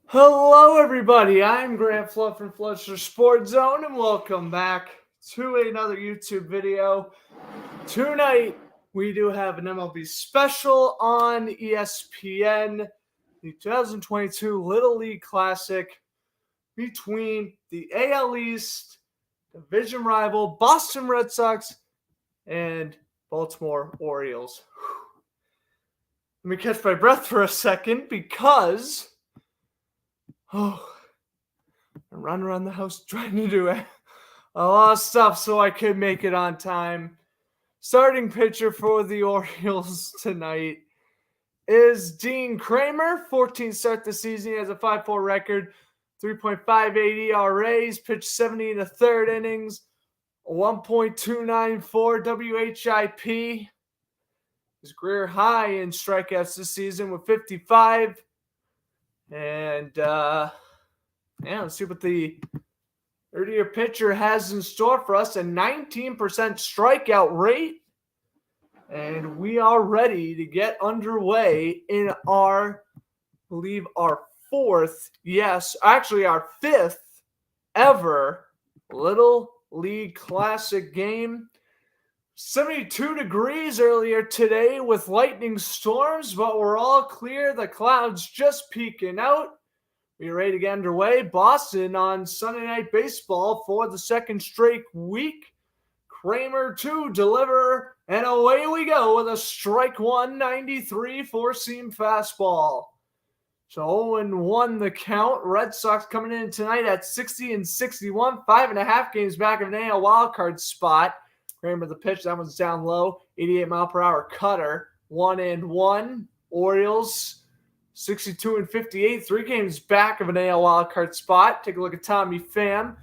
Hello, everybody. I'm Grant Fluff from Fletcher Sports Zone, and welcome back to another YouTube video. Tonight, we do have an MLB special on ESPN, the 2022 Little League Classic between the AL East division rival Boston Red Sox and Baltimore Orioles. Let me catch my breath for a second because I'm running around the house trying to do a lot of stuff so I could make it on time. Starting pitcher for the Orioles tonight is Dean Kramer. 14 start this season. He has a 5.4 record, 3.58 ERA. He's pitched 70 and a third innings, 1.294 WHIP. His career high in strikeouts this season with 55. And let's see what the 30-year pitcher has in store for us. A 19% strikeout rate. And we are ready to get underway in our fifth ever Little League Classic game. 72 degrees earlier today with lightning storms, but we're all clear. The clouds just peeking out. We're ready to get underway. Boston on Sunday Night Baseball for the second straight week. Kramer to deliver, and away we go with a strike 193 four-seam fastball. So 0-1 the count. Red Sox coming in tonight at 60 and 61, 5.5 games back of an AL wildcard spot. Kramer the pitch, that one's down low. 88 mile per hour cutter. 1-1. Orioles 62 and 58, 3 games back of an AL wildcard spot. Take a look at Tommy Pham.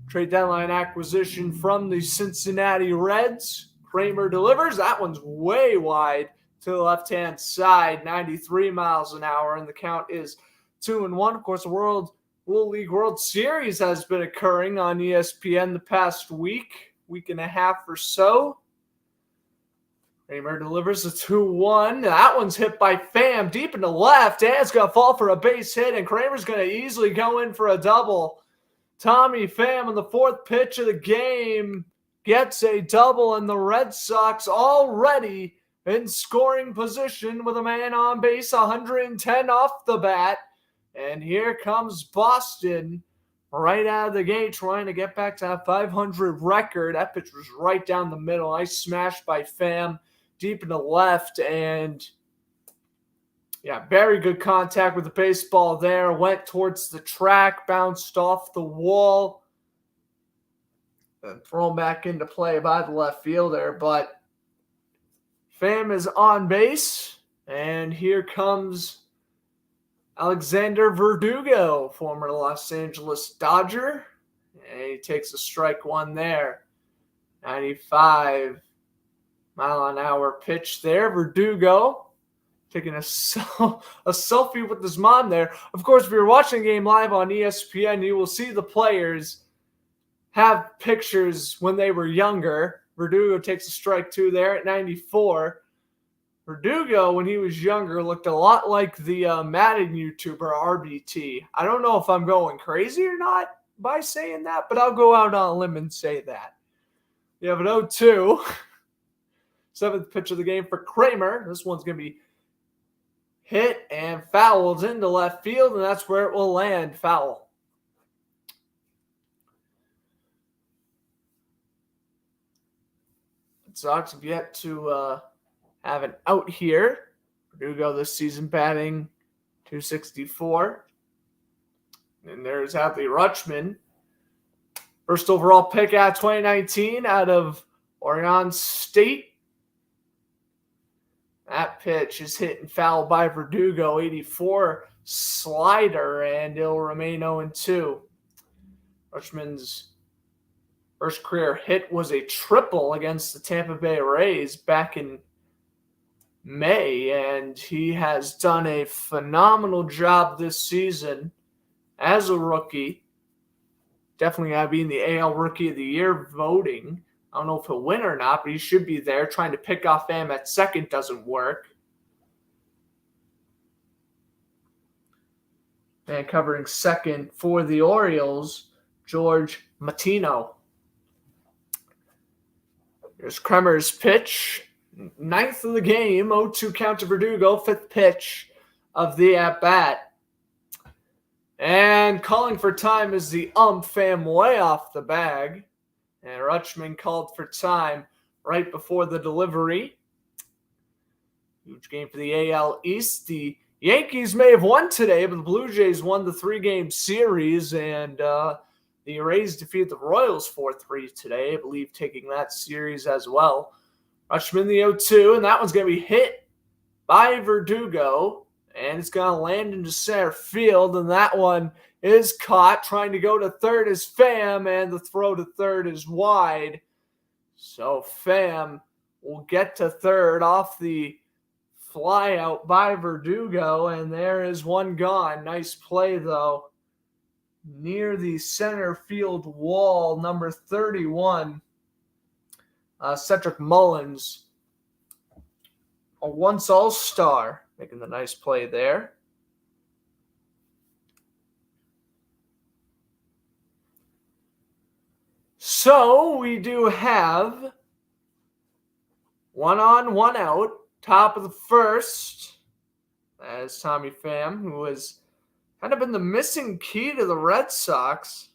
Trade deadline acquisition from the Cincinnati Reds. Kramer delivers. That one's way wide to the left-hand side, 93 miles an hour, and the count is 2-1. Of course, the Little League World Series has been occurring on ESPN the past week and a half or so. Kramer delivers a 2-1. That one's hit by Pham deep in the left. And it's going to fall for a base hit, and Kramer's going to easily go in for a double. Tommy Pham on the fourth pitch of the game gets a double, and the Red Sox already in scoring position with a man on base, 110 off the bat. And here comes Boston right out of the gate, trying to get back to that 500 record. That pitch was right down the middle. Nice smash by Pham deep in the left. And very good contact with the baseball there. Went towards the track, bounced off the wall, and thrown back into play by the left fielder. But Pham is on base, and here comes Alexander Verdugo, former Los Angeles Dodger, and he takes a strike one there. 95 mile an hour pitch there. Verdugo taking a selfie with his mom there. Of course, if you're watching the game live on ESPN, you will see the players have pictures when they were younger. Verdugo takes a strike two there at 94. Verdugo, when he was younger, looked a lot like the Madden YouTuber RBT. I don't know if I'm going crazy or not by saying that, but I'll go out on a limb and say that. You have an 0-2. Seventh pitch of the game for Kramer. This one's going to be hit and fouled into left field, and that's where it will land. Foul. The Sox have yet to have an out here. Verdugo this season batting .264. And there's Adley Rutschman. First overall pick at 2019 out of Oregon State. That pitch is hit and fouled by Verdugo. 84 slider, and it'll remain 0-2. Rutschman's first career hit was a triple against the Tampa Bay Rays back in May, and he has done a phenomenal job this season as a rookie. Definitely got to be in the AL Rookie of the Year voting. I don't know if he'll win or not, but he should be there. Trying to pick off Pham at second doesn't work. And covering second for the Orioles, George Matino. Here's Kremer's pitch. Ninth of the game, 0-2 count to Verdugo, fifth pitch of the at-bat. And calling for time is the Pham way off the bag. And Rutschman called for time right before the delivery. Huge game for the AL East. The Yankees may have won today, but the Blue Jays won the 3-game series, and the Rays defeated the Royals 4-3 today, I believe, taking that series as well. Rutschman the 0-2, and that one's going to be hit by Verdugo, and it's going to land into center field, and that one is caught. Trying to go to third is Pham, and the throw to third is wide. So Pham will get to third off the fly out by Verdugo, and there is one gone. Nice play, though. Near the center field wall, number 31, Cedric Mullins, a once all-star, making the nice play there. So we do have 1 on, 1 out, top of the first, as Tommy Pham, who has kind of been the missing key to the Red Sox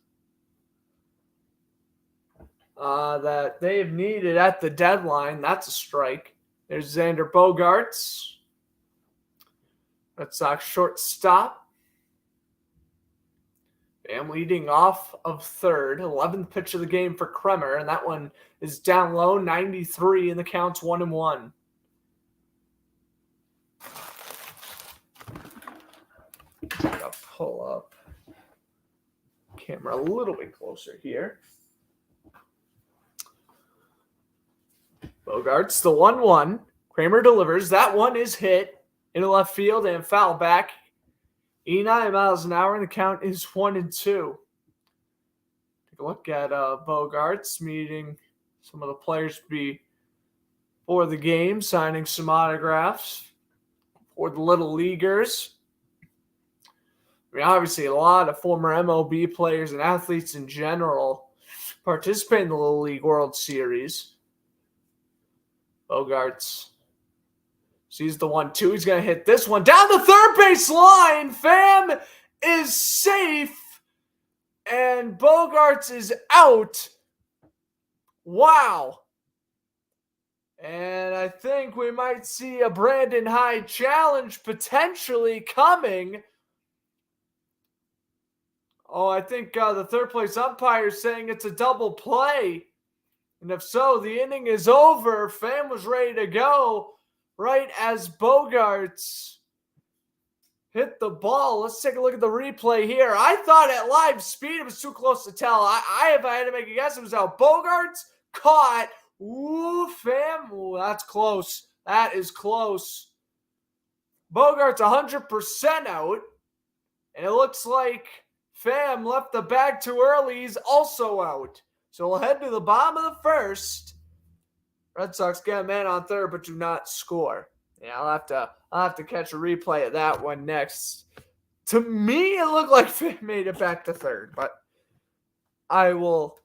that they've needed at the deadline. That's a strike. There's Xander Bogaerts, Red Sox shortstop. Pham leading off of third, 11th pitch of the game for Kremer, and that one is down low, 93, and the count's 1-1. Gotta pull up camera a little bit closer here. Bogaerts, the 1-1. Kramer delivers. That one is hit into left field and foul back. 89 miles an hour, and the count is 1-2. Take a look at Bogaerts meeting some of the players before the game, signing some autographs for the Little Leaguers. I mean, obviously, a lot of former MLB players and athletes in general participate in the Little League World Series. Bogaerts sees the 1-2. He's going to hit this one down the third base line. Pham is safe, and Bogaerts is out. Wow. And I think we might see a Brandon Hyde challenge potentially coming. Oh, I think the third place umpire is saying it's a double play. And if so, the inning is over. Pham was ready to go right as Bogaerts hit the ball. Let's take a look at the replay here. I thought at live speed it was too close to tell. If I had to make a guess, it was out. Bogaerts caught. Ooh, Pham. Ooh, that's close. That is close. Bogaerts 100% out. And it looks like Pham left the bag too early. He's also out. So we'll head to the bottom of the first. Red Sox get a man on third, but do not score. Yeah, I'll have to catch a replay of that one next. To me, it looked like Pham made it back to third, but I will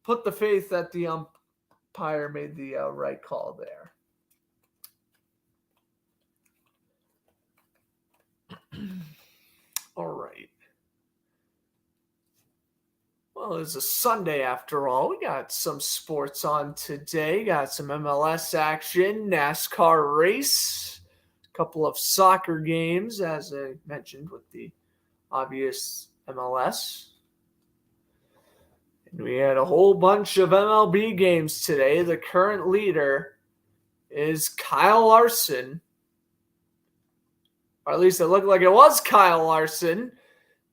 put the faith that the umpire made the right call there. All right. Well, it's a Sunday after all. We got some sports on today. Got some MLS action, NASCAR race, a couple of soccer games, as I mentioned, with the obvious MLS. And we had a whole bunch of MLB games today. The current leader is Kyle Larson. Or at least it looked like it was Kyle Larson.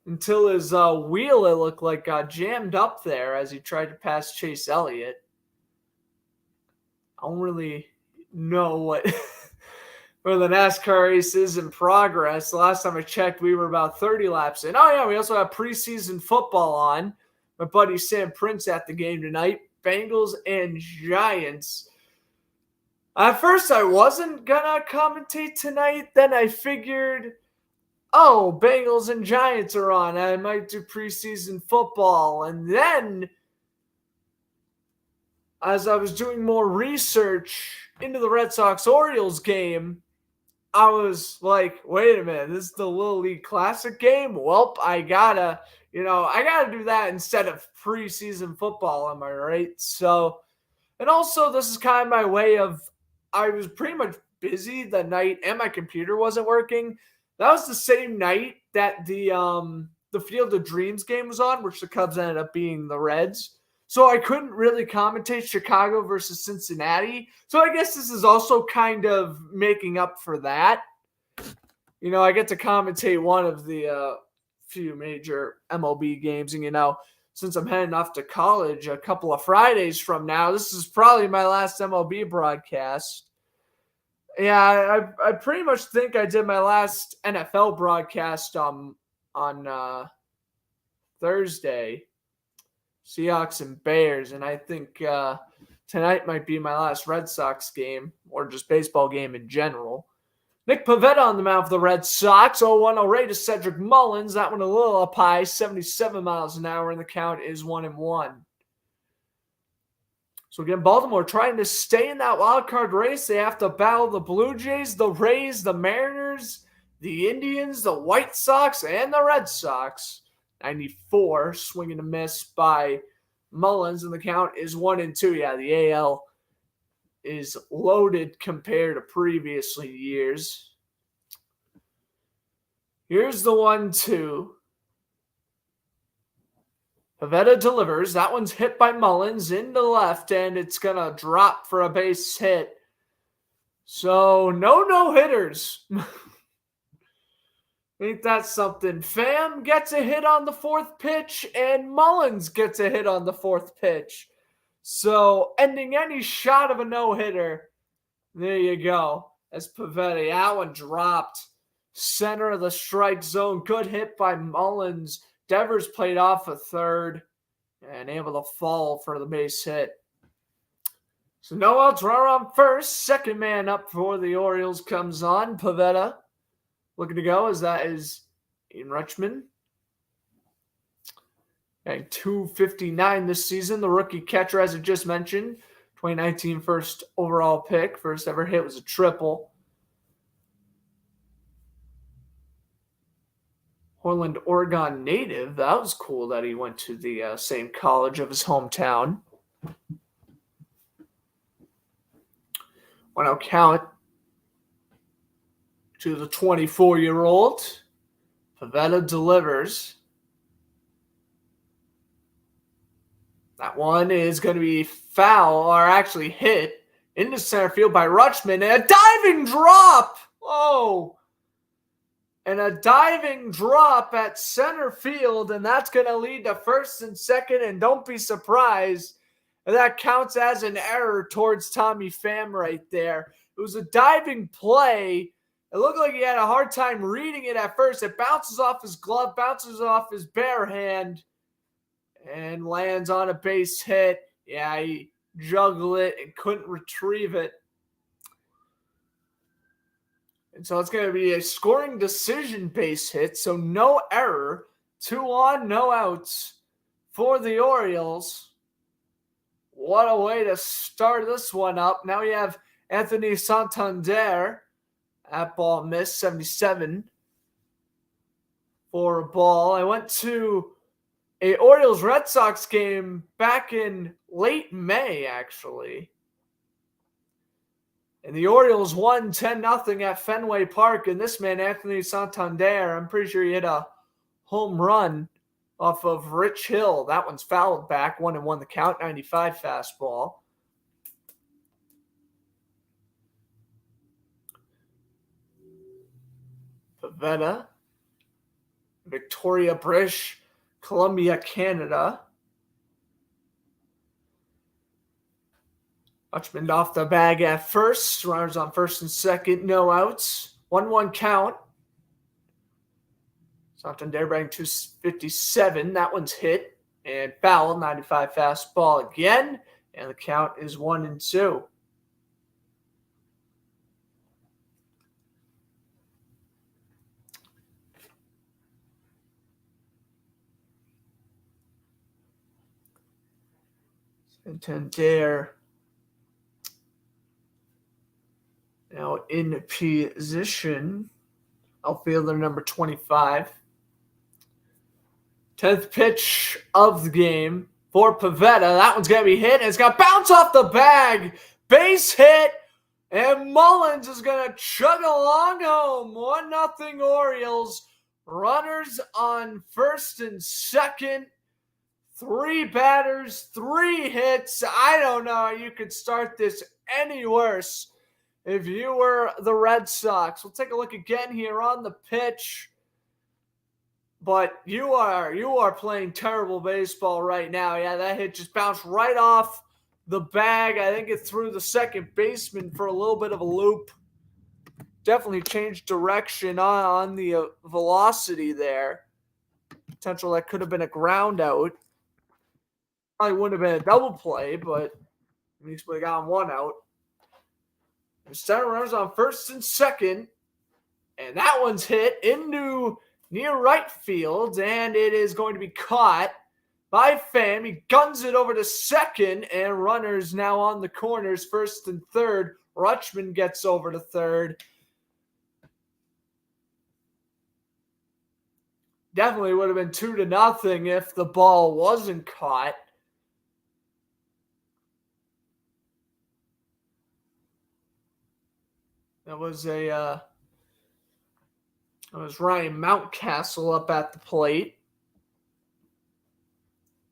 Until his wheel, it looked like, got jammed up there as he tried to pass Chase Elliott. I don't really know what where the NASCAR race is in progress. The last time I checked, we were about 30 laps in. Oh, yeah, we also have preseason football on. My buddy Sam Prince at the game tonight. Bengals and Giants. At first, I wasn't going to commentate tonight. Then I figured oh, Bengals and Giants are on. I might do preseason football. And then, as I was doing more research into the Red Sox Orioles game, I was like, wait a minute, this is the Little League Classic game? Welp, I gotta do that instead of preseason football, am I right? So, and also this is kind of my way of, I was pretty much busy the night and my computer wasn't working. That was the same night that the Field of Dreams game was on, which the Cubs ended up being the Reds. So I couldn't really commentate Chicago versus Cincinnati. So I guess this is also kind of making up for that. You know, I get to commentate one of the few major MLB games. And, since I'm heading off to college a couple of Fridays from now, this is probably my last MLB broadcast. Yeah, I pretty much think I did my last NFL broadcast on Thursday, Seahawks and Bears, and I think tonight might be my last Red Sox game, or just baseball game in general. Nick Pivetta on the mound for the Red Sox. 0-1 already to Cedric Mullins. That one a little up high, 77 miles an hour, and the count is 1-1. So again, Baltimore trying to stay in that wild card race. They have to battle the Blue Jays, the Rays, the Mariners, the Indians, the White Sox, and the Red Sox. 94, swing and a miss by Mullins, and the count is 1-2. Yeah, the AL is loaded compared to previous years. Here's the 1-2. Pivetta delivers. That one's hit by Mullins into left, and it's going to drop for a base hit. So, no hitters. Ain't that something? Pham gets a hit on the fourth pitch, and Mullins gets a hit on the fourth pitch. So, ending any shot of a no-hitter. There you go. As Pivetta, that one dropped. Center of the strike zone. Good hit by Mullins. Devers played off a third and able to fall for the base hit. So no outs, runner on first. Second man up for the Orioles comes on. Pivetta looking to go as that is Ian Rutschman. And 259 this season. The rookie catcher, as I just mentioned, 2019 first overall pick. First ever hit was a triple. Portland, Oregon native. That was cool that he went to the same college of his hometown. 1-0 count to the 24-year-old. Pivetta delivers. That one is going to be foul, or actually hit into center field by Rutschman. And a diving drop! Oh! And a diving drop at center field, and that's going to lead to first and second, and don't be surprised if that counts as an error towards Tommy Pham right there. It was a diving play. It looked like he had a hard time reading it at first. It bounces off his glove, bounces off his bare hand, and lands on a base hit. Yeah, he juggled it and couldn't retrieve it. And so it's going to be a scoring decision base hit, so no error. 2 on, no outs for the Orioles. What a way to start this one up. Now we have Anthony Santander. That ball missed, 77 for a ball. I went to a Orioles-Red Sox game back in late May, actually. And the Orioles won 10-0 at Fenway Park. And this man, Anthony Santander, I'm pretty sure he hit a home run off of Rich Hill. That one's fouled back. 1-1 the count, 95 fastball. Pivetta. Victoria, British Columbia, Canada. Rutschman off the bag at first. Runners on first and second. No outs. 1-1 count. Santander batting 257. That one's hit and foul. 95 fastball again. And the count is 1-2. Santander now in position. Outfielder number 25. 10th pitch of the game for Pivetta. That one's going to be hit, and it's going to bounce off the bag. Base hit, and Mullins is going to chug along home. 1-0 Orioles. Runners on first and second. 3 batters, 3 hits. I don't know how you could start this any worse if you were the Red Sox. We'll take a look again here on the pitch. But you are playing terrible baseball right now. Yeah, that hit just bounced right off the bag. I think it threw the second baseman for a little bit of a loop. Definitely changed direction on the velocity there. Potential that could have been a ground out. Probably wouldn't have been a double play, but at least would have gotten 1 out. There's 7 runners on first and second. And that one's hit into near right field, and it is going to be caught by Pham. He guns it over to second, and runners now on the corners, first and third. Rutschman gets over to third. Definitely would have been 2-0 if the ball wasn't caught. That was Ryan Mountcastle up at the plate.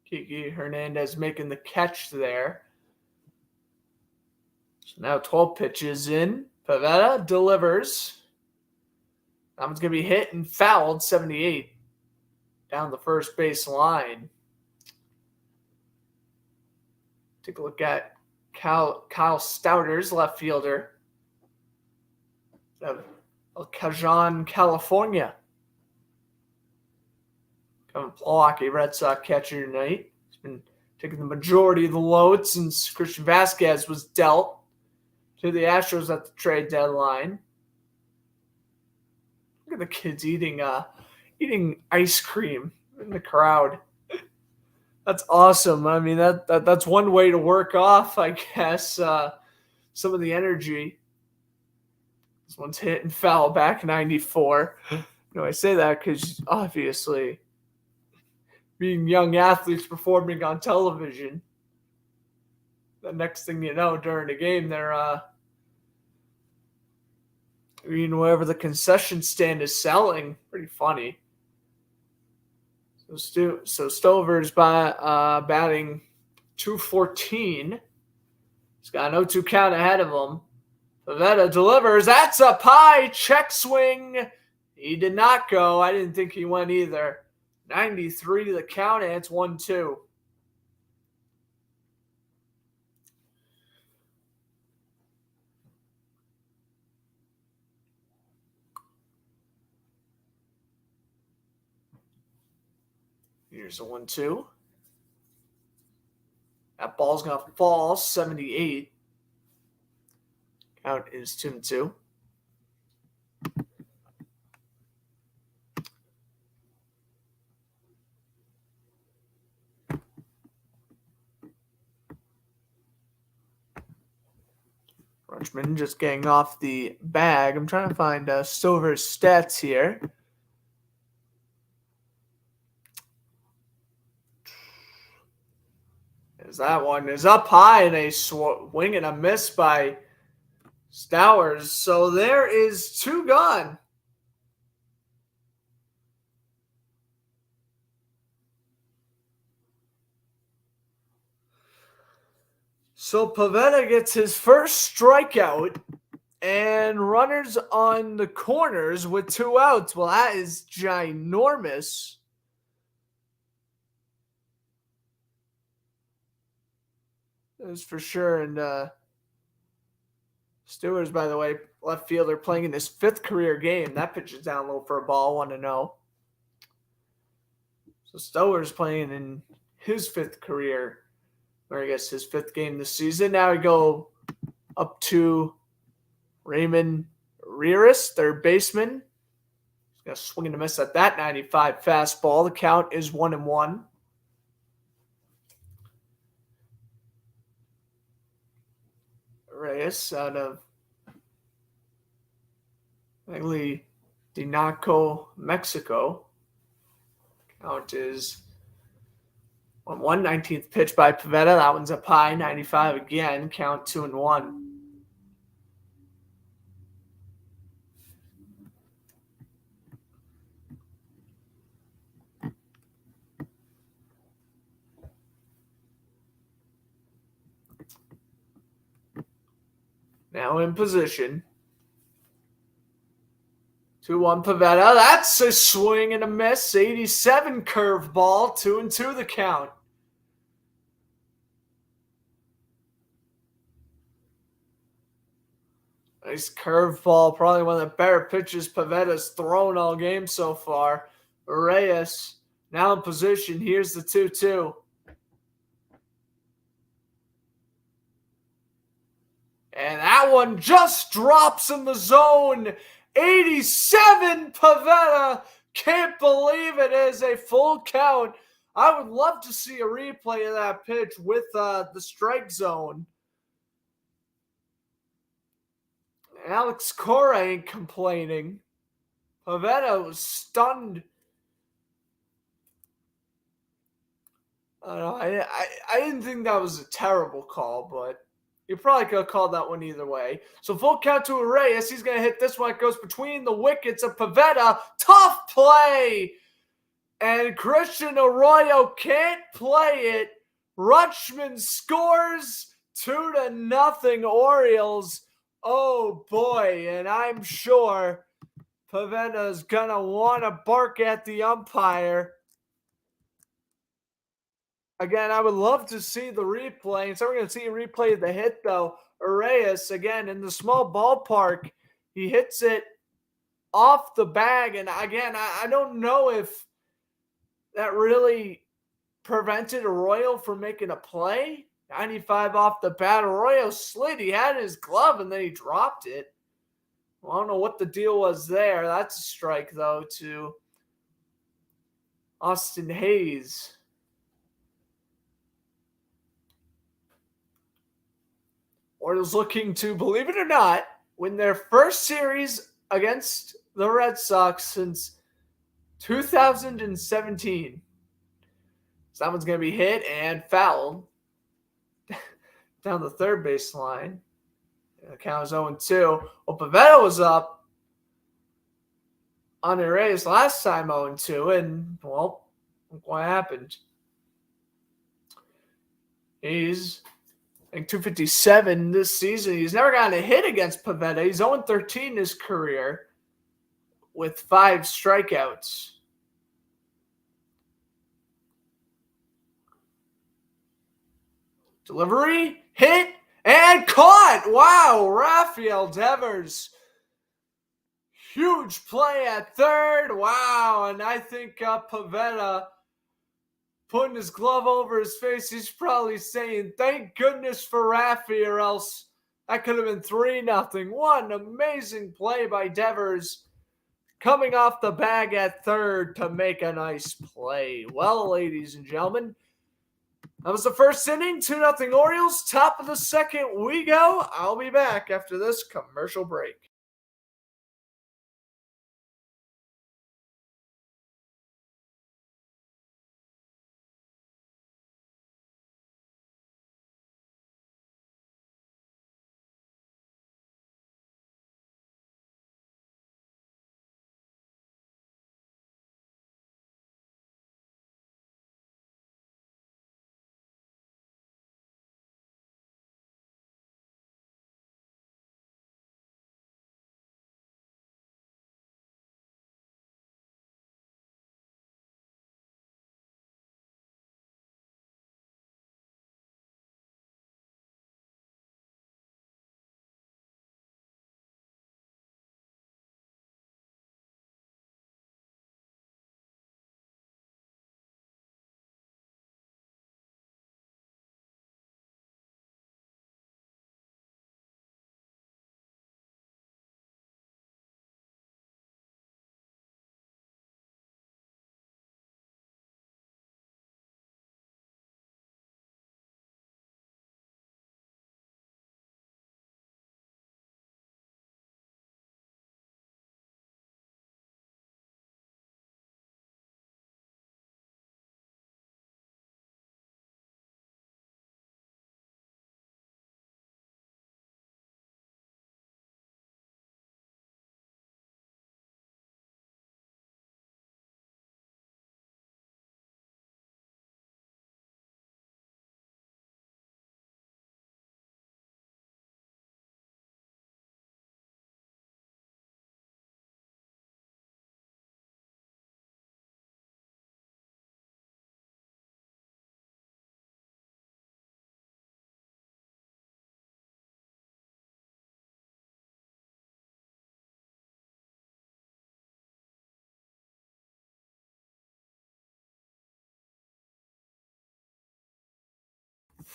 Kiki Hernandez making the catch there. So now 12 pitches in. Pivetta delivers. That one's going to be hit and fouled, 78. Down the first base line. Take a look at Kyle Stouters, left fielder. Cajon, California. Milwaukee Red Sox catcher tonight. He's been taking the majority of the load since Christian Vasquez was dealt to the Astros at the trade deadline. Look at the kids eating ice cream in the crowd. That's awesome. I mean, that's one way to work off, I guess, some of the energy. This one's hit and foul back 94. I say that because obviously being young athletes performing on television, the next thing you know during the game, they're whatever the concession stand is selling. Pretty funny. So Stover's batting .214. He's got an 0-2 count ahead of him. Pivetta delivers. That's up high. Check swing. He did not go. I didn't think he went either. 93 to the count, and it's 1-2. Here's a 1-2. That ball's going to fall, 78. Count is 2-2. Rutschman just getting off the bag. I'm trying to find Stover's stats here. As that one is up high and a swing and a miss by Stowers. So there is 2 gone. So Pivetta gets his first strikeout and runners on the corners with 2 outs. Well, that is ginormous. That is for sure. And Stewart's, by the way, left fielder playing in his 5th career game. That pitch is down low for a ball, 1-0. So Stewart's playing in his 5th career, or I guess his 5th game this season. Now we go up to Raymond Rieris, third baseman. He's got a swing and a miss at that 95 fastball. The count is 1-1. Reyes out of Dinaco, Mexico. Count is on 1/19th pitch by Pivetta. That one's up high, 95 again. Count 2-1. Now in position. 2-1 Pivetta. That's a swing and a miss. 87 curveball. 2-2 the count. Nice curveball. Probably one of the better pitches Pivetta's thrown all game so far. Reyes now in position. Here's the 2-2. And that one just drops in the zone. 87 Pivetta. Can't believe it is a full count. I would love to see a replay of that pitch with the strike zone. Alex Cora ain't complaining. Pivetta was stunned. I don't know. I didn't think that was a terrible call, but you probably could have called that one either way. So full count to Reyes. He's going to hit this one. It goes between the wickets of Pivetta. Tough play. And Christian Arroyo can't play it. Rutschman scores 2-0 Orioles. Oh boy, and I'm sure Pivetta's going to want to bark at the umpire. Again, I would love to see the replay. So we're going to see a replay of the hit, though. Reyes, again, in the small ballpark, he hits it off the bag. And again, I don't know if that really prevented Arroyo from making a play. 95 off the bat. Arroyo slid. He had his glove, and then he dropped it. Well, I don't know what the deal was there. That's a strike, though, to Austin Hayes. Orioles looking to, believe it or not, win their first series against the Red Sox since 2017. So that one's going to be hit and fouled down the third base line. The count is 0-2. Well, Pivetta was up on Reyes last time 0-2, and, well, look what happened. He's, I think, 257 this season. He's never gotten a hit against Pivetta. He's 0-13 in his career with 5 strikeouts. Delivery, hit, and caught. Wow, Rafael Devers. Huge play at third. Wow, and I think Pivetta putting his glove over his face, he's probably saying, thank goodness for Rafi, or else that could have been 3-0. What an amazing play by Devers, coming off the bag at third to make a nice play. Well, ladies and gentlemen, that was the first inning. 2-0 Orioles. Top of the second we go. I'll be back after this commercial break.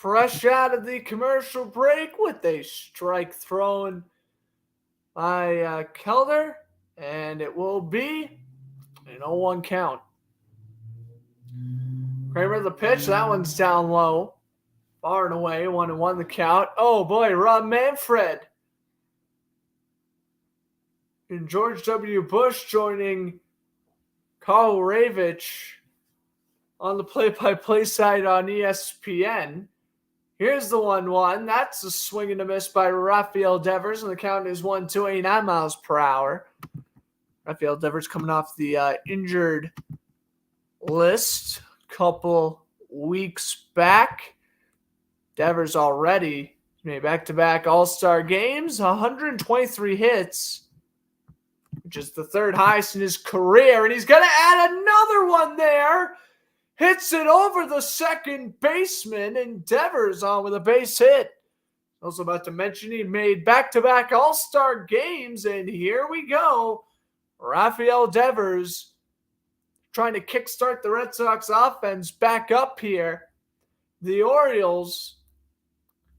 fresh out of the commercial break with a strike thrown by Kelder, and it will be an 0-1 count. Kramer the pitch, that one's down low. Far and away, 1-1 the count. Oh boy, Rob Manfred and George W. Bush joining Carl Ravitch on the play-by-play side on ESPN. Here's the 1-1. That's a swing and a miss by Rafael Devers, and the count is 1-2, miles per hour. Rafael Devers coming off the injured list a couple weeks back. Devers already made back-to-back All-Star games, 123 hits, which is the third highest in his career, and he's going to add another one there. Hits it over the second baseman, and Devers on with a base hit. Also about to mention he made back-to-back All-Star games, and here we go. Rafael Devers trying to kickstart the Red Sox offense back up here. The Orioles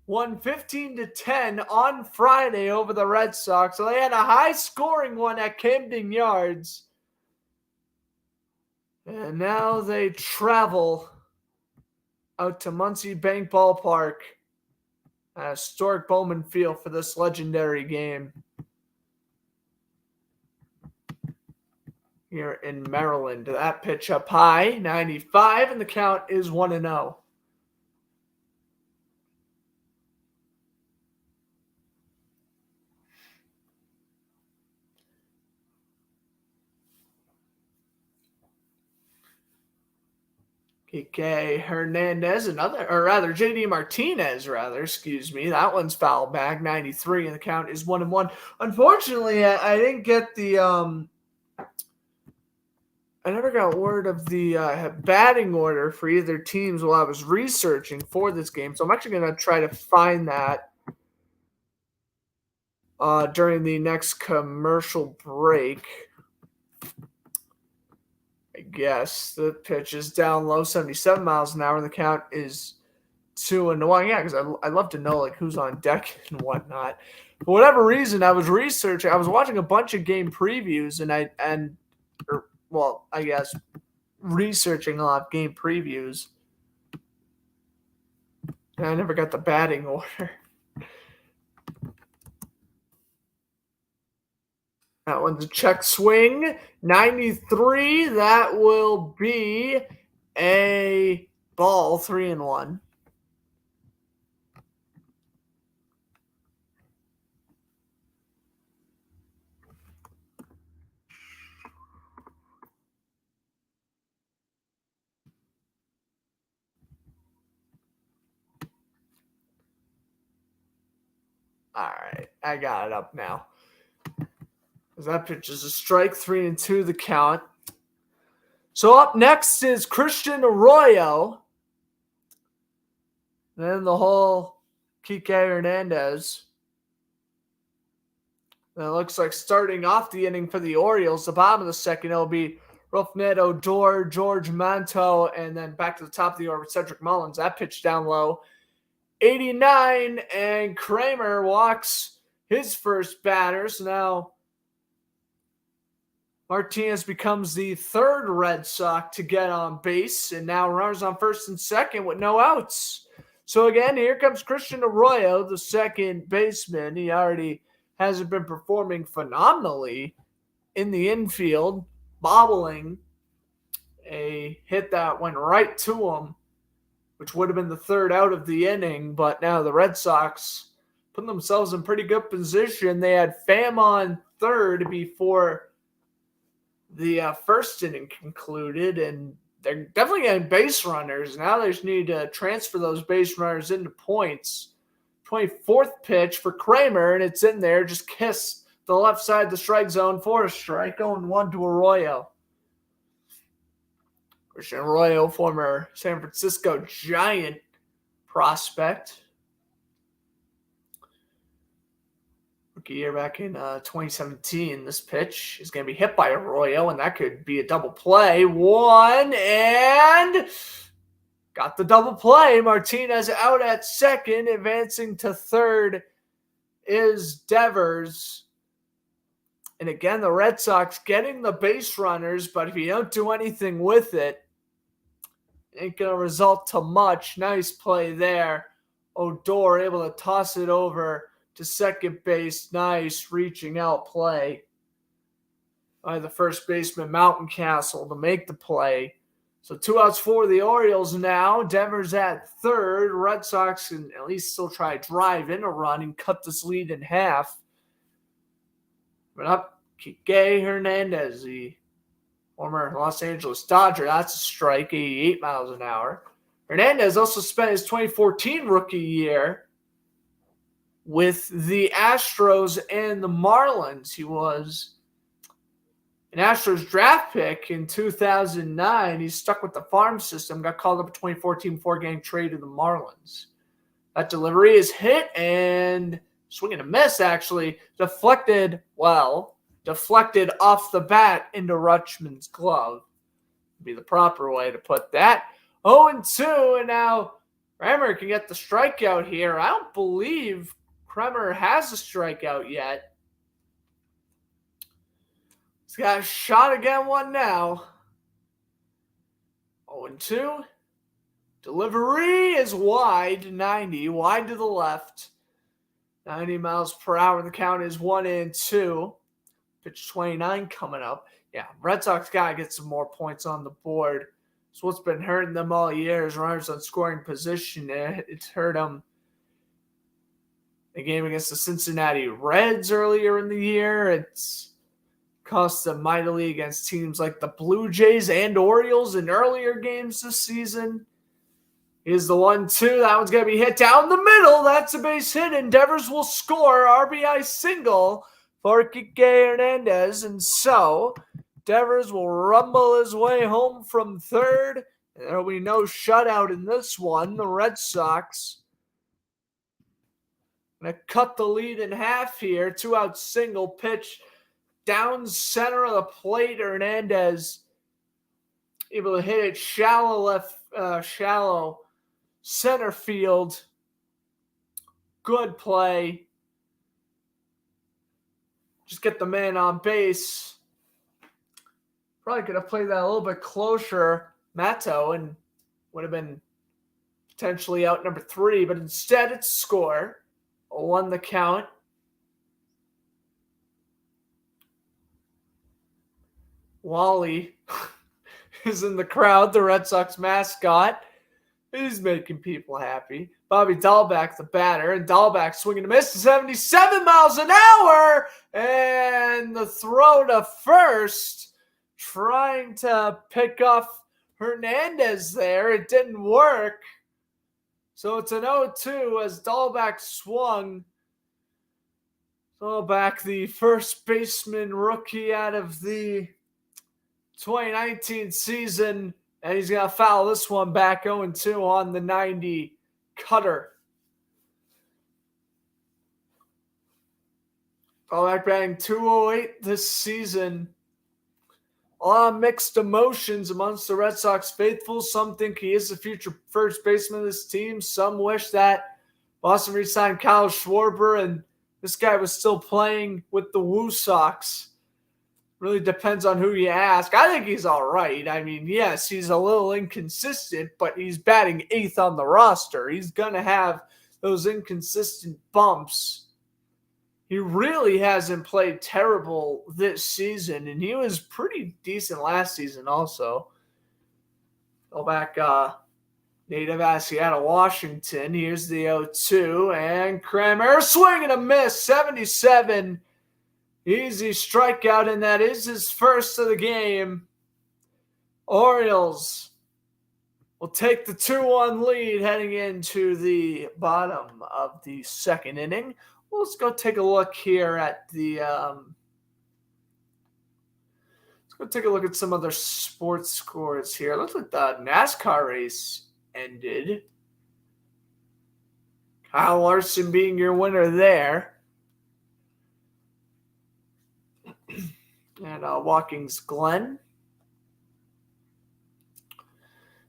won 15-10 on Friday over the Red Sox, so they had a high-scoring one at Camden Yards. And now they travel out to Muncie Bank Ballpark at historic Bowman Field for this legendary game here in Maryland. That pitch up high, 95, and the count is 1-0. Kike Hernandez, JD Martinez, that one's fouled back, 93, and the count is 1-1. Unfortunately, I didn't get the, I never got word of the batting order for either teams while I was researching for this game, so I'm actually going to try to find that during the next commercial break. I guess the pitch is down low, 77 miles an hour, and the count is 2-1. Yeah, because I love to know like who's on deck and whatnot. For whatever reason, I was watching a bunch of game previews, researching a lot of game previews, and I never got the batting order. That one's a check swing. 93. That will be a ball, 3-1. All right, I got it up now. That pitch is a strike, 3-2 the count. So up next is Christian Arroyo. Then the whole Kike Hernandez. And it looks like starting off the inning for the Orioles, the bottom of the second, it'll be Rougned Odor, George Manto, and then back to the top of the order with Cedric Mullins. That pitch down low, 89, and Kramer walks his first batter. So now Martinez becomes the third Red Sox to get on base, and now runners on first and second with no outs. So again, here comes Christian Arroyo, the second baseman. He already hasn't been performing phenomenally in the infield, bobbling a hit that went right to him, which would have been the third out of the inning. But now the Red Sox put themselves in pretty good position. They had Pham on third before the first inning concluded, and they're definitely getting base runners. Now they just need to transfer those base runners into points. 24th pitch for Kramer, and it's in there. Just kiss the left side of the strike zone for a strike. 0-1 to Arroyo. Christian Arroyo, former San Francisco Giant prospect. Rookie year back in 2017. This pitch is going to be hit by Arroyo, and that could be a double play. One, and got the double play. Martinez out at second. Advancing to third is Devers. And again, the Red Sox getting the base runners, but if you don't do anything with it, it ain't going to result to much. Nice play there. Odor able to toss it over to second base. Nice reaching out play by the first baseman, Mountain Castle, to make the play. So 2 outs for the Orioles now. Devers at third. Red Sox can at least still try to drive in a run and cut this lead in half. But up, Kike Hernandez, the former Los Angeles Dodger. That's a strike, 88 miles an hour. Hernandez also spent his 2014 rookie year with the Astros and the Marlins. He was an Astros draft pick in 2009. He stuck with the farm system, got called up in 2014 four-game trade to the Marlins. That delivery is hit and swing and a miss, actually. Deflected off the bat into Rutschman's glove. Would be the proper way to put that. 0-2, and now Kremer can get the strikeout here. I don't believe Kremer has a strikeout yet. He's got a shot again, one now. 0-2. Delivery is wide, 90, wide to the left. 90 miles per hour. The count is 1-2. Pitch 29 coming up. Yeah, Red Sox got to get some more points on the board. So what's been hurting them all year is runners on scoring position. It's hurt them. The game against the Cincinnati Reds earlier in the year. It's cost them mightily against teams like the Blue Jays and Orioles in earlier games this season. Here's the 1-2. That one's going to be hit down the middle. That's a base hit, and Devers will score. RBI single for Kike Hernandez. And so Devers will rumble his way home from third. And there will be no shutout in this one. The Red Sox going to cut the lead in half here. 2-out single pitch down center of the plate. Hernandez able to hit it shallow center field. Good play. Just get the man on base. Probably could have played that a little bit closer, Matto, and would have been potentially out number 3, but instead it's score. 0-1 the count. Wally is in the crowd, the Red Sox mascot. He's making people happy. Bobby Dahlbeck, the batter, and Dahlbeck swinging a miss to 77 miles an hour, and the throw to first, trying to pick off Hernandez there. It didn't work. So it's an 0-2 as Dahlbeck swung. Dahlbeck, the first baseman rookie out of the 2019 season, and he's going to foul this one back 0-2 on the 90 cutter. Dahlbeck batting .208 this season. A lot of mixed emotions amongst the Red Sox faithful. Some think he is the future first baseman of this team. Some wish that Boston re-signed Kyle Schwarber and this guy was still playing with the Woo Sox. Really depends on who you ask. I think he's all right. I mean, yes, he's a little inconsistent, but he's batting 8th on the roster. He's going to have those inconsistent bumps. He really hasn't played terrible this season, and he was pretty decent last season also. Go back, native out Seattle, Washington. Here's the 0-2, and Kremer swing and a miss, 77. Easy strikeout, and that is his first of the game. Orioles will take the 2-1 lead heading into the bottom of the second inning. Well, let's go take a look here at the let's go take a look at some other sports scores here. Looks like the NASCAR race ended. Kyle Larson being your winner there. And Watkins Glen.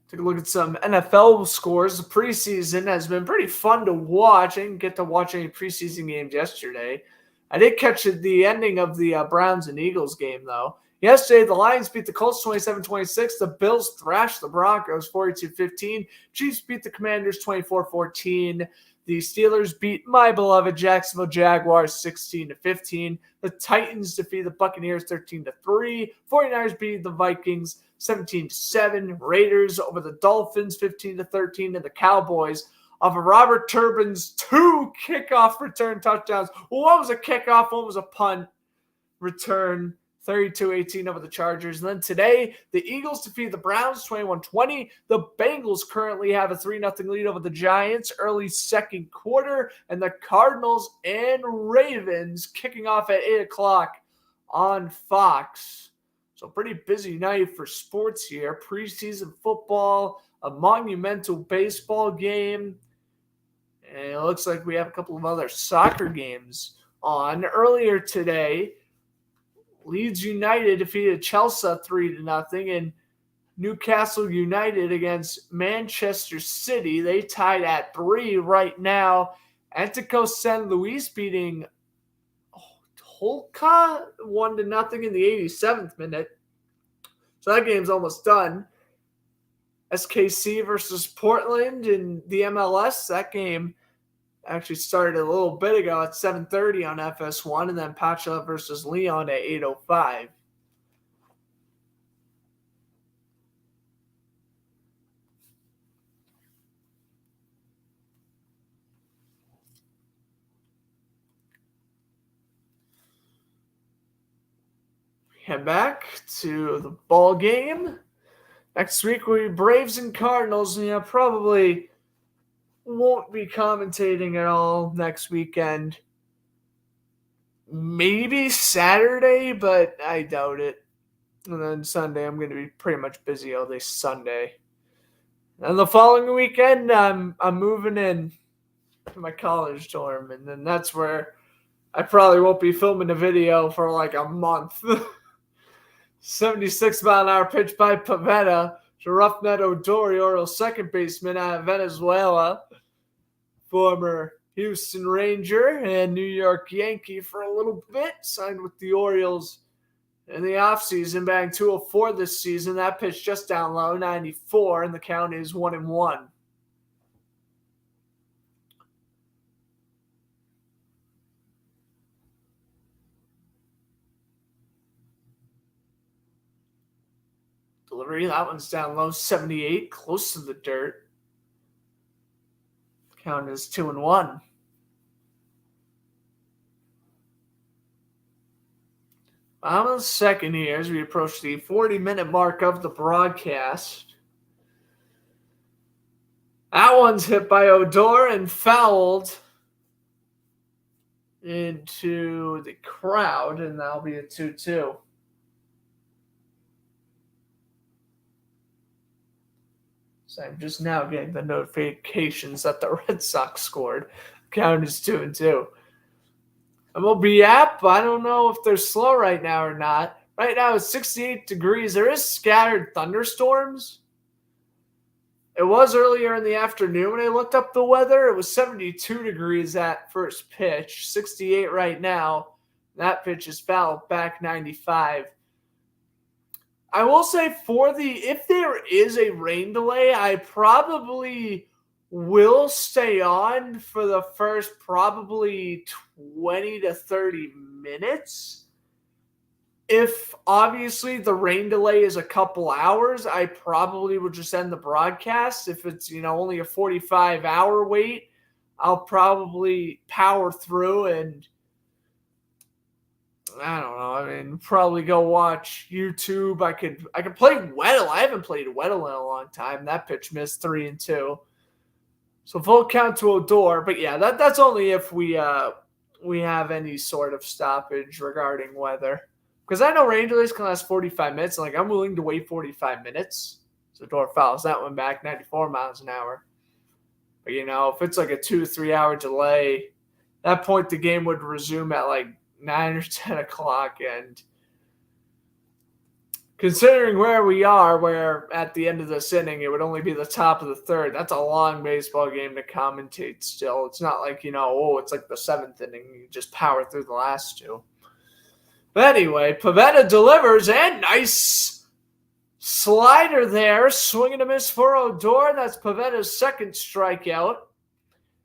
Take a look at some NFL scores. The preseason has been pretty fun to watch. I didn't get to watch any preseason games yesterday. I did catch the ending of the Browns and Eagles game, though. Yesterday, the Lions beat the Colts 27-26. The Bills thrashed the Broncos 42-15. Chiefs beat the Commanders 24-14. The Steelers beat my beloved Jacksonville Jaguars 16-15. The Titans defeat the Buccaneers 13-3. 49ers beat the Vikings 17-7. Raiders over the Dolphins 15-13. And the Cowboys of Robert Turbin's 2 kickoff return touchdowns. One was a kickoff, one was a punt return. 32-18 over the Chargers. And then today, the Eagles defeat the Browns 21-20. The Bengals currently have a 3-0 lead over the Giants early second quarter. And the Cardinals and Ravens kicking off at 8 o'clock on Fox. So pretty busy night for sports here. Preseason football, a monumental baseball game. And it looks like we have a couple of other soccer games on. Earlier today, Leeds United defeated Chelsea 3-0, and Newcastle United against Manchester City. They tied at 3 right now. Atlético San Luis beating Tolca 1-0 in the 87th minute. So that game's almost done. SKC versus Portland in the MLS. That game actually started a little bit ago at 7:30 on FS1, and then Pacha versus Leon at 8:05. Head back to the ball game. Next week we Braves and Cardinals, and probably won't be commentating at all next weekend. Maybe Saturday, but I doubt it. And then Sunday, I'm going to be pretty much busy all day Sunday. And the following weekend, I'm moving in to my college dorm, and then that's where I probably won't be filming a video for like a month. 76-mile-an-hour pitch by Pavetta to Roughnet Odori, Orioles second baseman out of Venezuela. Former Houston Ranger and New York Yankee for a little bit. Signed with the Orioles in the offseason, batting .204 this season. That pitch just down low, 94, and the count is 1-1. Delivery, that one's down low, 78, close to the dirt. Count is 2-1. I'm on the second here as we approach the 40-minute mark of the broadcast. That one's hit by Odor and fouled into the crowd, and that'll be a 2-2. So I'm just now getting the notifications that the Red Sox scored. Count is 2-2. MLB app, I don't know if they're slow right now or not. Right now it's 68 degrees. There is scattered thunderstorms. It was earlier in the afternoon when I looked up the weather. It was 72 degrees at first pitch, 68 right now. That pitch is fouled back 95. I will say if there is a rain delay, I probably will stay on for the first probably 20 to 30 minutes. If obviously the rain delay is a couple hours, I probably would just end the broadcast. If it's, only a 45-hour wait, I'll probably power through and I don't know. Probably go watch YouTube. I could play Weddle. I haven't played Weddle in a long time. That pitch missed 3-2. So full count to Odor. But yeah, that's only if we have any sort of stoppage regarding weather. Because I know rain delays can last 45 minutes. And I'm willing to wait 45 minutes. So Odor fouls that one back 94 miles an hour. But if it's like a 2-3 hour delay, at that point the game would resume at 9 or 10 o'clock, and Considering where we are, where at the end of this inning it would only be the top of the third, that's a long baseball game to commentate still. It's not like, it's like the seventh inning. You just power through the last two. But anyway, Pivetta delivers, and nice slider there. Swing and a miss for Odor. That's Pivetta's second strikeout.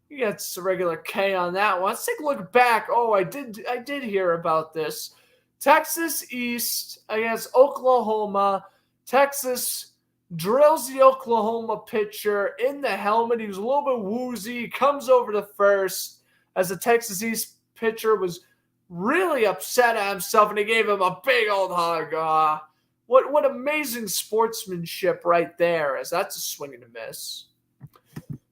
He gets a regular K on that one. Let's take a look back. Oh, I did hear about this. Texas East against Oklahoma. Texas drills the Oklahoma pitcher in the helmet. He was a little bit woozy. Comes over to first as the Texas East pitcher was really upset at himself, and he gave him a big old hug. What amazing sportsmanship right there, as that's a swing and a miss.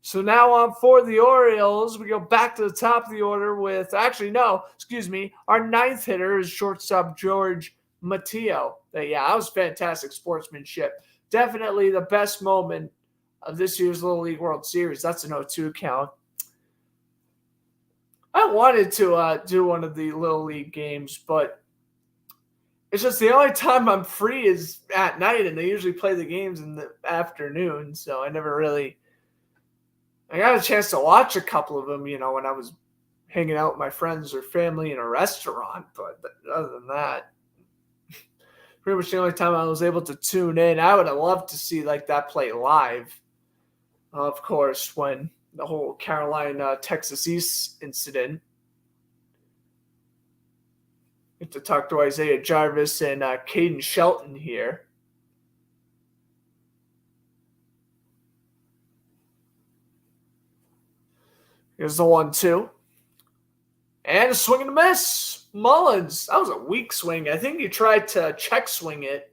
So now on for the Orioles, we go back to the top of the order with, our ninth hitter is shortstop George Matteo. That was fantastic sportsmanship. Definitely the best moment of this year's Little League World Series. That's an 0-2 count. I wanted to do one of the Little League games, but it's just the only time I'm free is at night, and they usually play the games in the afternoon, so I never really... I got a chance to watch a couple of them, when I was hanging out with my friends or family in a restaurant. But other than that, pretty much the only time I was able to tune in. I would have loved to see that play live. Of course, when the whole Carolina Texas East incident. Get to talk to Isaiah Jarvis and Caden Shelton here. Here's the 1-2. And a swing and a miss. Mullins. That was a weak swing. I think he tried to check swing it.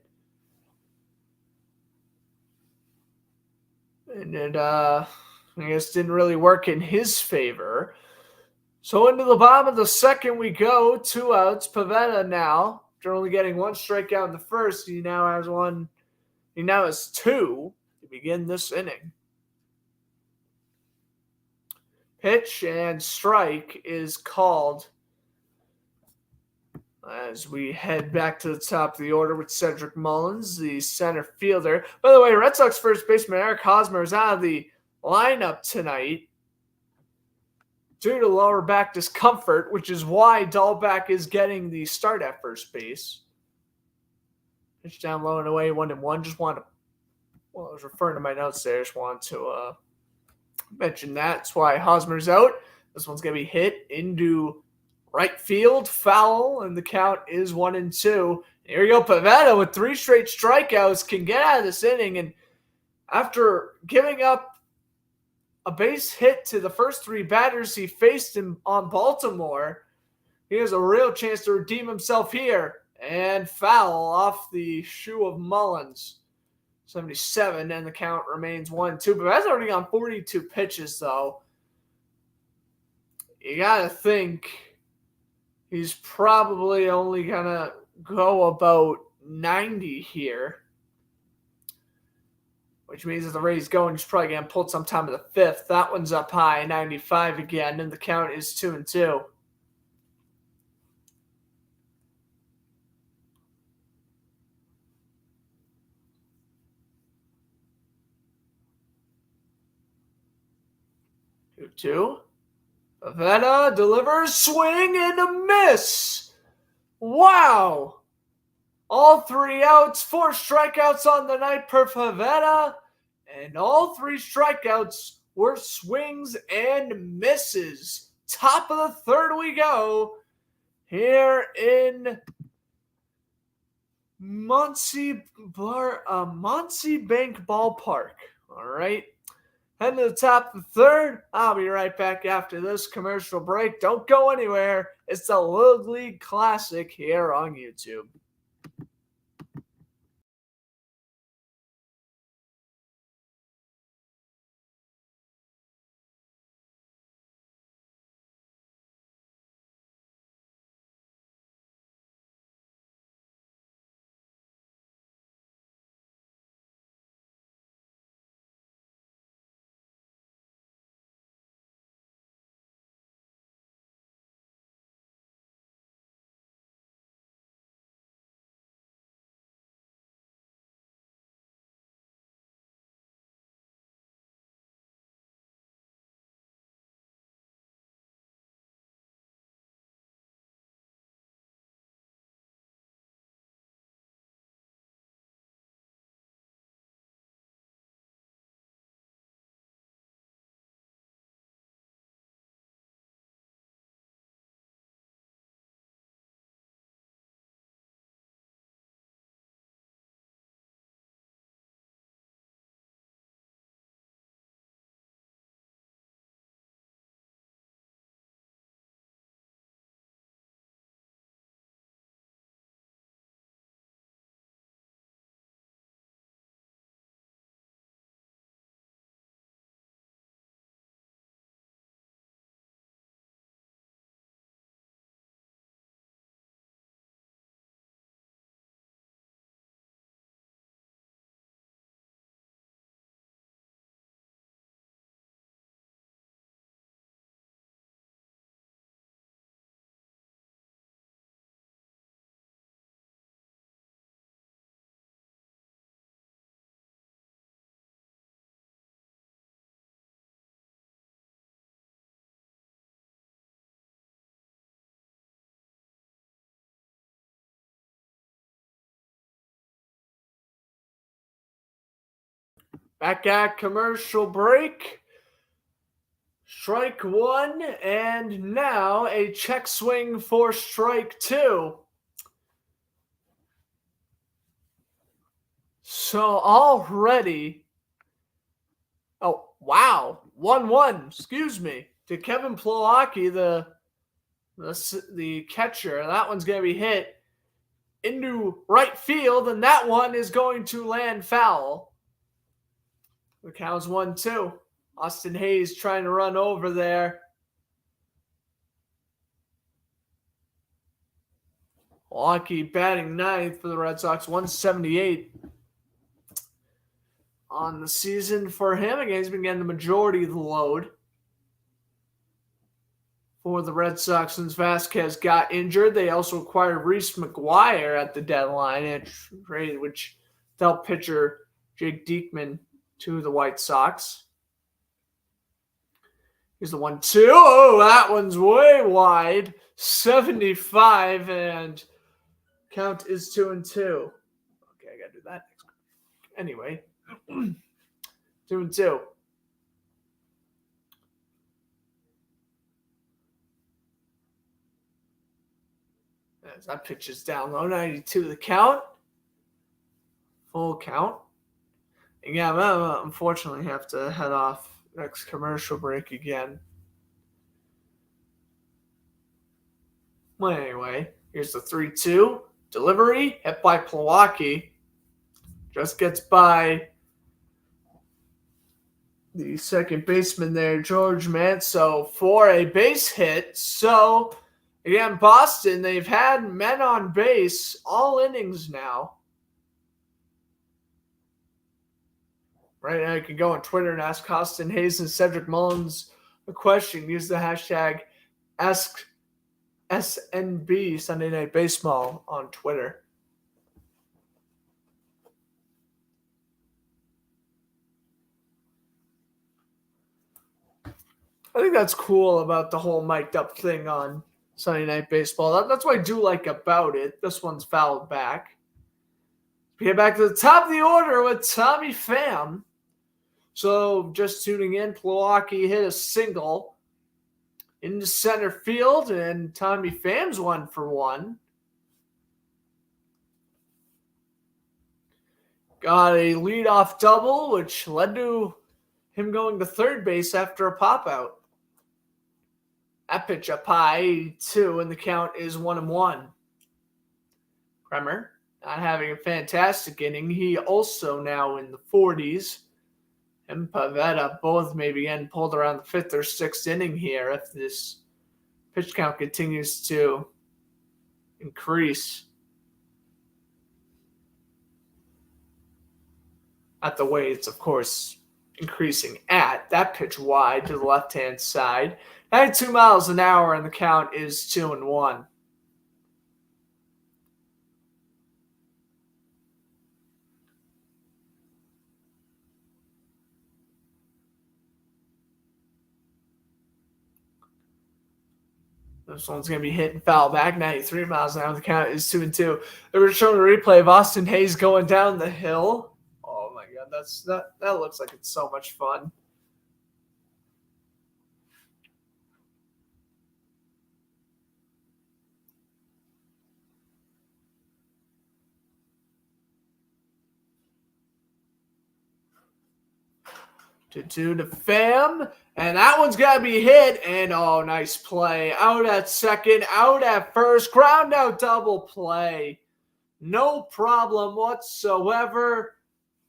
And it, I guess, didn't really work in his favor. So into the bottom of the second we go. 2 outs. Pivetta now, after only getting 1 strikeout in the first, he now has 2 to begin this inning. Pitch and strike is called as we head back to the top of the order with Cedric Mullins, the center fielder. By the way, Red Sox first baseman Eric Hosmer is out of the lineup tonight due to lower back discomfort, which is why Dahlback is getting the start at first base. Pitch down low and away, 1-1. Just wanted to, I was referring to my notes there. Just wanted to mention that. That's why Hosmer's out. This one's going to be hit into right field, foul, and the count is 1-2. Here we go. Pivetta with 3 straight strikeouts can get out of this inning, and after giving up a base hit to the first 3 batters he faced on Baltimore, he has a real chance to redeem himself here. And foul off the shoe of Mullins. 77, and the count remains 1-2. But that's already on 42 pitches, though. You got to think he's probably only going to go about 90 here, which means if the Rays going, he's probably going to pull sometime in the 5th. That one's up high, 95 again, and the count is 2-2. Two. Pivetta delivers, swing and a miss. Wow. All 3 outs, 4 strikeouts on the night per Pivetta, and all 3 strikeouts were swings and misses. Top of the 3rd we go here in Muncie Bank Ballpark. All right. Heading to the top of the 3rd. I'll be right back after this commercial break. Don't go anywhere. It's the Little League Classic here on YouTube. Back at commercial break. Strike one, and now a check swing for strike two. So already, oh wow, 1-1. Excuse me, to Kevin Plawacki, the catcher. That one's going to be hit into right field, and that one is going to land foul. The count's 1-2. Austin Hayes trying to run over there. Plawacki batting ninth for the Red Sox, 178 on the season for him. Again, he's been getting the majority of the load for the Red Sox since Vasquez got injured. They also acquired Reese McGuire at the deadline and traded, which dealt pitcher Jake Diekman to the White Sox. Here's the 1-2. Oh, that one's way wide. 75, and count is 2-2. Okay, I gotta do that next. Anyway, 2-2. As that pitch is down low, 92 the count. Full count. And yeah, I'm gonna unfortunately have to head off next commercial break again. Well, anyway, here's the 3-2. Delivery, hit by Plawacki. Just gets by the second baseman there, George Manso, for a base hit. So, again, Boston, they've had men on base all innings now. Right now, you can go on Twitter and ask Austin Hayes and Cedric Mullins a question. Use the hashtag AskSNB Sunday Night Baseball on Twitter. I think that's cool about the whole mic'd up thing on Sunday Night Baseball. That's what I do like about it. This one's fouled back. We get back to the top of the order with Tommy Pham. So just tuning in, Plawacki hit a single into center field, and Tommy Pham's 1-for-1. Got a leadoff double, which led to him going to third base after a pop-out. That pitch up high, 82, and the count is 1-1. Kremer not having a fantastic inning. He also now in the 40s. And Pavetta both maybe getting pulled around the fifth or sixth inning here if this pitch count continues to increase at the way it's, of course, increasing at. That pitch wide to the left-hand side. 92 miles an hour, and the count is 2-1. This one's going to be hit and foul back. 93 miles an hour. The count is 2-2. They were showing a replay of Austin Hayes going down the hill. Oh my God, that looks like it's so much fun. To Pham, and that one's got to be hit, and oh, nice play. Out at second, out at first, ground out double play. No problem whatsoever.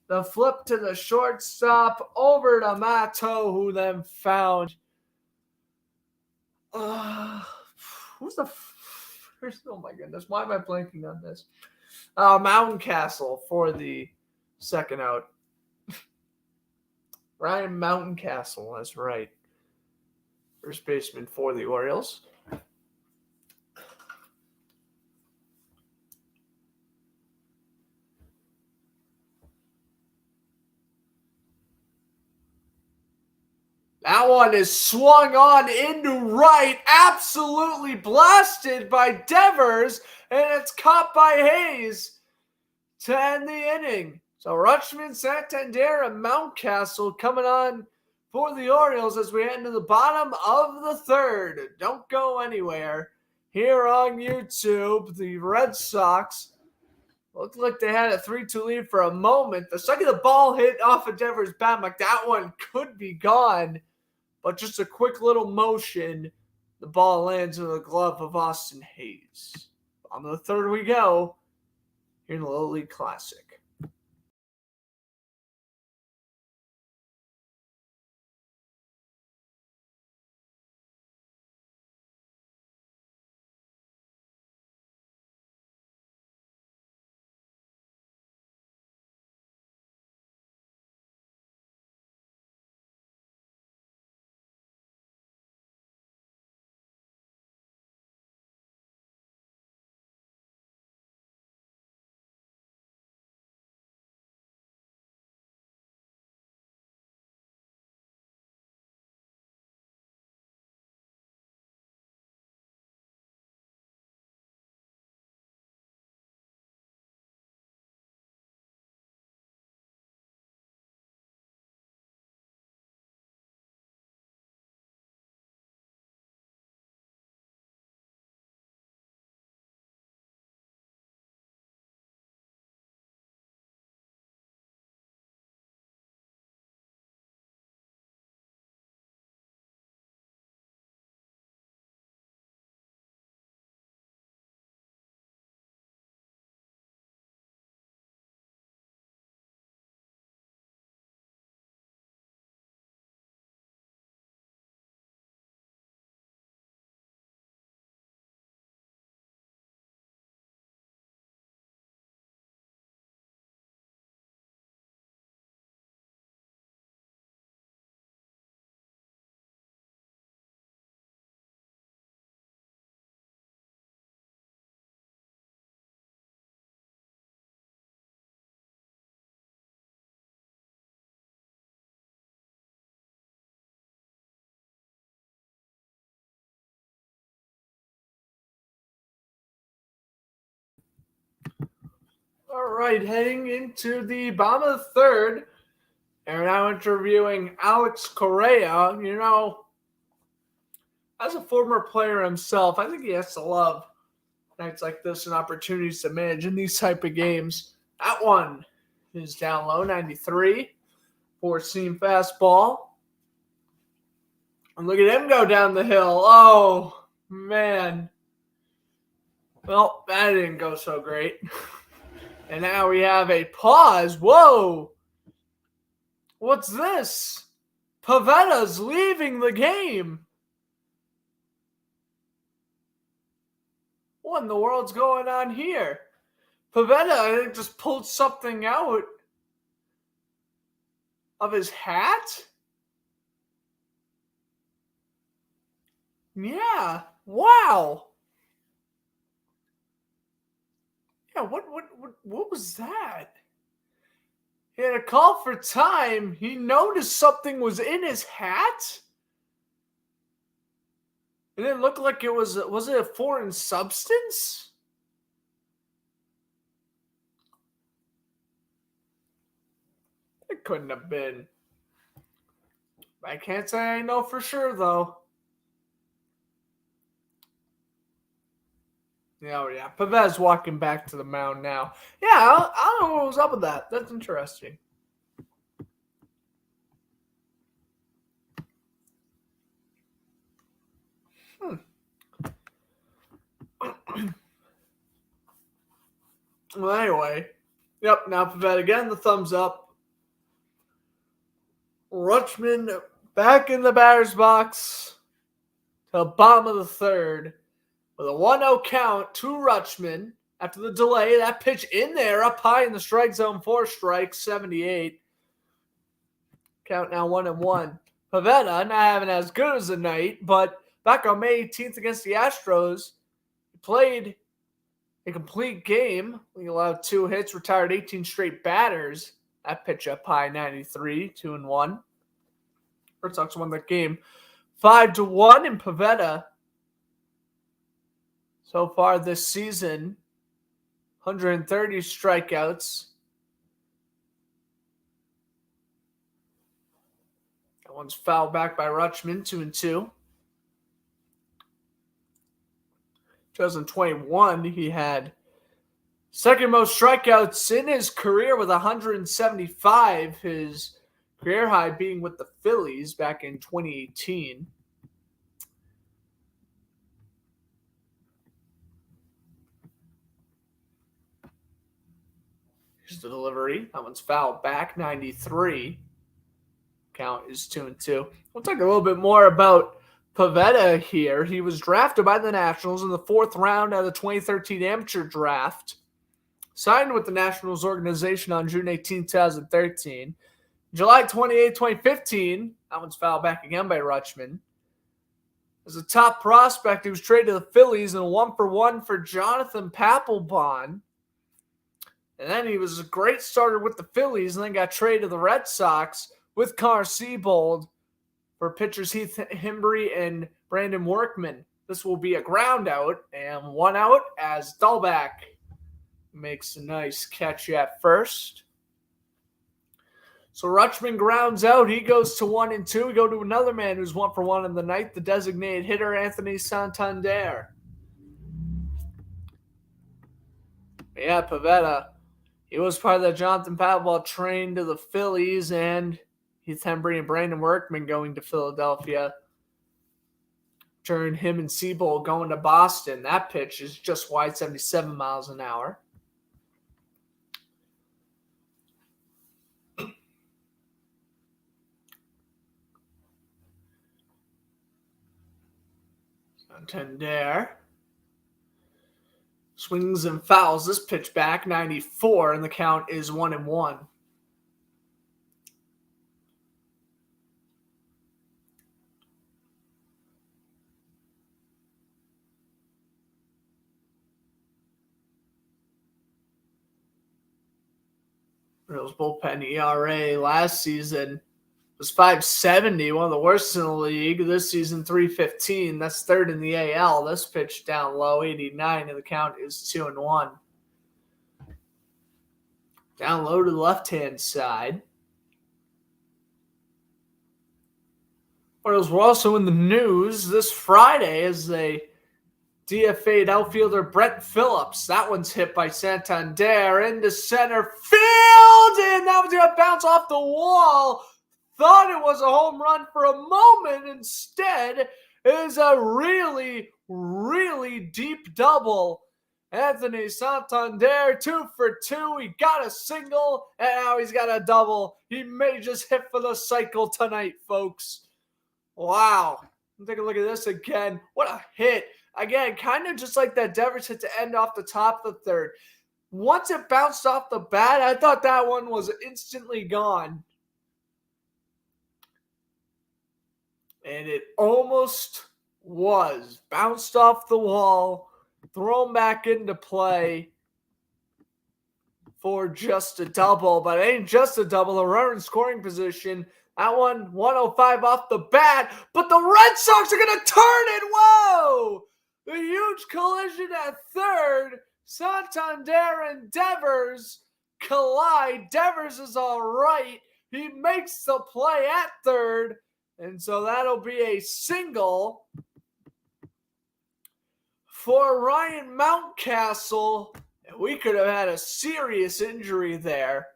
The flip to the shortstop, over to Matto, who then found, who's the first, oh my goodness, why am I blanking on this? Mountain Castle for the second out. Ryan Mountcastle, that's right. First baseman for the Orioles. That one is swung on into right, absolutely blasted by Devers, and it's caught by Hayes to end the inning. So Rutschman, Santander, and Mountcastle coming on for the Orioles as we head into the bottom of the third. Don't go anywhere. Here on YouTube, the Red Sox looked like they had a 3-2 lead for a moment. The second the ball hit off of Devers' bat, like that one could be gone. But just a quick little motion, the ball lands in the glove of Austin Hayes. On the third we go here in the Little League Classic. All right, heading into the bottom of the third, and we're now interviewing Alex Correa. You know, as a former player himself, I think he has to love nights like this and opportunities to manage in these type of games. That one is down low, 93, four-seam fastball. And look at him go down the hill. Oh, man. Well, that didn't go so great. And now we have a pause. Whoa. What's this? Pavetta's leaving the game. What in the world's going on here? Pavetta, I think, just pulled something out of his hat. Yeah. Wow. Yeah, what was that? He had a call for time. He noticed something was in his hat. It didn't look like it was it a foreign substance? It couldn't have been. I can't say I know for sure, though. Yeah. Pavez walking back to the mound now. Yeah, I don't know what was up with that. That's interesting. Well, anyway. Yep, now Pavetta again, the thumbs up. Rutschman back in the batter's box to the bottom of the third with a 1-0 count to Rutschman. After the delay, that pitch in there, up high in the strike zone, 4 strikes, 78. Count now 1-1. Pavetta not having as good as a night, but back on May 18th against the Astros, he played a complete game. He allowed 2 hits, retired 18 straight batters. That pitch up high, 93, 2-1. Red Sox won that game 5-1, and Pavetta so far this season, 130 strikeouts, That one's fouled back by Rutschman, 2-2. 2021, he had second most strikeouts in his career with 175, his career high being with the Phillies back in 2018. Here's the delivery. That one's fouled back, 93. Count is 2-2. We'll talk a little bit more about Pivetta here. He was drafted by the Nationals in the 4th round of the 2013 amateur draft. Signed with the Nationals organization on June 18, 2013. July 28, 2015, that one's fouled back again by Rutschman. As a top prospect, he was traded to the Phillies in a 1-for-1 for Jonathan Papelbon. And then he was a great starter with the Phillies and then got traded to the Red Sox with Connor Seabold for pitchers Heath Hembree and Brandon Workman. This will be a ground out and 1 out as Dahlback makes a nice catch at first. So Rutschman grounds out. He goes to 1-2. We go to another man who's 1-for-1 in the ninth, the designated hitter, Anthony Santander. Yeah, Pivetta. He was part of the Jonathan Papelbon train to the Phillies, and Heath Hembree and Brandon Workman going to Philadelphia. Turn him and Seabold going to Boston. That pitch is just wide, 77 miles an hour. Santander swings and fouls this pitch back, 94, and the count is 1-1. Orioles bullpen ERA last season was 5.70, one of the worst in the league. This season, 3.15. That's third in the AL. This pitch down low, 89, and the count is 2-1. Down low to the left-hand side. Orioles were also in the news this Friday as they DFA'd outfielder Brett Phillips. That one's hit by Santander into center field, and that was going to bounce off the wall. Thought it was a home run for a moment. Instead, it is a really, really deep double. Anthony Santander, 2 for 2. He got a single, and now he's got a double. He may just hit for the cycle tonight, folks. Wow. Take a look at this again. What a hit. Again, kind of just like that Devers hit to end off the top of the third. Once it bounced off the bat, I thought that one was instantly gone. And it almost was. Bounced off the wall, thrown back into play for just a double. But it ain't just a double. A runner in scoring position. That one, 105 off the bat. But the Red Sox are going to turn it. Whoa! The huge collision at third. Santander and Devers collide. Devers is all right. He makes the play at third. And so that'll be a single for Ryan Mountcastle. And we could have had a serious injury there.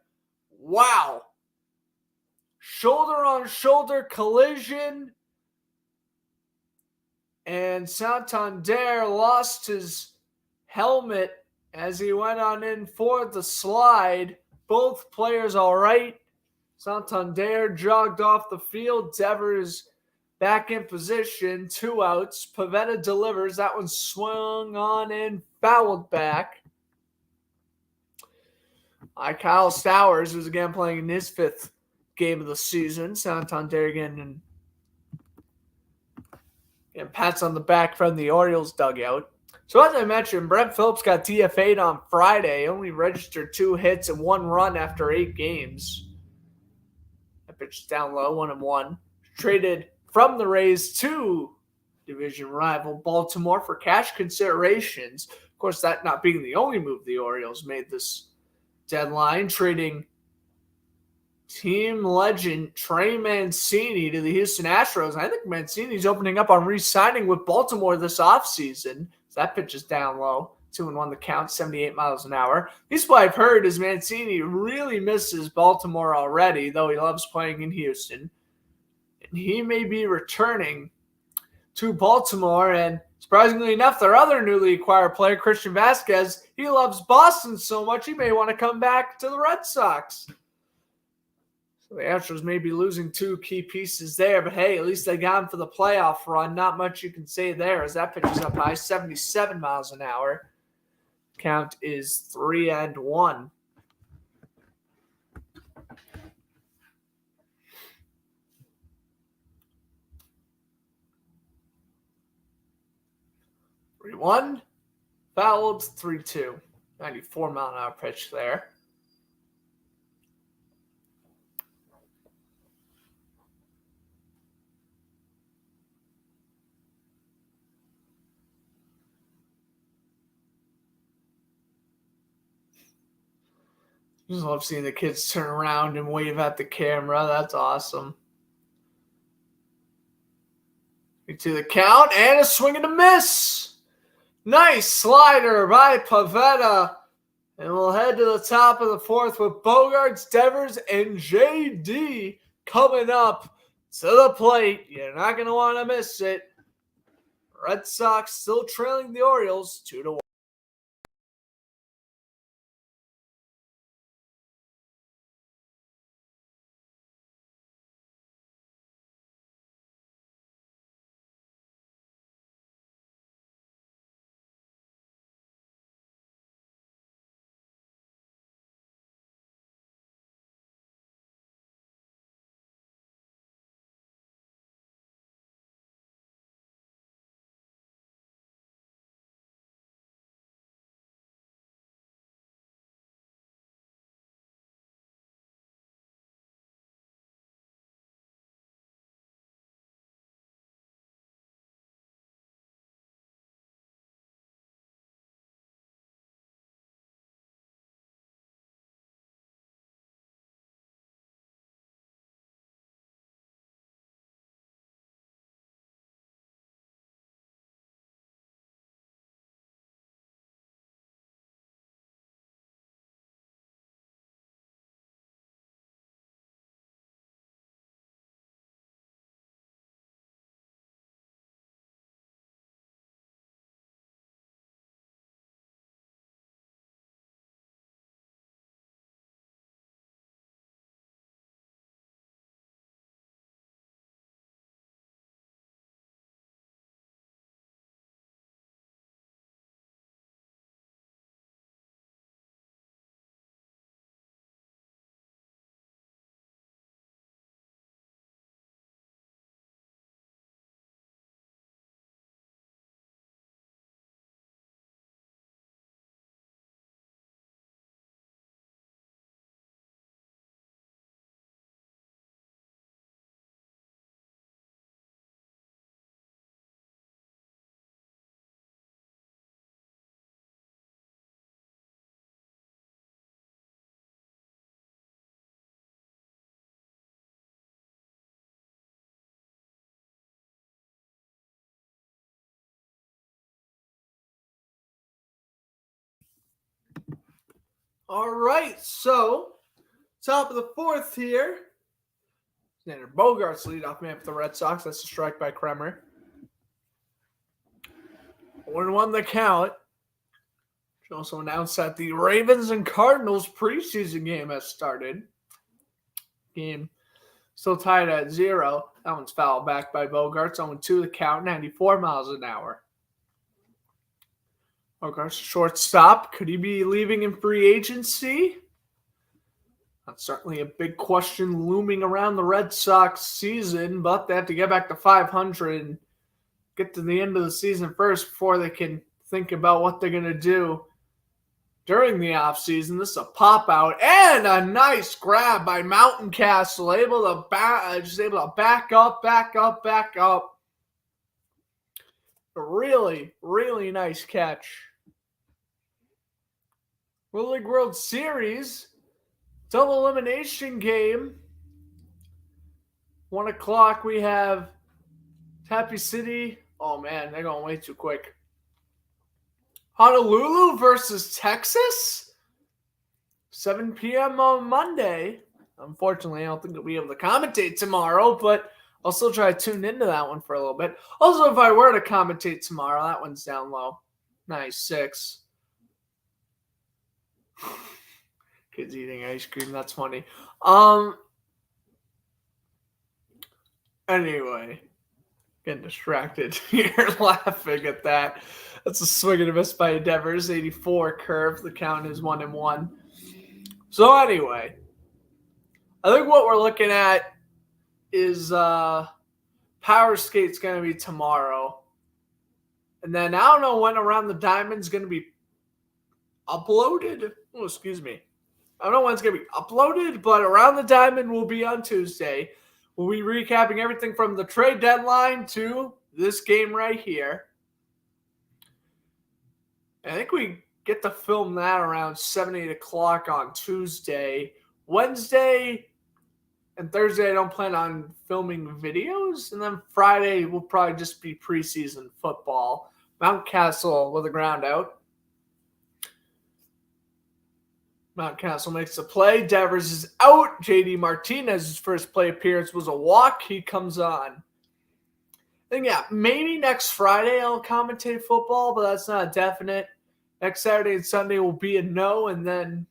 Wow. Shoulder-on-shoulder collision. And Santander lost his helmet as he went on in for the slide. Both players all right. Santander jogged off the field. Devers back in position. 2 outs. Pivetta delivers. That one swung on and fouled back. Kyle Stowers was again playing in his 5th game of the season. Santander again and pats on the back from the Orioles dugout. So as I mentioned, Brett Phillips got DFA'd on Friday. Only registered 2 hits and 1 run after 8 games. That pitch is down low, 1-1. Traded from the Rays to division rival Baltimore for cash considerations. Of course, that not being the only move the Orioles made this deadline, trading team legend Trey Mancini to the Houston Astros. I think Mancini's opening up on re-signing with Baltimore this offseason. So that pitch is down low. 2-1 the count, 78 miles an hour. He's what I've heard is Mancini really misses Baltimore already, though he loves playing in Houston. And he may be returning to Baltimore. And surprisingly enough, their other newly acquired player, Christian Vasquez, he loves Boston so much he may want to come back to the Red Sox. So the Astros may be losing two key pieces there, but hey, at least they got him for the playoff run. Not much you can say there as that pitch is up high, 77 miles an hour. Count is 3-1. One fouled, 3-2. 94 mile an hour pitch there. Just love seeing the kids turn around and wave at the camera. That's awesome. To the count and a swing and a miss. Nice slider by Pavetta. And we'll head to the top of the fourth with Bogaerts, Devers, and JD coming up to the plate. You're not going to want to miss it. Red Sox still trailing the Orioles 2-1. All right, so top of the fourth here. Santander Bogaerts leadoff man for the Red Sox. That's a strike by Kremer. 1-1 the count. Should also announce that the Ravens and Cardinals preseason game has started. Game still tied at 0. That one's fouled back by Bogaerts. 0-2 the count, 94 miles an hour. Bogaerts, shortstop. Could he be leaving in free agency? That's certainly a big question looming around the Red Sox season, but they have to get back to 500 and get to the end of the season first before they can think about what they're going to do during the offseason. This is a pop-out and a nice grab by Mountain Castle, able to back up. A really, really nice catch. Little League World Series. Double elimination game. 1 o'clock, we have Happy City. Oh, man, they're going way too quick. Honolulu versus Texas. 7 p.m. on Monday. Unfortunately, I don't think I'll be able to commentate tomorrow, but I'll still try to tune into that one for a little bit. Also, if I were to commentate tomorrow, that one's down low. Nice, 6. Kids eating ice cream, that's funny. Anyway, getting distracted. You're laughing at that. That's a swing and a miss by Devers. 84 curve. The count is 1-1. So anyway, I think what we're looking at is Power Skate's going to be tomorrow. And then I don't know when Around the Diamond's going to be uploaded. Oh, excuse me. I don't know when it's going to be uploaded, but Around the Diamond will be on Tuesday. We'll be recapping everything from the trade deadline to this game right here. I think we get to film that around 7, 8 o'clock on Tuesday. Wednesday and Thursday, I don't plan on filming videos. And then Friday will probably just be preseason football. Mountcastle with a ground out. Mountcastle makes the play. Devers is out. J.D. Martinez's first play appearance was a walk. He comes on. I think, maybe next Friday I'll commentate football, but that's not definite. Next Saturday and Sunday will be a no, and then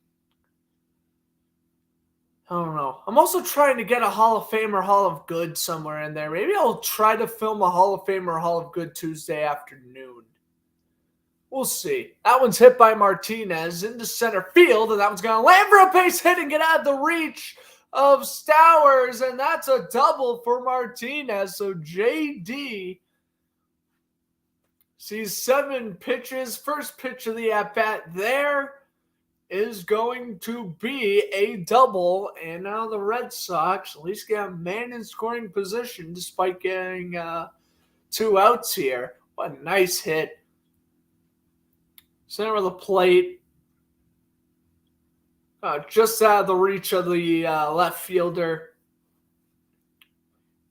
I don't know. I'm also trying to get a Hall of Fame or Hall of Good somewhere in there. Maybe I'll try to film a Hall of Fame or Hall of Good Tuesday afternoon. We'll see. That one's hit by Martinez into center field, and that one's going to land for a base hit and get out of the reach of Stowers, and that's a double for Martinez. So JD sees 7 pitches. First pitch of the at-bat there is going to be a double, and now the Red Sox at least get a man in scoring position despite getting 2 outs here. What a nice hit. Center of the plate. Just out of the reach of the left fielder.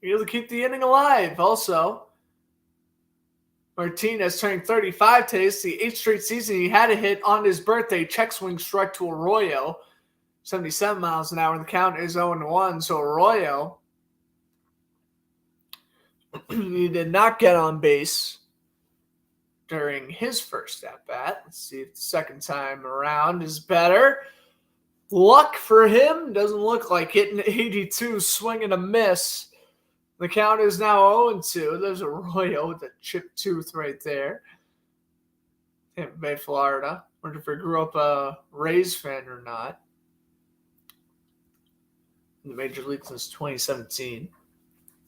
Able to keep the inning alive. Also, Martinez turning 35 today. It's the 8th straight season he had a hit on his birthday. Check swing strike to Arroyo. 77 miles an hour. The count is 0-1. So Arroyo, he did not get on base during his first at-bat. Let's see if the second time around is better. Luck for him. Doesn't look like it. An 82 swing and a miss. The count is now 0-2. There's Arroyo with a chipped tooth right there. Tampa Bay, Florida. Wonder if he grew up a Rays fan or not. In the Major League since 2017.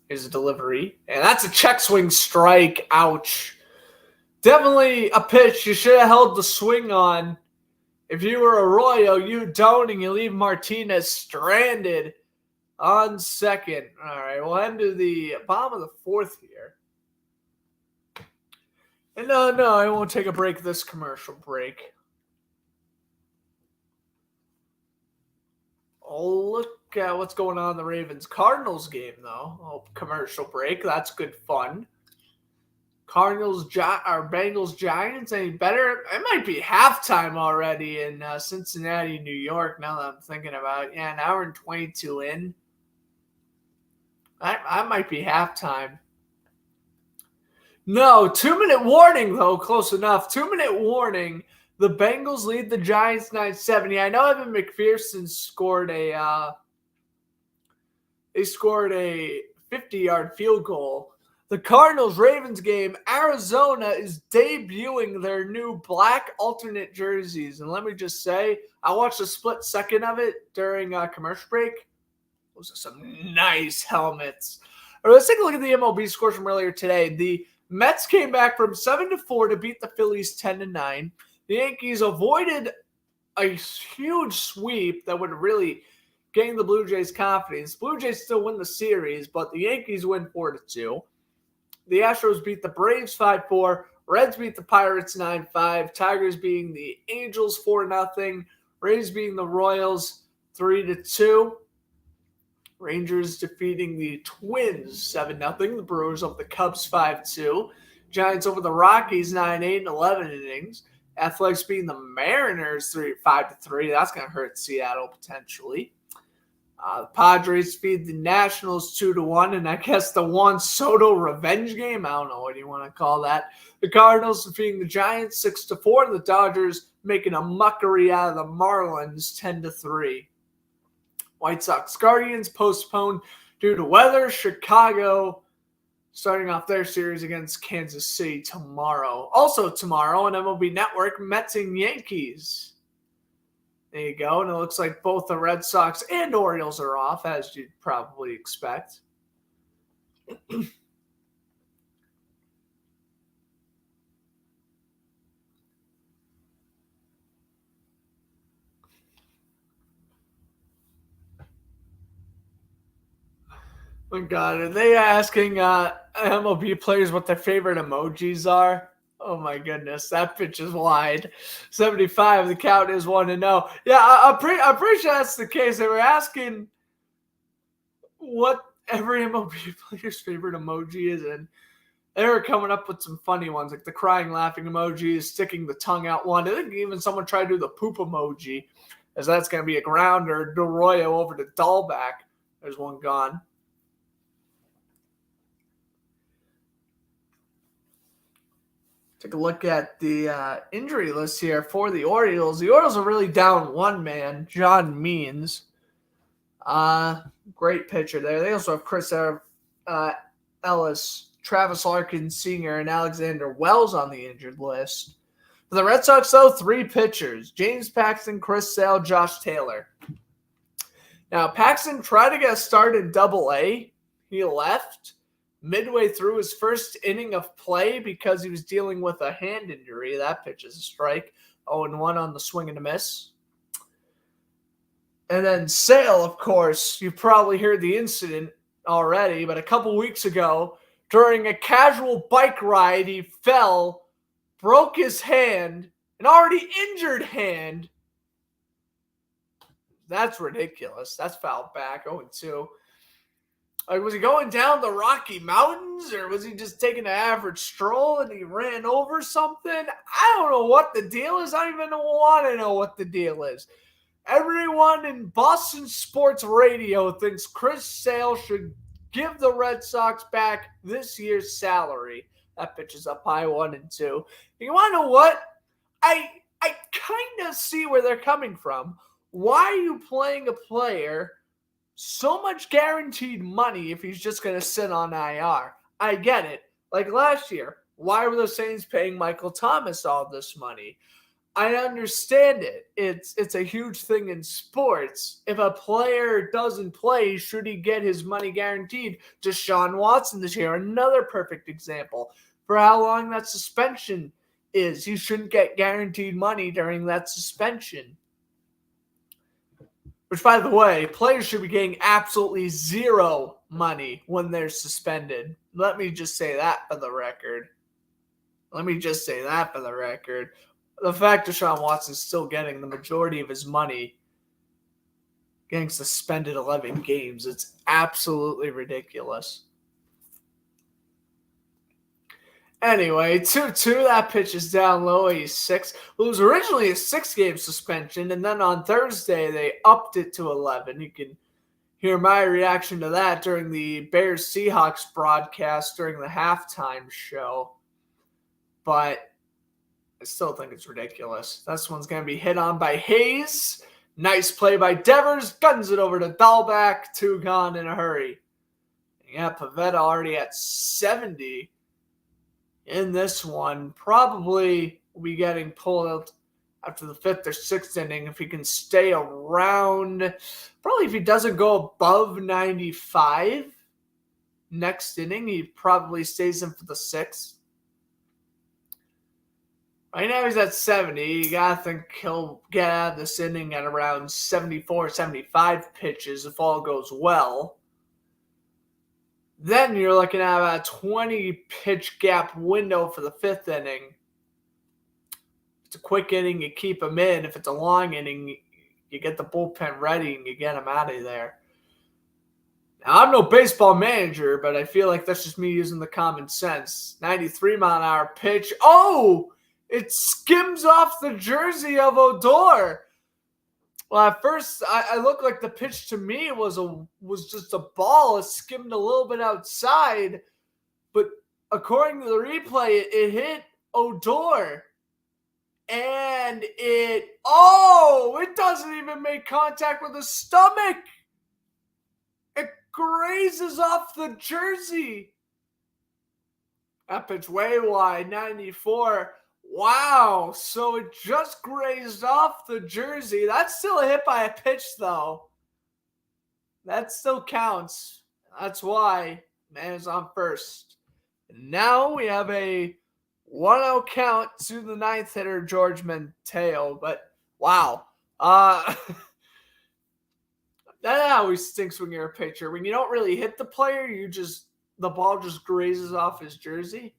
Here's a delivery. And that's a check swing strike. Ouch. Definitely a pitch you should have held the swing on. If you were Arroyo, you don't, and you leave Martinez stranded on second. All right, we'll end to the bottom of the 4th here. And no, I won't take a break this commercial break. Oh, look at what's going on in the Ravens-Cardinals game, though. Oh, commercial break. That's good fun. Bengals Giants any better? It might be halftime already in Cincinnati, New York. Now that I'm thinking about it, an hour and 22 in. I might be halftime. No, 2-minute warning though. Close enough. 2-minute warning. The Bengals lead the Giants 9-7. I know Evan McPherson scored a. They scored a 50-yard field goal. The Cardinals-Ravens game, Arizona is debuting their new black alternate jerseys. And let me just say, I watched a split second of it during commercial break. Those are some nice helmets. All right, let's take a look at the MLB scores from earlier today. The Mets came back from 7-4 to beat the Phillies 10-9. The Yankees avoided a huge sweep that would really gain the Blue Jays confidence. Blue Jays still win the series, but the Yankees win 4-2. The Astros beat the Braves 5-4. Reds beat the Pirates 9-5. Tigers beating the Angels 4-0. Rays beating the Royals 3-2. Rangers defeating the Twins 7-0. The Brewers over the Cubs 5-2. Giants over the Rockies 9-8 in 11 innings. Athletics beating the Mariners 5-3. That's going to hurt Seattle potentially. The Padres feed the Nationals 2-1, and I guess the Juan Soto revenge game. I don't know what you want to call that. The Cardinals defeating the Giants 6-4, and the Dodgers making a mockery out of the Marlins 10-3. White Sox Guardians postponed due to weather. Chicago starting off their series against Kansas City tomorrow. Also tomorrow on MLB Network, Mets and Yankees. There you go. And it looks like both the Red Sox and Orioles are off, as you'd probably expect. Oh, God. Are they asking MLB players what their favorite emojis are? Oh, my goodness. That pitch is wide. 75. The count is 1-0. Yeah, I'm pretty sure that's the case. They were asking what every MLB player's favorite emoji is, and they were coming up with some funny ones, like the crying, laughing emoji, sticking the tongue out one. I think even someone tried to do the poop emoji, as that's going to be a grounder. DeRoyo over to Dahlback. There's one gone. Take a look at the injury list here for the Orioles. The Orioles are really down one man, John Means. Great pitcher there. They also have Chris Ellis, Travis Larkin Sr., and Alexander Wells on the injured list. For the Red Sox, though, 3 pitchers. James Paxton, Chris Sale, Josh Taylor. Now, Paxton tried to get a start in Double-A. He left midway through his first inning of play because he was dealing with a hand injury. That pitch is a strike. 0-1 on the swing and a miss. And then Sale, of course, you probably heard the incident already, but a couple weeks ago, during a casual bike ride, he fell, broke his hand, an already injured hand. That's ridiculous. That's fouled back, 0-2. Like, was he going down the Rocky Mountains, or was he just taking an average stroll and he ran over something? I don't know what the deal is. I don't even want to know what the deal is. Everyone in Boston sports radio thinks Chris Sale should give the Red Sox back this year's salary. That pitch is up high, 1-2. You want to know what? I kind of see where they're coming from. Why are you playing a player so much guaranteed money if he's just going to sit on IR? I get it. Like last year, why were the Saints paying Michael Thomas all this money? I understand it. It's a huge thing in sports. If a player doesn't play, should he get his money guaranteed? Deshaun Watson this year, another perfect example. For how long that suspension is, he shouldn't get guaranteed money during that suspension. Which, by the way, players should be getting absolutely zero money when they're suspended. Let me just say that for the record. The fact Deshaun Watson's still getting the majority of his money, getting suspended 11 games, it's absolutely ridiculous. Anyway, 2-2, that pitch is down low, 86. Well, it was originally a 6-game suspension, and then on Thursday they upped it to 11. You can hear my reaction to that during the Bears-Seahawks broadcast during the halftime show. But I still think it's ridiculous. This one's going to be hit on by Hayes. Nice play by Devers. Guns it over to Dahlback. 2 gone in a hurry. Yeah, Pivetta already at 70 in this one. Probably will be getting pulled out after the 5th or 6th inning if he can stay around. Probably if he doesn't go above 95 next inning, he probably stays in for the 6th. Right now he's at 70. You got to think he'll get out of this inning at around 74, 75 pitches if all goes well. Then you're looking at about a 20-pitch gap window for the 5th inning. If it's a quick inning, you keep him in. If it's a long inning, you you get the bullpen ready and you get them out of there. Now, I'm no baseball manager, but I feel like that's just me using the common sense. 93-mile-an-hour pitch. Oh! It skims off the jersey of Odor. Well, at first, I looked like the pitch to me was just a ball. It skimmed a little bit outside. But according to the replay, it hit Odor. And it doesn't even make contact with the stomach. It grazes off the jersey. That pitch way wide, 94. Wow, so it just grazed off the jersey. That's still a hit by a pitch, though. That still counts. That's why man is on first. And now we have a 1-0 count to the ninth hitter, George Mateo. But wow, that always stinks when you're a pitcher. When you don't really hit the player, the ball just grazes off his jersey.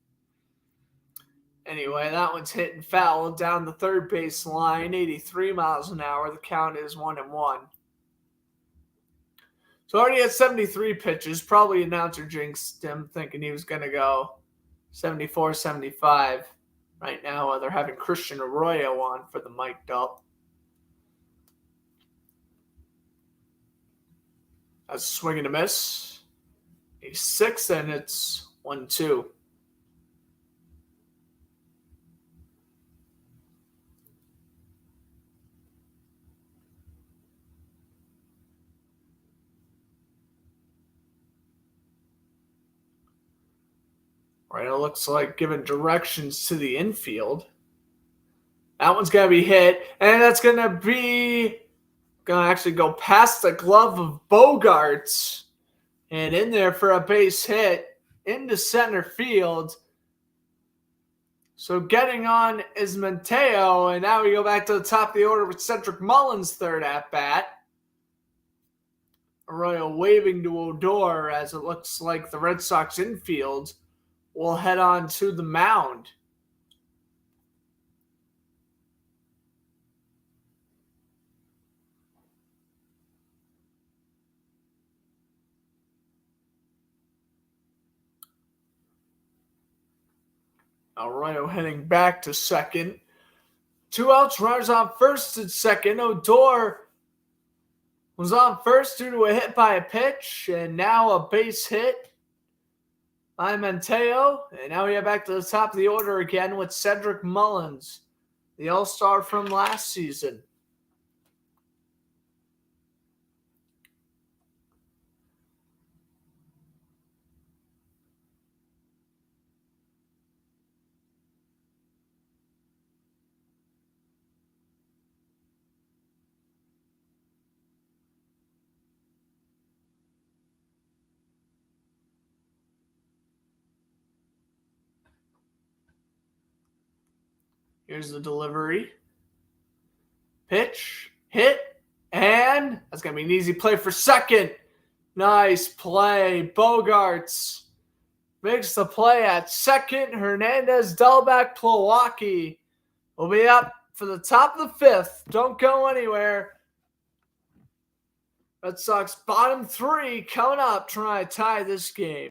Anyway, that one's hit and foul down the third base line, 83 miles an hour. The count is 1-1. So already at 73 pitches. Probably announcer jinxed him thinking he was going to go 74, 75. Right now, they're having Christian Arroyo on for the mic'd up. That's a swing and a miss. He's 6, and it's 1-2. Right, it looks like giving directions to the infield. That one's going to be hit, and that's going to actually go past the glove of Bogarts and in there for a base hit into center field. So getting on is Mateo, and now we go back to the top of the order with Cedric Mullins' third at-bat. Arroyo waving to Odor as it looks like the Red Sox infield will head on to the mound. Arroyo heading back to second. 2 outs, runners on first and second. Odor was on first due to a hit by a pitch, and now a base hit by Mateo. And now we are back to the top of the order again with Cedric Mullins, the All-Star from last season. Here's the delivery. Pitch, hit, and that's going to be an easy play for second. Nice play. Bogarts makes the play at second. Hernandez, Delbeck, Plawacki will be up for the top of the fifth. Don't go anywhere. Red Sox bottom 3 coming up, trying to tie this game.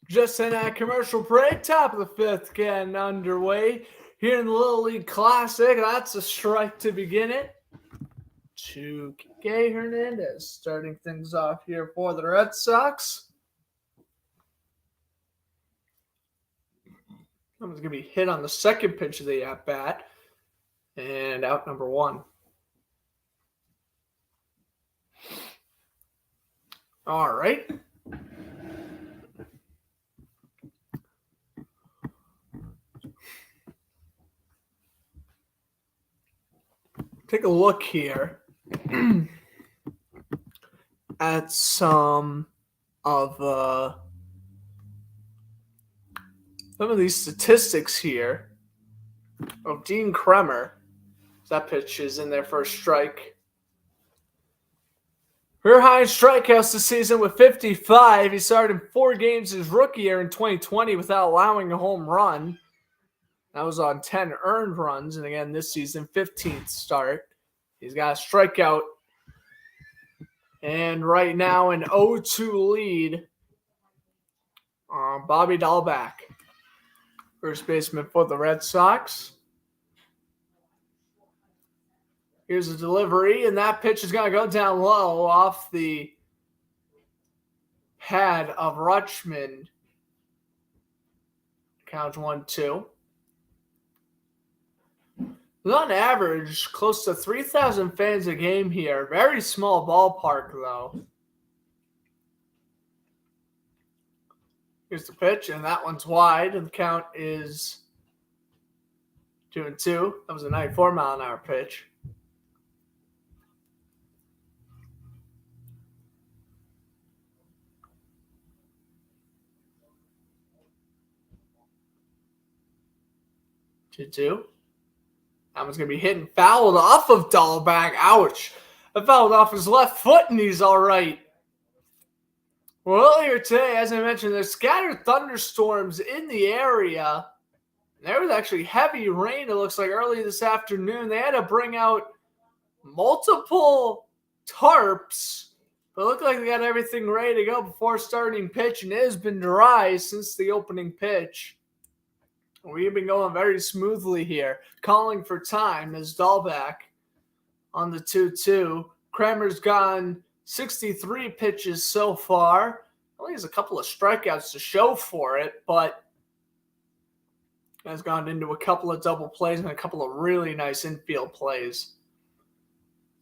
Just in that commercial break, top of the fifth getting underway here in the Little League Classic. That's a strike to begin it. To Kike Hernandez starting things off here for the Red Sox. That was going to be hit on the second pitch of the at-bat. And out number one. All right. Take a look here at some of these statistics here of Dean Kremer. That pitch is in there for a strike. Career high in strikeouts this season with 55. He started in 4 games his rookie year in 2020 without allowing a home run. That was on 10 earned runs. And again, this season, 15th start. He's got a strikeout. And right now, an 0-2 lead on Bobby Dahlback, first baseman for the Red Sox. Here's a delivery, and that pitch is going to go down low off the pad of Rutschman. Count 1-2. On average, close to 3,000 fans a game here. Very small ballpark, though. Here's the pitch, and that one's wide, and the count is 2-2. That was a 94-mile-an-hour pitch. Two. That one's going to be hit and fouled off of Dahlback. Ouch. That fouled off his left foot, and he's all right. Well, earlier today, as I mentioned, there's scattered thunderstorms in the area. There was actually heavy rain, it looks like, early this afternoon. They had to bring out multiple tarps, but it looked like they got everything ready to go before starting pitch, and it has been dry since the opening pitch. We've been going very smoothly here, calling for time as Dahlback on the 2-2. Kremer's gone 63 pitches so far. Only has a couple of strikeouts to show for it, but has gone into a couple of double plays and a couple of really nice infield plays.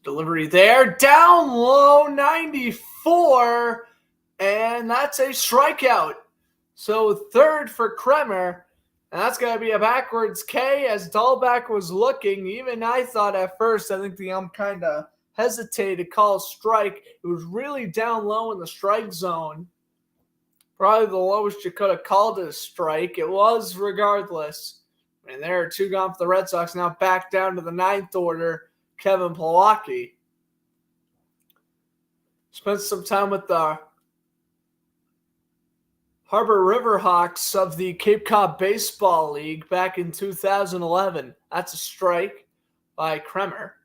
Delivery there, down low, 94, and that's a strikeout. So third for Kremer. And that's going to be a backwards K as Dahlback was looking. Even I thought at first, I think the ump kind of hesitated to call a strike. It was really down low in the strike zone. Probably the lowest you could have called it a strike. It was regardless. And there are 2 gone for the Red Sox. Now back down to the 9th order, Kevin Plawecki. Spent some time with the Harbor Riverhawks of the Cape Cod Baseball League back in 2011. That's a strike by Kremer.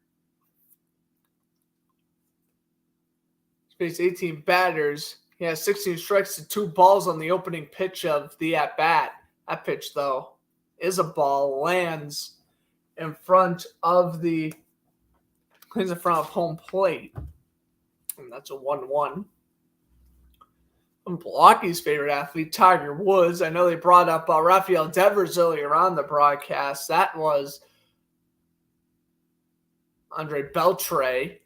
He's faced 18 batters. He has 16 strikes to 2 balls on the opening pitch of the at-bat. That pitch, though, is a ball. Lands in front of home plate. And that's a 1-1. Plawecki's favorite athlete, Tiger Woods. I know they brought up Rafael Devers earlier on the broadcast. That was Andre Beltre,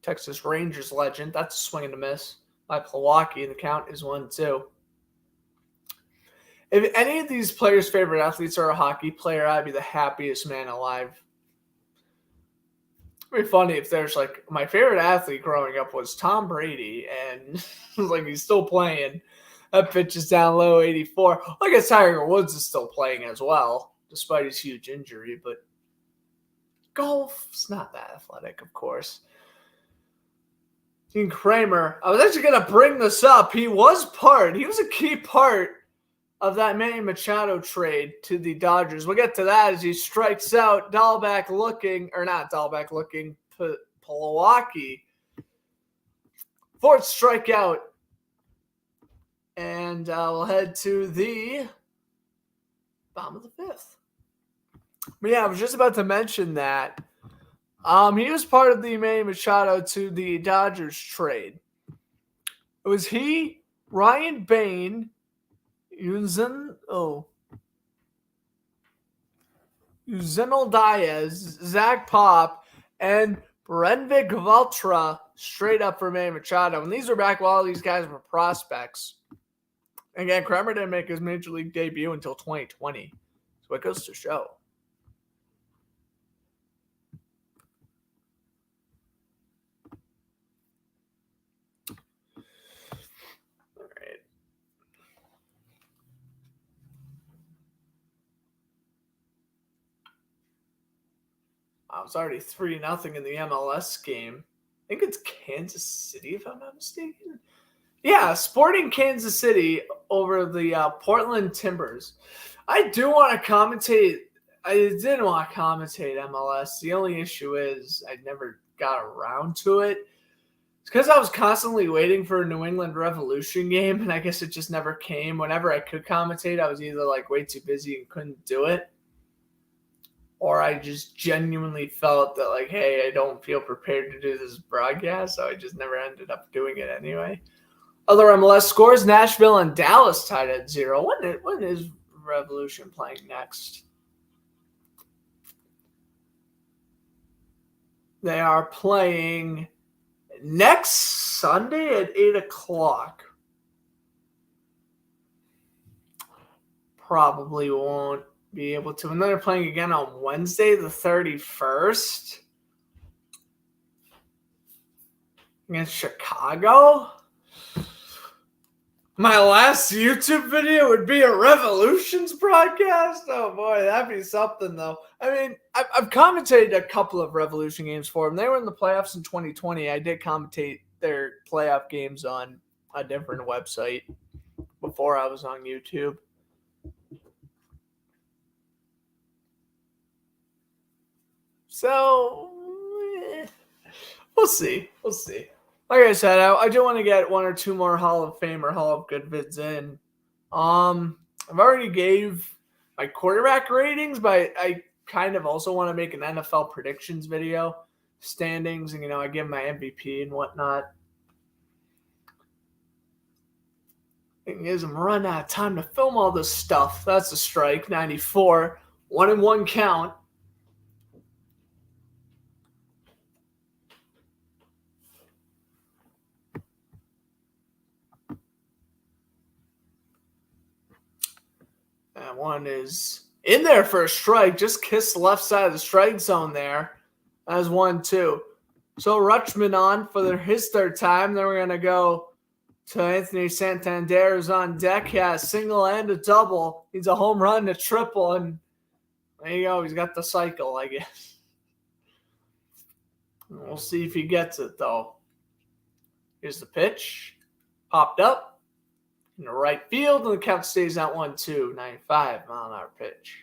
Texas Rangers legend. That's a swing and a miss by Plawecki, and the count is 1-2. If any of these players' favorite athletes are a hockey player, I'd be the happiest man alive. It'd be funny if there's like my favorite athlete growing up was Tom Brady, and like he's still playing. That pitch is down low, 84. I guess Tiger Woods is still playing as well, despite his huge injury. But golf's not that athletic, of course. Dean Kremer. I was actually going to bring this up. He was a key part of that Manny Machado trade to the Dodgers. We'll get to that as he strikes out Plawecki. 4th strikeout And we'll head to the bottom of the fifth. But yeah, I was just about to mention that. He was part of the Manny Machado to the Dodgers trade. It was he, Ryan Bain, Eugenio Diaz, Zach Pop, and Brenvik Valtra straight up for Manny Machado. And these were back while all these guys were prospects. Again, Kramer didn't make his major league debut until 2020. So it goes to show. All right. It's already 3-0 in the MLS game. I think it's Kansas City, if I'm not mistaken. Yeah, Sporting Kansas City over the Portland Timbers. I do want to commentate. I didn't want to commentate MLS. The only issue is I never got around to it. It's because I was constantly waiting for a New England Revolution game, and I guess it just never came. Whenever I could commentate, I was either like way too busy and couldn't do it, or I just genuinely felt that like, hey, I don't feel prepared to do this broadcast, so I just never ended up doing it anyway. Other MLS scores, Nashville and Dallas tied at 0. When is Revolution playing next? They are playing next Sunday at 8 o'clock. Probably won't be able to. And then they're playing again on Wednesday, the 31st. Against Chicago. My last YouTube video would be a Revolutions broadcast? Oh, boy, that'd be something, though. I mean, I've commentated a couple of Revolution games for them. They were in the playoffs in 2020. I did commentate their playoff games on a different website before I was on YouTube. So, we'll see. We'll see. Like I said, I do want to get one or two more Hall of Fame or Hall of Good vids in. I've already gave my quarterback ratings, but I kind of also want to make an NFL predictions video, standings, and, I give my MVP and whatnot. Thing is, I'm running out of time to film all this stuff. That's a strike, 94, 1-1 count. That one is in there for a strike. Just kiss the left side of the strike zone there. That was 1-2. So Rutschman on for his third time. Then we're going to go to Anthony Santander, who's on deck. He has a single and a double. He's a home run, a triple, and there you go. He's got the cycle, I guess. We'll see if he gets it, though. Here's the pitch. Popped up. In the right field, and the count stays at 1-2, 95-mile-an-hour pitch.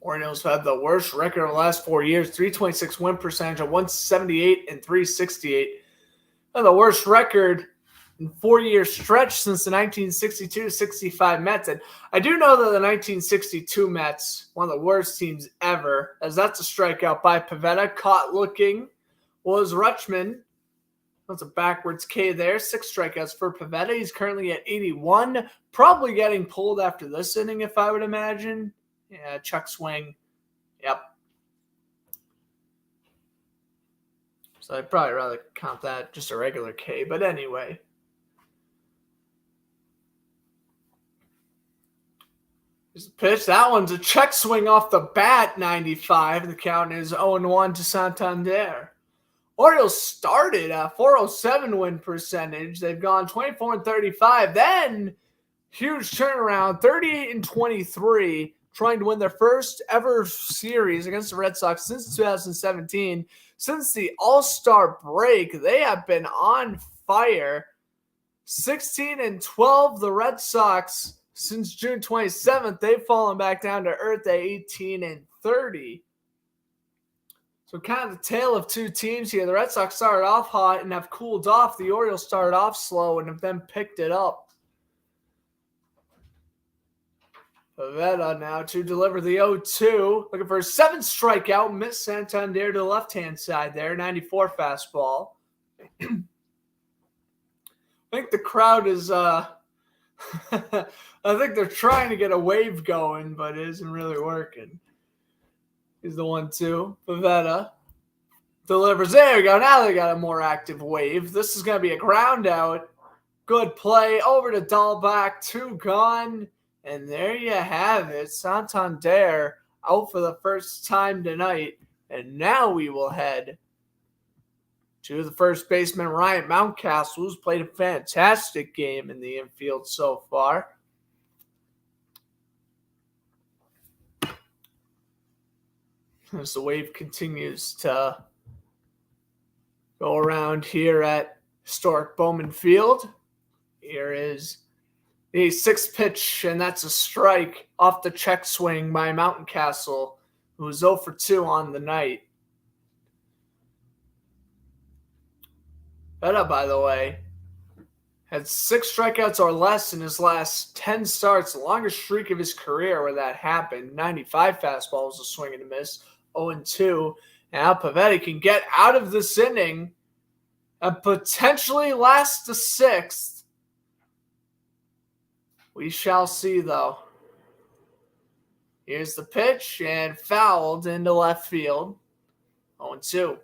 Orioles have the worst record of the last 4 years, 326 win percentage, a 178 and 368. And the worst record in 4-year stretch since the 1962-65 Mets. And I do know that the 1962 Mets, one of the worst teams ever, as that's a strikeout by Pivetta. Caught looking was Rutschman. That's a backwards K there. 6 strikeouts for Pivetta. He's currently at 81. Probably getting pulled after this inning, if I would imagine. Yeah, Chuck swing. Yep. So I'd probably rather count that just a regular K. But anyway. Here's the pitch. That one's a check swing off the bat, 95. The count is 0-1 to Santander. Orioles started at 407 win percentage. They've gone 24-35. Then, huge turnaround, 38-23, trying to win their first ever series against the Red Sox since 2017. Since the All-Star break, they have been on fire. 16-12, the Red Sox. Since June 27th, they've fallen back down to earth at 18-30. So kind of the tale of two teams here. The Red Sox started off hot and have cooled off. The Orioles started off slow and have then picked it up. Pavetta now to deliver the 0-2. Looking for a 7th strikeout. Missed Santander to the left-hand side there. 94 fastball. I think the crowd is I think they're trying to get a wave going, but it isn't really working. He's the 1-2. Pavetta delivers. There we go. Now they got a more active wave. This is going to be a ground out. Good play. Over to Dahlback. 2 gone. And there you have it. Santander out for the first time tonight. And now we will head to the first baseman, Ryan Mountcastle, who's played a fantastic game in the infield so far. As the wave continues to go around here at historic Bowman Field. Here is the 6th pitch, and that's a strike off the check swing by Mountcastle, who was 0 for 2 on the night. Betta, by the way, had 6 strikeouts or less in his last 10 starts, the longest streak of his career where that happened. 95 fastball was a swing and a miss, 0-2. Now Pavetta can get out of this inning and potentially last the 6th. We shall see, though. Here's the pitch, and fouled into left field. 0-2.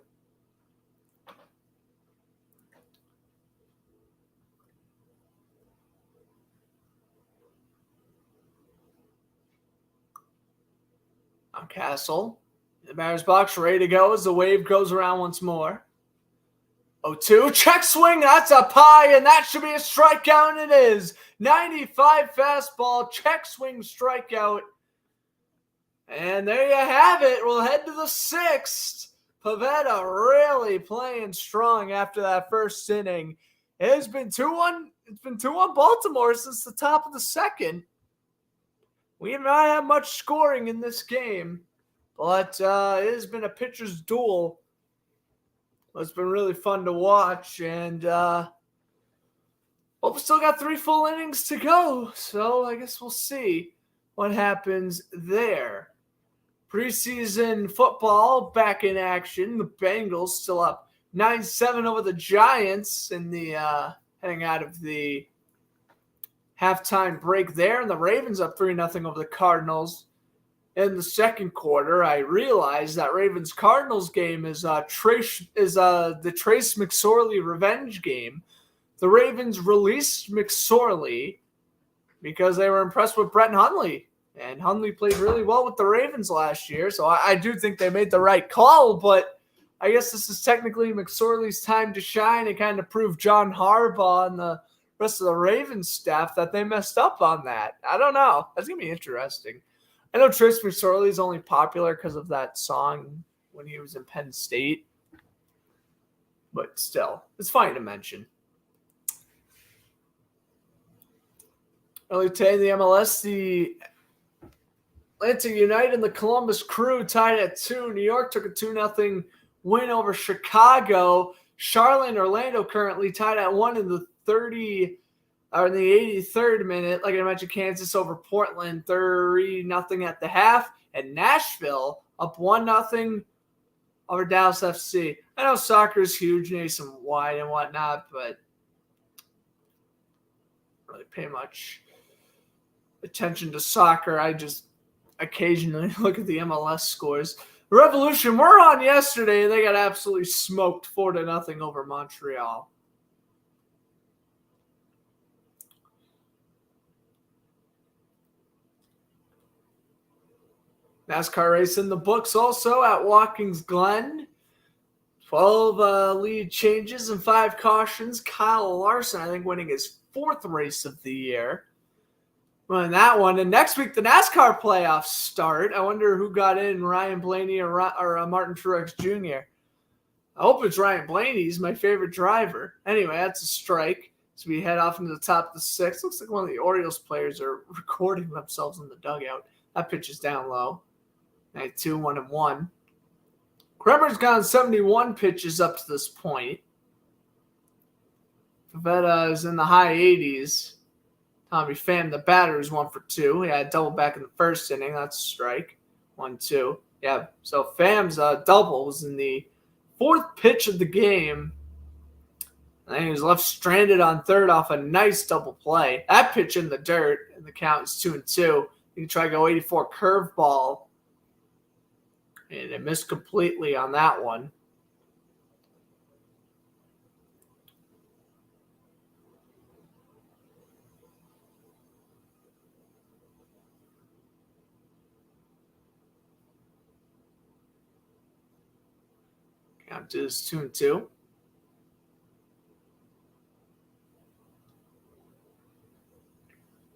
Castle, the batter's box, ready to go as the wave goes around once more. 0-2, check swing, that's a pie, and that should be a strikeout, and it is. 95 fastball, check swing, strikeout. And there you have it. We'll head to the 6th. Pavetta really playing strong after that first inning. It has been 2-1. It's been 2-1 Baltimore since the top of the 2nd. We have not had much scoring in this game, but it has been a pitcher's duel. It's been really fun to watch, and we've still got 3 full innings to go, so I guess we'll see what happens there. Preseason football back in action. The Bengals still up 9-7 over the Giants in the heading out of the halftime break there, and the Ravens up 3-0 over the Cardinals in the second quarter. I realized that Ravens-Cardinals game is the Trace McSorley revenge game. The Ravens released McSorley because they were impressed with Brett Hundley, and Hundley played really well with the Ravens last year, so I do think they made the right call, but I guess this is technically McSorley's time to shine and kind of prove John Harbaugh and the rest of the Ravens staff that they messed up on that. I don't know. That's going to be interesting. I know Trace McSorley is only popular because of that song when he was in Penn State. But still, it's fine to mention. Early today in the MLS, the Atlanta United and the Columbus Crew tied at 2. New York took a 2-0 win over Chicago. Charlotte and Orlando currently tied at 1 in the 83rd minute. Like I mentioned, Kansas over Portland 3-0 at the half, and Nashville up 1-0 over Dallas FC. I know soccer is huge nationwide and whatnot, but I don't really pay much attention to soccer. I just occasionally look at the MLS scores. Revolution were on yesterday. They got absolutely smoked 4-0 over Montreal. NASCAR race in the books also at Watkins Glen. 12 lead changes and 5 cautions. Kyle Larson, I think, winning his 4th race of the year. Won that one. And next week, the NASCAR playoffs start. I wonder who got in, Ryan Blaney or Martin Truex Jr. I hope it's Ryan Blaney. He's my favorite driver. Anyway, that's a strike. So we head off into the top of the 6th. Looks like one of the Orioles players are recording themselves in the dugout. That pitch is down low. 2-1-1. Kremer's gone 71 pitches up to this point. Pivetta is in the high 80s. Tommy Pham, the batter, is 1 for 2. He had a double back in the first inning. That's a strike. 1-2. Yeah, so Pham's double was in the fourth pitch of the game. And he was left stranded on third off a nice double play. That pitch in the dirt, and the count is 2-2. He tried to go 84 curveball, and it missed completely on that one. Count is 2-2.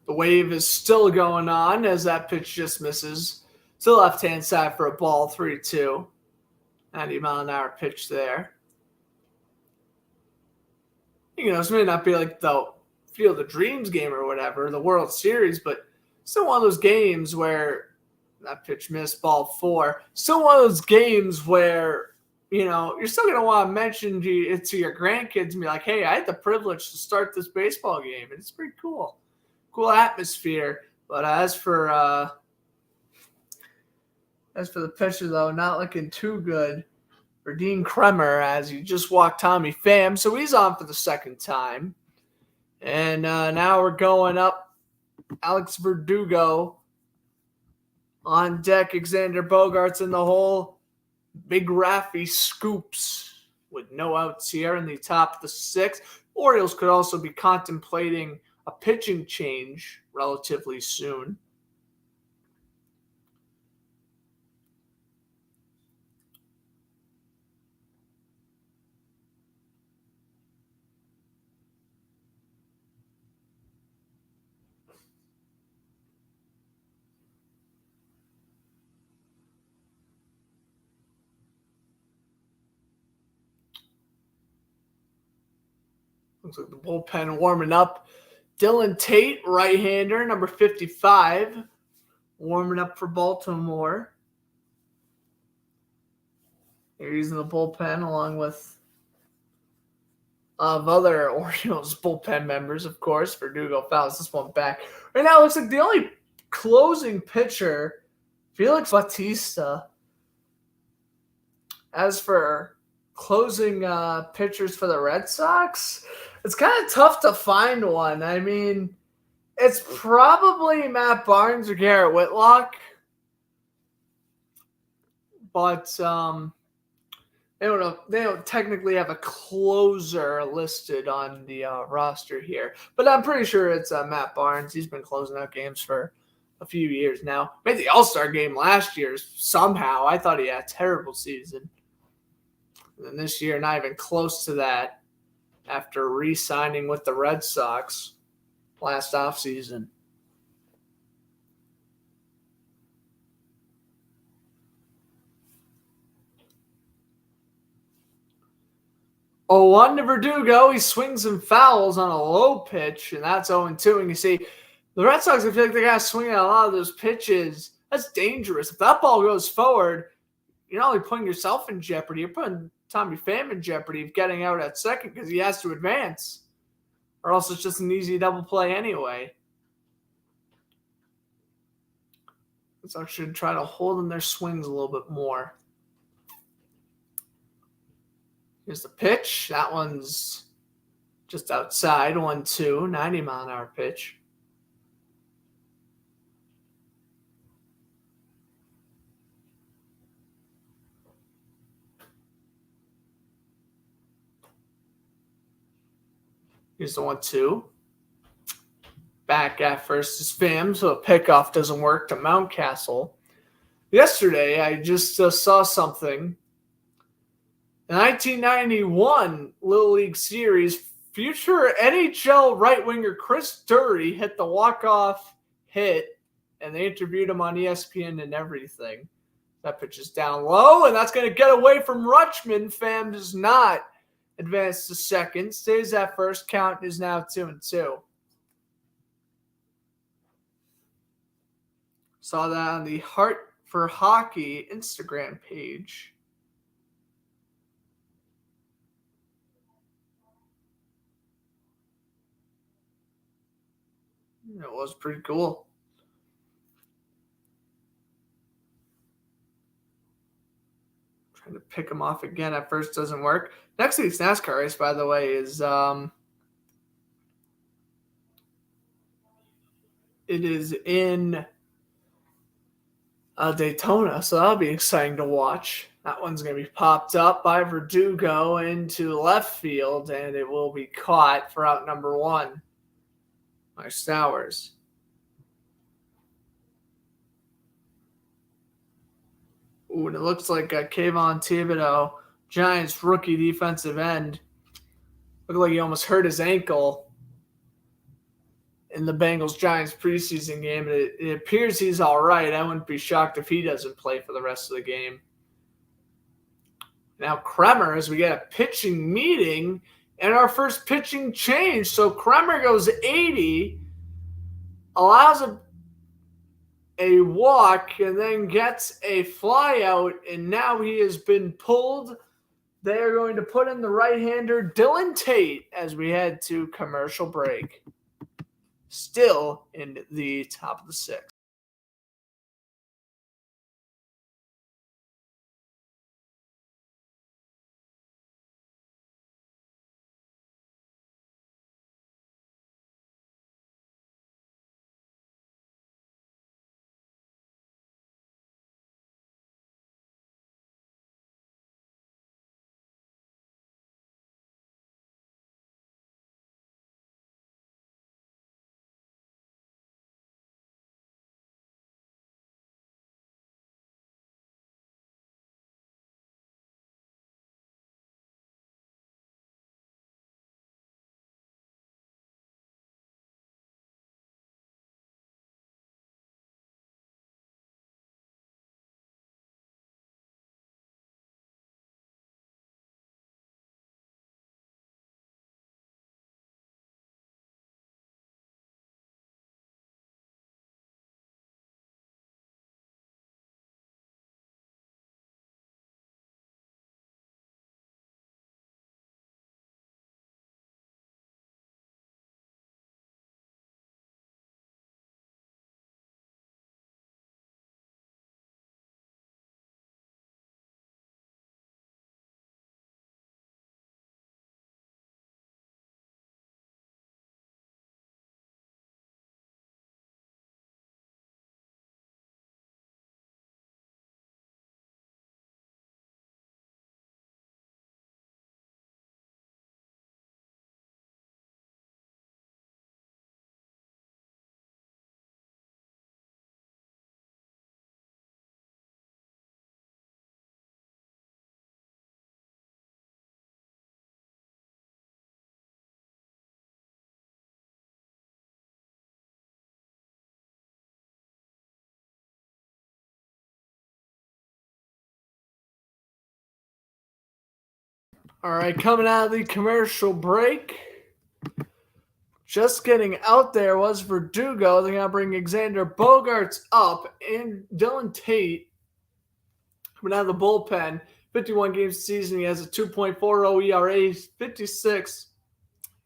The wave is still going on as that pitch just misses to the left-hand side for a ball, 3-2. 90-mile-an-hour pitch there. This may not be like the Field of Dreams game or whatever, the World Series, but still one of those games where that pitch missed, ball 4. Still one of those games where, you're still going to want to mention it to your grandkids and be like, hey, I had the privilege to start this baseball game. And it's pretty cool. Cool atmosphere. But as for the pitcher, though, not looking too good for Dean Kremer as he just walked Tommy Pham. So he's on for the second time. And now we're going up. Alex Verdugo on deck. Xander Bogaerts in the hole. Big Raffy scoops with no outs here in the top of the 6th. Orioles could also be contemplating a pitching change relatively soon. Looks like the bullpen warming up. Dylan Tate, right-hander, number 55, warming up for Baltimore. They're using the bullpen along with other Orioles bullpen members, of course. Verdugo fouls this one back. Right now, it looks like the only closing pitcher, Felix Bautista. As for closing pitchers for the Red Sox, it's kind of tough to find one. I mean, it's probably Matt Barnes or Garrett Whitlock, but they don't technically have a closer listed on the roster here. But I'm pretty sure it's Matt Barnes. He's been closing out games for a few years now. Made the All-Star game last year somehow. I thought he had a terrible season. And this year, not even close to that after re-signing with the Red Sox last offseason. Oh, 1 to Verdugo. He swings and fouls on a low pitch, and that's 0-2. And you see, the Red Sox, I feel like they got to swing at a lot of those pitches. That's dangerous. If that ball goes forward, you're not only putting yourself in jeopardy, you're putting Tommy Pham in jeopardy of getting out at second because he has to advance. Or else it's just an easy double play anyway. So I should try to hold in their swings a little bit more. Here's the pitch. That one's just outside. 1-2. 90-mile-an-hour pitch. Here's the 1-2. Back at first is Pham, so a pickoff doesn't work to Mountcastle. Yesterday, I just saw something. The 1991 Little League Series, future NHL right-winger Chris Drury hit the walk-off hit, and they interviewed him on ESPN and everything. That pitch is down low, and that's going to get away from Rutschman. Pham does not advance to second. Stays at first. Count is now 2-2. Saw that on the Heart for Hockey Instagram page. It was pretty cool. Trying to pick him off again at first doesn't work. Next week's NASCAR race, by the way, is it is in Daytona, so that'll be exciting to watch. That one's going to be popped up by Verdugo into left field, and it will be caught for out number 1 by Stowers. Ooh, and it looks like Kayvon Thibodeau, Giants rookie defensive end, looked like he almost hurt his ankle in the Bengals-Giants preseason game. It appears he's all right. I wouldn't be shocked if he doesn't play for the rest of the game. Now Kremer, as we get a pitching meeting and our first pitching change. So Kremer goes 80, allows a walk, and then gets a fly out, and now he has been pulled. They are going to put in the right-hander Dylan Tate as we head to commercial break. Still in the top of the 6th. All right, coming out of the commercial break. Just getting out there was Verdugo. They're going to bring Xander Bogaerts up, and Dylan Tate coming out of the bullpen. 51 games season. He has a 2.40 ERA, 56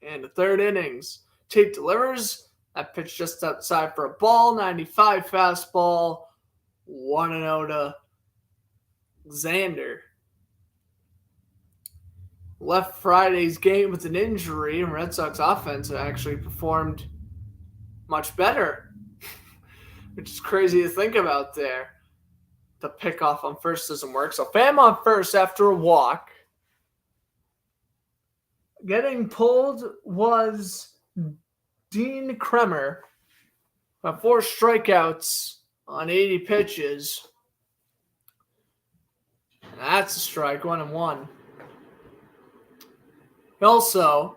and the 3rd innings. Tate delivers. That pitch just outside for a ball. 95 fastball. 1-0 to Xander. Left Friday's game with an injury, and Red Sox offense actually performed much better, which is crazy to think about there. The pickoff on first doesn't work. So Pham on first after a walk. Getting pulled was Dean Kremer. Got 4 strikeouts on 80 pitches. And that's a strike, 1-1. Also,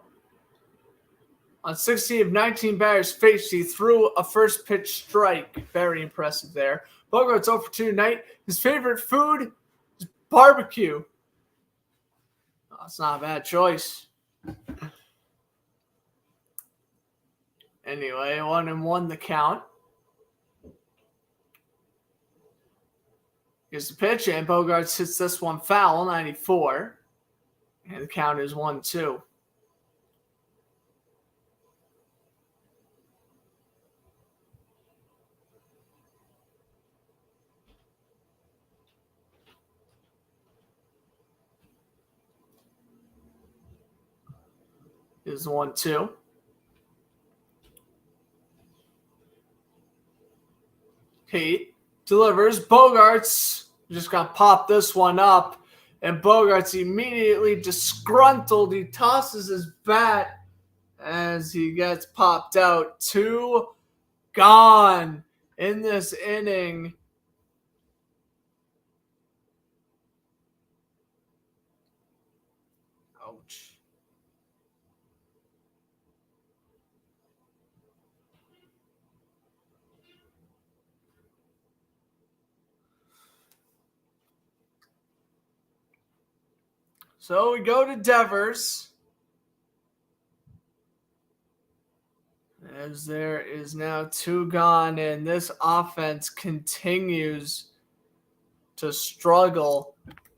on 16 of 19 batters faced, he threw a first pitch strike. Very impressive there. Bogaerts 0 for 2 tonight. His favorite food is barbecue. Oh, that's not a bad choice. Anyway, 1-1 the count. Here's the pitch, and Bogaerts hits this one foul, 94. And the count is 1-2. is the 1-2. Tate delivers. Bogarts just going to pop this one up. And Bogarts immediately disgruntled. He tosses his bat as he gets popped out. 2 gone in this inning. Ouch. So we go to Devers. As there is now 2 gone, and this offense continues to struggle.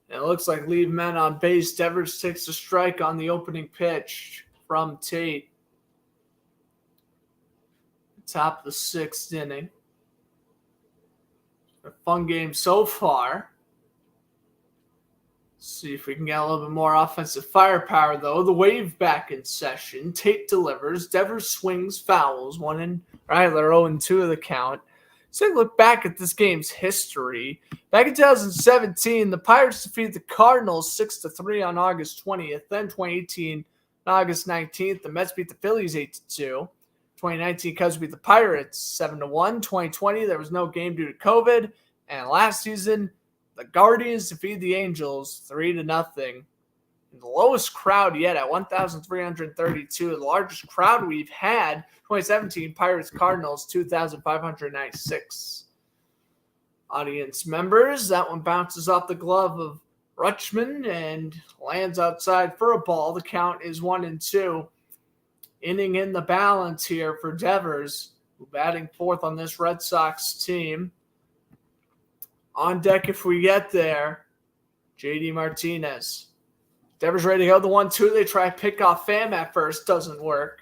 It looks like leave men on base. Devers takes a strike on the opening pitch from Tate. Top of the 6th inning. A fun game so far. See if we can get a little bit more offensive firepower, though. The wave back in session. Tate delivers. Devers swings, fouls. They're 0-2 of the count. So look back at this game's history. Back in 2017, the Pirates defeated the Cardinals 6-3 on August 20th. Then 2018, on August 19th, the Mets beat the Phillies 8-2. 2019, Cubs beat the Pirates 7-1. 2020, there was no game due to COVID. And last season, the Guardians defeated the Angels 3-0. The lowest crowd yet at 1,332. The largest crowd we've had, 2017 Pirates Cardinals, 2,596 audience members. That one bounces off the glove of Rutschman and lands outside for a ball. The count is 1-2. Inning in the balance here for Devers, who batting fourth on this Red Sox team. On deck if we get there, JD Martinez. Devers ready to go. The 1-2. They try to pick off Pham at first. Doesn't work.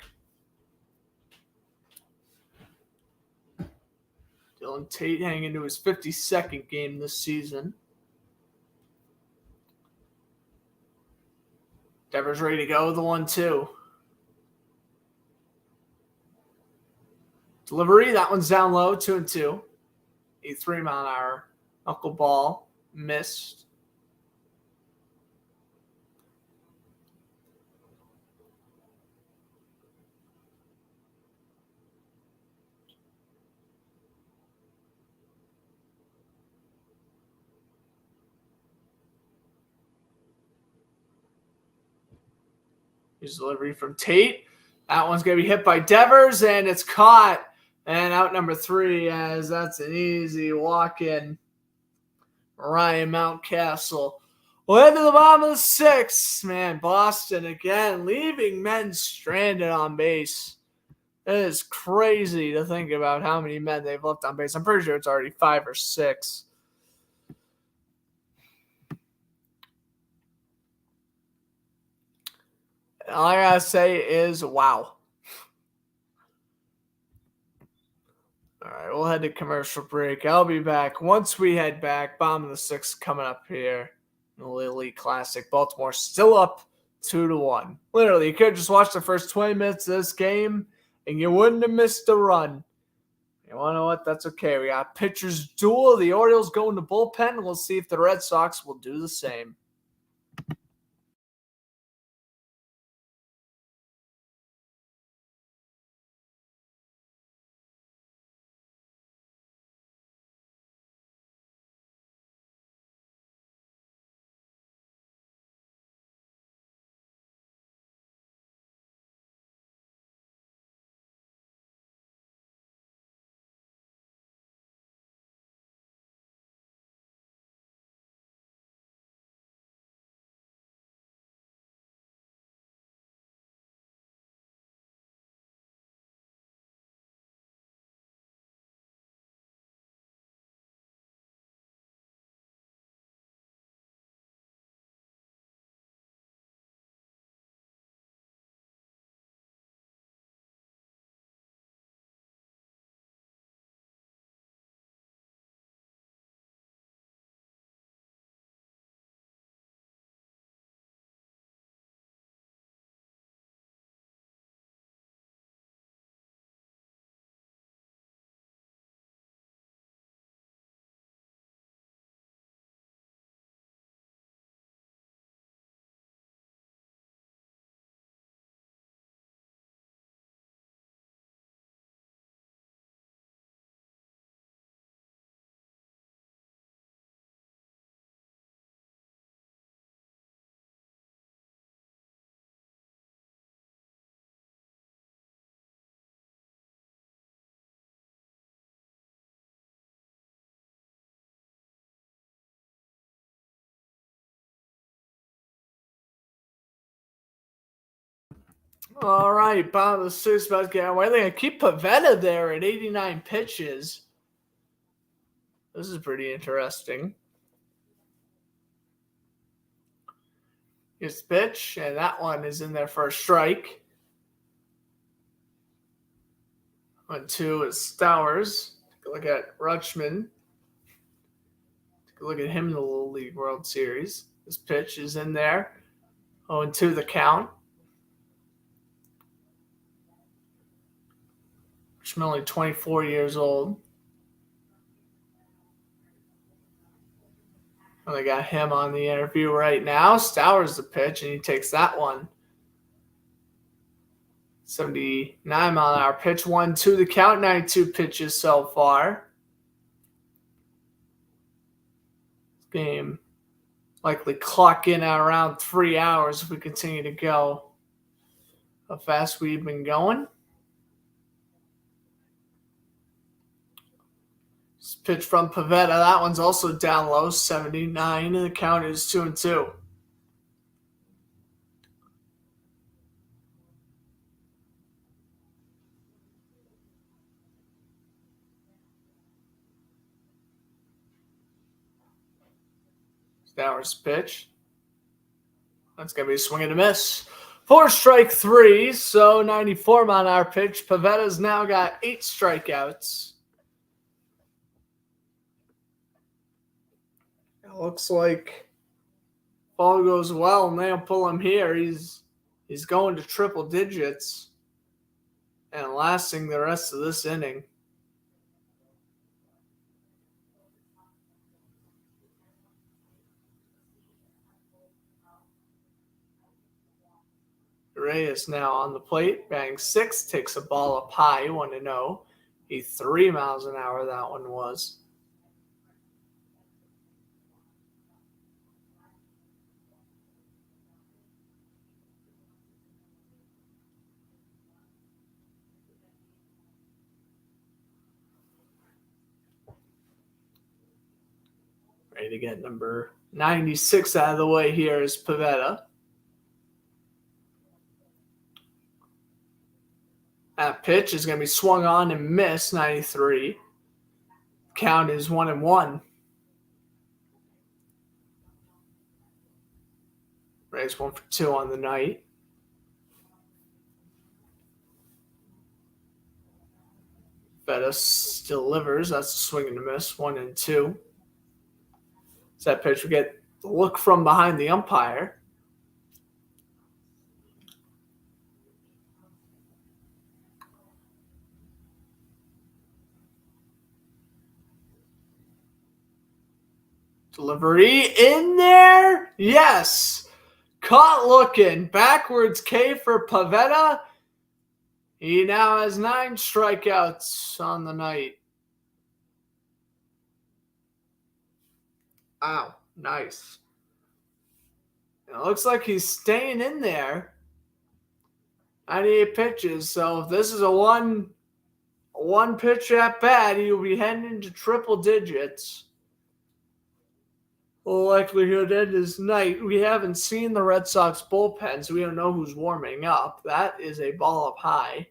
Dylan Tate hanging into his 52nd game this season. Devers ready to go. The 1-2. Delivery. That one's down low. 2-2. A 3-mile-an-hour knuckleball. Missed. Here's delivery from Tate. That one's going to be hit by Devers, and it's caught. And out number 3, as that's an easy walk-in. Ryan Mountcastle. Well, into the bottom of the 6th. Man, Boston again leaving men stranded on base. It is crazy to think about how many men they've left on base. I'm pretty sure it's already 5 or 6. All I gotta say is, wow. All right, we'll head to commercial break. I'll be back. Once we head back, bottom of the 6th coming up here in the Elite Classic. Baltimore still up 2-1. Literally, you could just watch the first 20 minutes of this game, and you wouldn't have missed a run. You want to know what? That's okay. We got pitchers duel. The Orioles going to bullpen. We'll see if the Red Sox will do the same. All right, bottom of the sixth, about to get away. They're going to keep Pavetta there at 89 pitches. This is pretty interesting. Here's the pitch, and that one is in there for a strike. 1-2 is Stowers. Take a look at Rutschman. Take a look at him in the Little League World Series. This pitch is in there. 0-2 the count. Rutschman only 24 years old. And they got him on the interview right now. Stowers the pitch, and he takes that one. 79-mile-an-hour pitch. 1-2 the count. 92 pitches so far. This game likely clock in at around 3 hours if we continue to go how fast we've been going. This pitch from Pavetta. That one's also down low. 79, and the count is 2-2. Stowers pitch. That's going to be a swing and a miss. 4 strike 3, so 94-mile-an-hour pitch. Pavetta's now got 8 strikeouts. It looks like if all goes well and they don't pull him here, he's going to triple digits and lasting the rest of this inning. Reyes now on the plate, batting 6, takes a ball up high, 1-0. 3 miles an hour that one was. Ready to get number 96 out of the way here is Pavetta. That pitch is going to be swung on and missed, 93. Count is 1-1. Rays 1 for 2 on the night. Vettis delivers. That's a swing and a miss, 1-2. So that pitch will get the look from behind the umpire. Delivery in there. Yes. Caught looking. Backwards K for Pavetta. He now has 9 strikeouts on the night. Wow. Nice. It looks like he's staying in there. 98 pitches. So if this is a one pitch at bat, he'll be heading into triple digits. Likelihood end his night. We haven't seen the Red Sox bullpen, so we don't know who's warming up. That is a ball up high.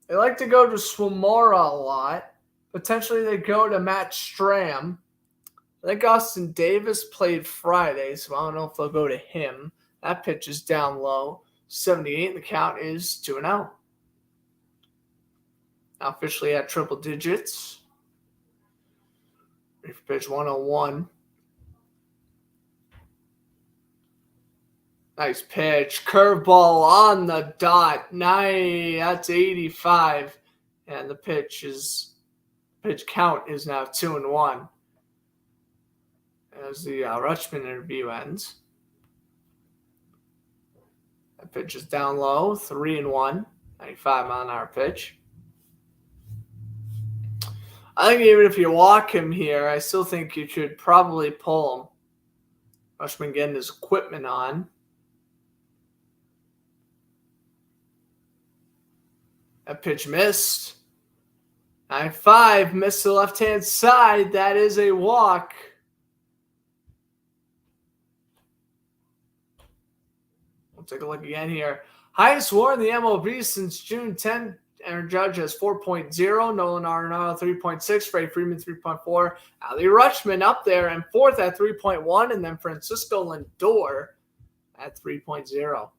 They like to go to Swamora a lot. Potentially they go to Matt Stram. I think Austin Davis played Friday, so I don't know if they'll go to him. That pitch is down low. 78, and the count is 2-0. Now officially at triple digits. Pitch 101. Nice pitch. Curveball on the dot. Nice. That's 85. And the pitch count is now 2-1. As the Rutschman interview ends. That pitch is down low. 3-1. 95-mile-an-hour pitch. I think even if you walk him here, I still think you should probably pull him. Rutschman getting his equipment on. That pitch missed. 9-5, missed the left-hand side. That is a walk. We'll take a look again here. Highest WAR in the MLB since June 10th. Aaron Judge has 4.0. Nolan Arenado 3.6. Freddie Freeman 3.4. Ali Rutschman up there and fourth at 3.1. And then Francisco Lindor at 3.0.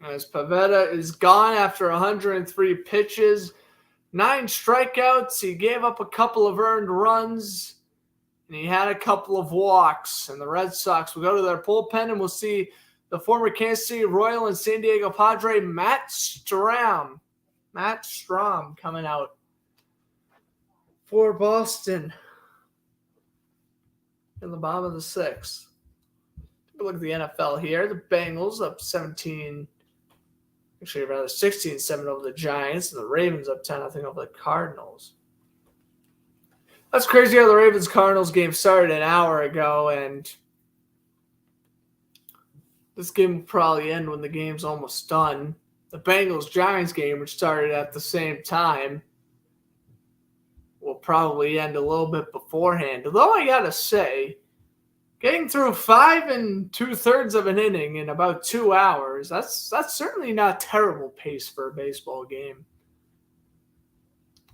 As Pivetta is gone after 103 pitches, 9 strikeouts. He gave up a couple of earned runs, and he had a couple of walks. And the Red Sox will go to their bullpen, and we'll see the former Kansas City Royal and San Diego Padre, Matt Strahm coming out for Boston in the bottom of the 6th. Take a look at the NFL here. The Bengals up 16-7 over the Giants, and the Ravens up 10-0 over the Cardinals. That's crazy how the Ravens-Cardinals game started an hour ago, and this game will probably end when the game's almost done. The Bengals-Giants game, which started at the same time, will probably end a little bit beforehand. Although I gotta say, getting through 5 2/3 of an inning in about 2 hours, that's certainly not terrible pace for a baseball game.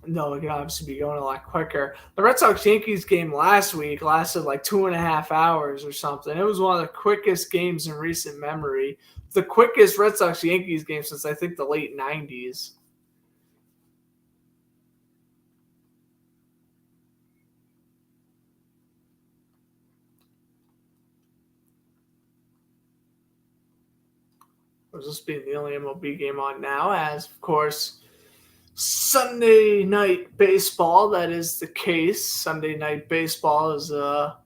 No, it could obviously be going a lot quicker. The Red Sox-Yankees game last week lasted like 2.5 hours or something. It was one of the quickest games in recent memory. The quickest Red Sox-Yankees game since I think the late 90s. This being the only MLB game on now, as of course Sunday night baseball, that is the case. Sunday night baseball is let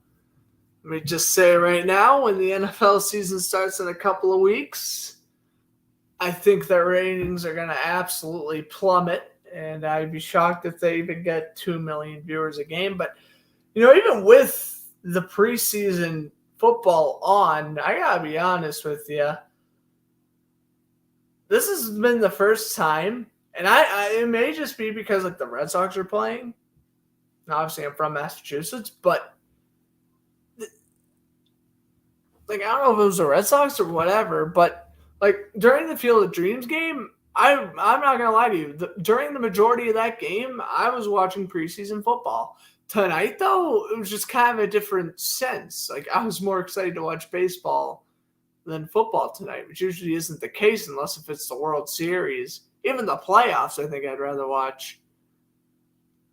me just say right now, when the NFL season starts in a couple of weeks, I think their ratings are going to absolutely plummet, and I'd be shocked if they even get 2 million viewers a game. But even with the preseason football on, I gotta be honest with you, this has been the first time, and it may just be because like the Red Sox are playing. Now, obviously, I'm from Massachusetts, but like I don't know if it was the Red Sox or whatever, but like during the Field of Dreams game, I'm not gonna lie to you. During the majority of that game, I was watching preseason football. Tonight, though, it was just kind of a different sense. Like I was more excited to watch baseball than football tonight, which usually isn't the case unless if it's the World Series. Even the playoffs, I think I'd rather watch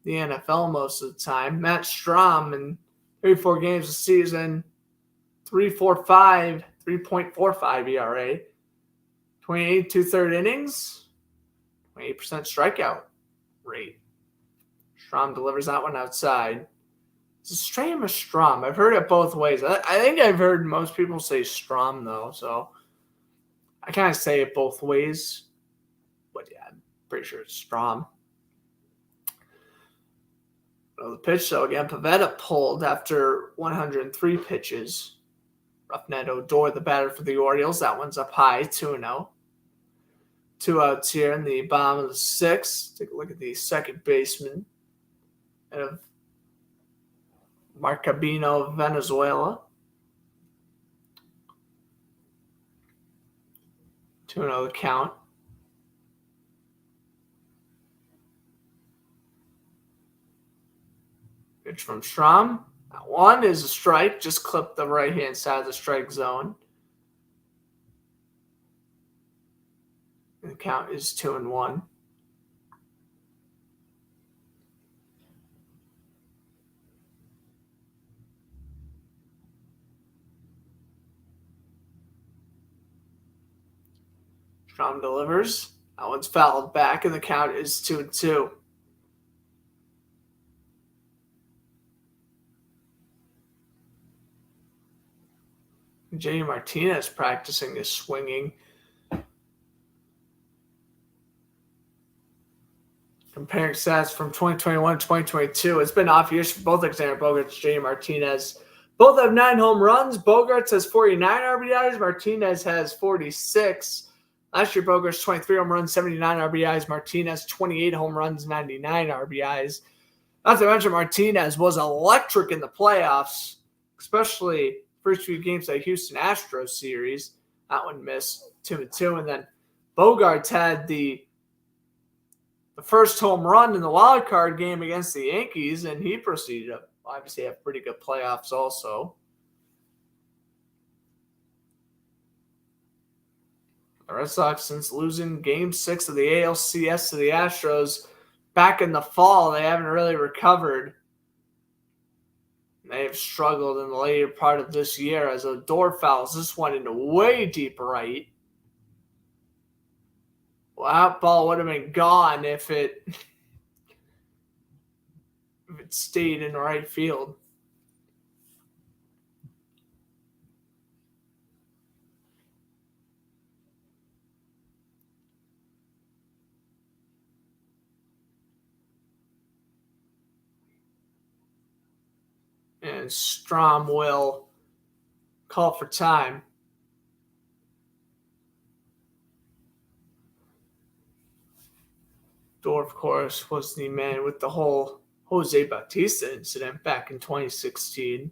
the NFL most of the time. Matt Strahm in 34 games a season, 3.45 ERA, 28 2/3 innings, 28% strikeout rate. Strahm delivers that one outside. It's a Strahm or Strahm. I've heard it both ways. I think I've heard most people say Strahm, though, so I kind of say it both ways. But yeah, I'm pretty sure it's Strahm. Well, the pitch, though, again, Pivetta pulled after 103 pitches. Roughneck Odor, the batter for the Orioles. That one's up high, 2-0. 2 outs here in the bottom of the 6th. Take a look at the second baseman of Marcabino, Venezuela. 2-0 the count. Pitch from Strahm. That one is a strike. Just clipped the right-hand side of the strike zone. And the count is 2-1. Strahm delivers. That one's fouled back, and the count is 2-2. J.D. Martinez practicing his swinging. Comparing stats from 2021 to 2022, it's been off years for both Alexander Bogaerts and J.D. Martinez. Both have 9 home runs. Bogaerts has 49 RBIs. Martinez has 46. Last year, Bogaerts 23 home runs, 79 RBIs. Martinez 28 home runs, 99 RBIs. Not to mention Martinez was electric in the playoffs, especially first few games of the Houston Astros series. That one missed 2-2. And then Bogaerts had the first home run in the wild card game against the Yankees, and he proceeded to obviously have pretty good playoffs also. The Red Sox, since losing Game 6 of the ALCS to the Astros back in the fall, they haven't really recovered. They have struggled in the later part of this year as Odor fouls this one into way deep right. Well, that ball would have been gone if it stayed in right field. And Strom will call for time. Odor, of course, was the man with the whole Jose Bautista incident back in 2016.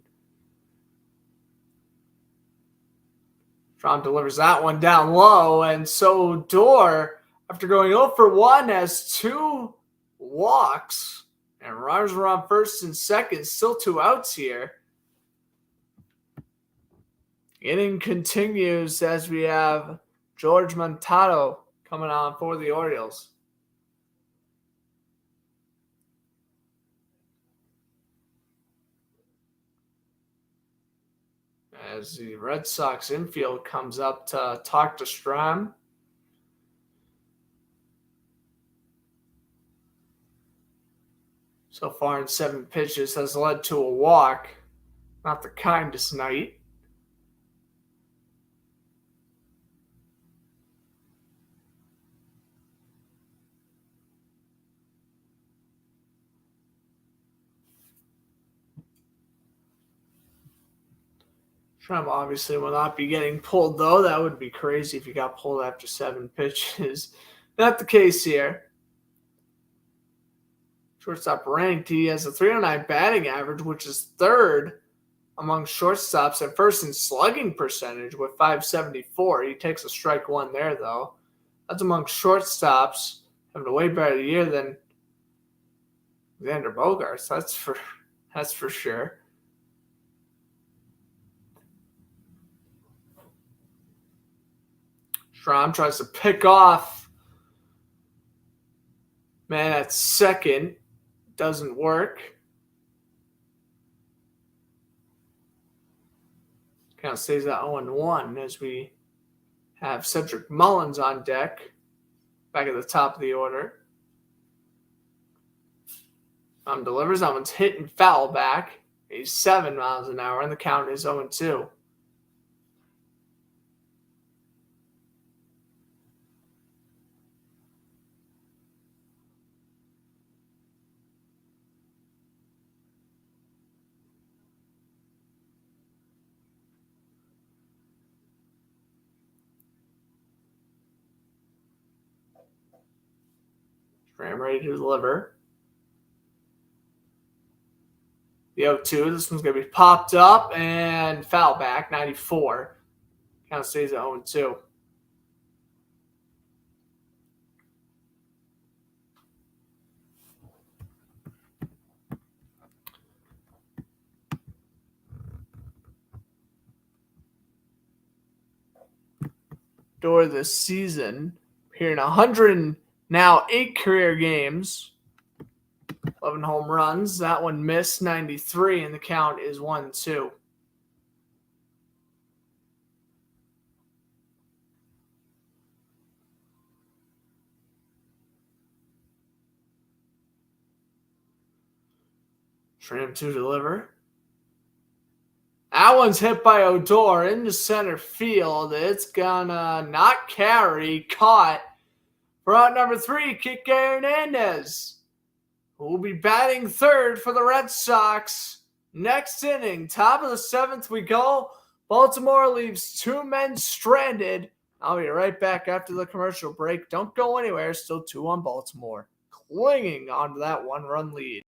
Strom delivers that one down low, and so Odor, after going 0 for 1, has 2 walks, and runners are on first and second, still 2 outs here. Inning continues as we have George Montano coming on for the Orioles. As the Red Sox infield comes up to talk to Strom. So far in 7 pitches has led to a walk. Not the kindest night. Strom obviously will not be getting pulled, though. That would be crazy if he got pulled after 7 pitches. Not the case here. Shortstop ranked. He has a 309 batting average, which is 3rd among shortstops and 1st in slugging percentage with 574. He takes a strike 1 there, though. That's among shortstops. Having a way better year than Xander Bogaerts. That's for sure. Strom tries to pick off man at second. Doesn't work. Count stays at 0-1 as we have Cedric Mullins on deck. Back at the top of the order. Delivers. That one's hit and foul back. He's 7 miles an hour, and the count is 0-2. Strom ready to deliver. The 0-2. This one's going to be popped up and foul back, 94. Count stays at 0-2. Odor this season, appearing 108 career games. 11 home runs. That one missed, 93, and the count is 1-2. Strom to deliver. That one's hit by Odor into center field. It's gonna not carry. Caught for out number 3, Kike Hernandez, who will be batting 3rd for the Red Sox. Next inning, top of the 7th we go. Baltimore leaves 2 men stranded. I'll be right back after the commercial break. Don't go anywhere. Still 2 on Baltimore, clinging onto that 1-run lead.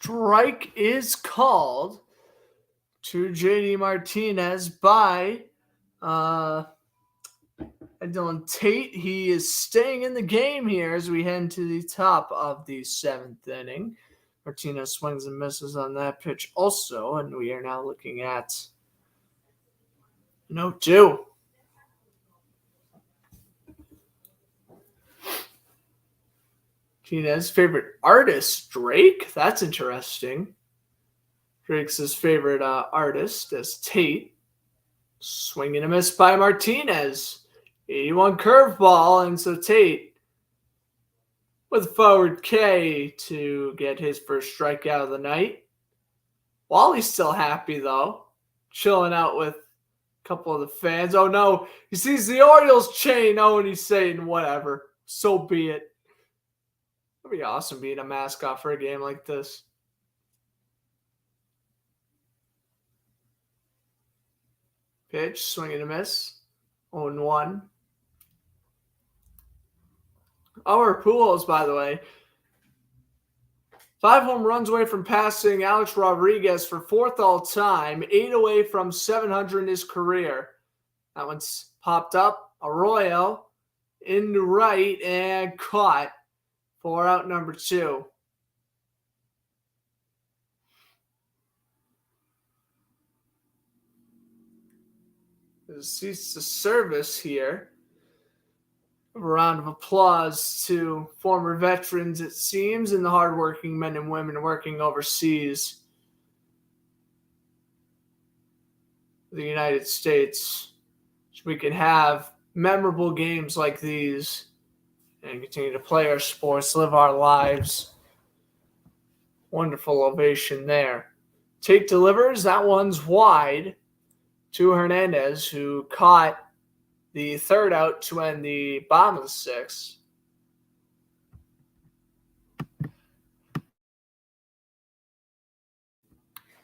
strike is called to JD Martinez by Dylan Tate. He is staying in the game here as we head to the top of the 7th inning. Martinez swings and misses on that pitch also, and we are now looking at 0-2. Martinez's favorite artist, Drake. That's interesting. Drake's his favorite artist is Tate. Swing and a miss by Martinez. 81 curveball, and so Tate with forward K to get his first strikeout of the night. Wally's still happy, though. Chilling out with a couple of the fans. Oh, no. He sees the Orioles chain. Oh, and he's saying, whatever. So be it. It'd be awesome being a mascot for a game like this. Pitch, swing and a miss. 0-1. Our Pujols, by the way, 5 home runs away from passing Alex Rodriguez for 4th all time, 8 away from 700 in his career. That one's popped up. Arroyo into right and caught for out number 2. Cease the service here. A round of applause to former veterans, it seems, and the hardworking men and women working overseas. The United States, so we can have memorable games like these and continue to play our sports, live our lives. Wonderful ovation there. Tate delivers. That one's wide to Hernandez, who caught the 3rd out to end the bottom of the 6th.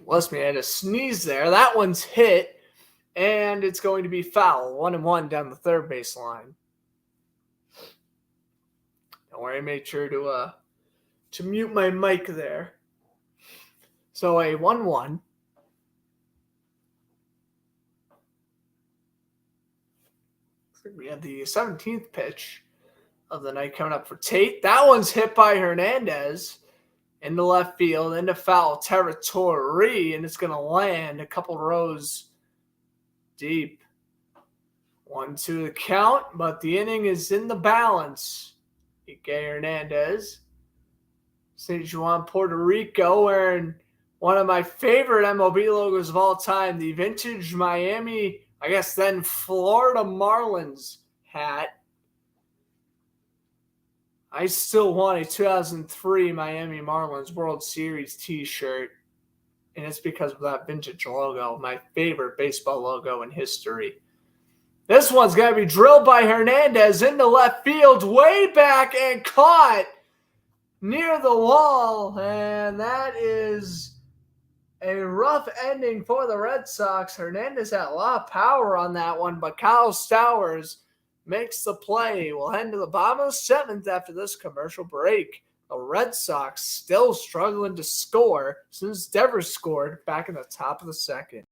Bless me, I had a sneeze there. That one's hit, and it's going to be foul. 1-1 down the 3rd baseline. Don't worry, I made sure to mute my mic there. So a 1-1. We have the 17th pitch of the night coming up for Tate. That one's hit by Hernandez into left field, into foul territory, and it's going to land a couple rows deep. 1-2 the count, but the inning is in the balance. Ike Hernandez, St. Juan, Puerto Rico, wearing one of my favorite MLB logos of all time, the vintage Miami, I guess then Florida Marlins hat. I still want a 2003 Miami Marlins World Series t-shirt, and it's because of that vintage logo, my favorite baseball logo in history. This one's going to be drilled by Hernandez into left field, way back, and caught near the wall, and that is a rough ending for the Red Sox. Hernandez had a lot of power on that one, but Kyle Stowers makes the play. We'll head to the bottom of the 7th after this commercial break. The Red Sox still struggling to score since Devers scored back in the top of the 2nd.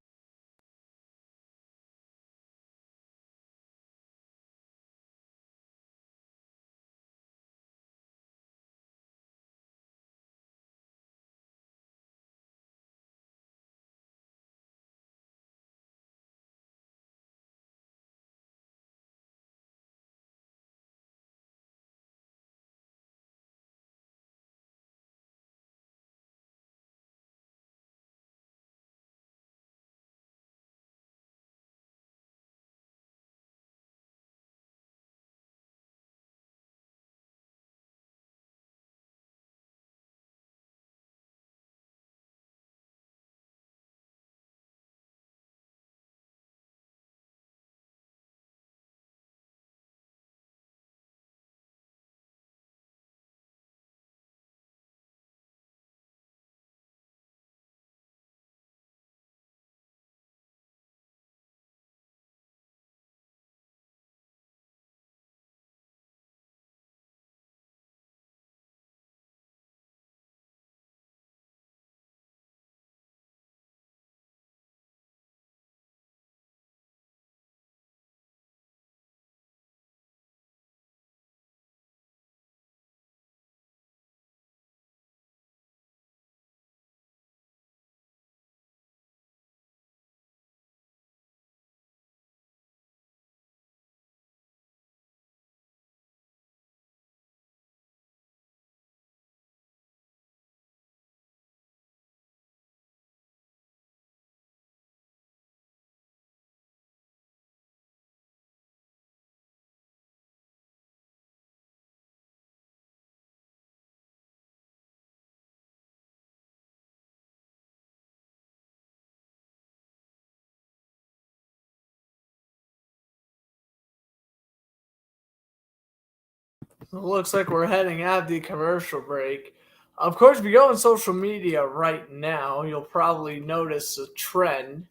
It looks like we're heading out the commercial break. Of course, if you go on social media right now, you'll probably notice a trend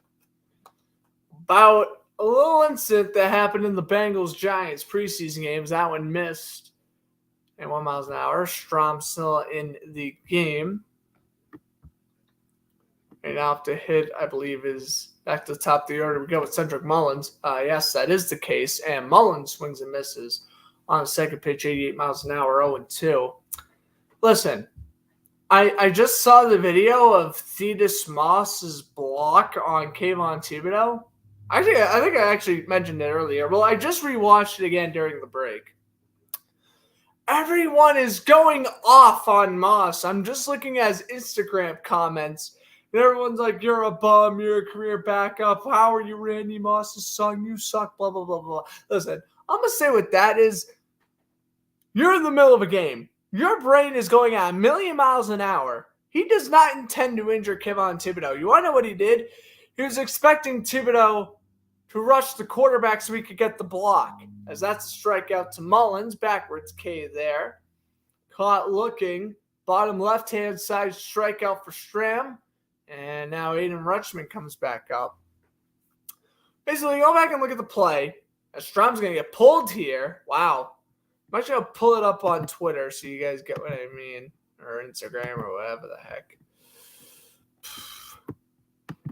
about a little incident that happened in the Bengals-Giants preseason games. That one missed at 1 mile an hour. Strom still in the game. And now to hit, I believe, is back to the top of the order. We go with Cedric Mullins. Yes, that is the case. And Mullins swings and misses on the second pitch, 88 miles an hour, 0-2. Listen, I just saw the video of Thetis Moss's block on Kayvon Thibodeau. I think I actually mentioned it earlier. Well, I just rewatched it again during the break. Everyone is going off on Moss. I'm just looking at his Instagram comments. And everyone's like, you're a bum. You're a career backup. How are you Randy Moss's son? You suck, blah, blah, blah, blah. Listen, I'm going to say what that is. You're in the middle of a game. Your brain is going at 1,000,000 miles an hour. He does not intend to injure Kayvon Thibodeau. You want to know what he did? He was expecting Thibodeau to rush the quarterback so he could get the block, as that's a strikeout to Mullins. Backwards K there. Caught looking. Bottom left-hand side strikeout for Stram. And now Aiden Rutschman comes back up. Basically, go back and look at the play. As Strom's going to get pulled here. Wow. I'm actually going to pull it up on Twitter so you guys get what I mean. Or Instagram or whatever the heck.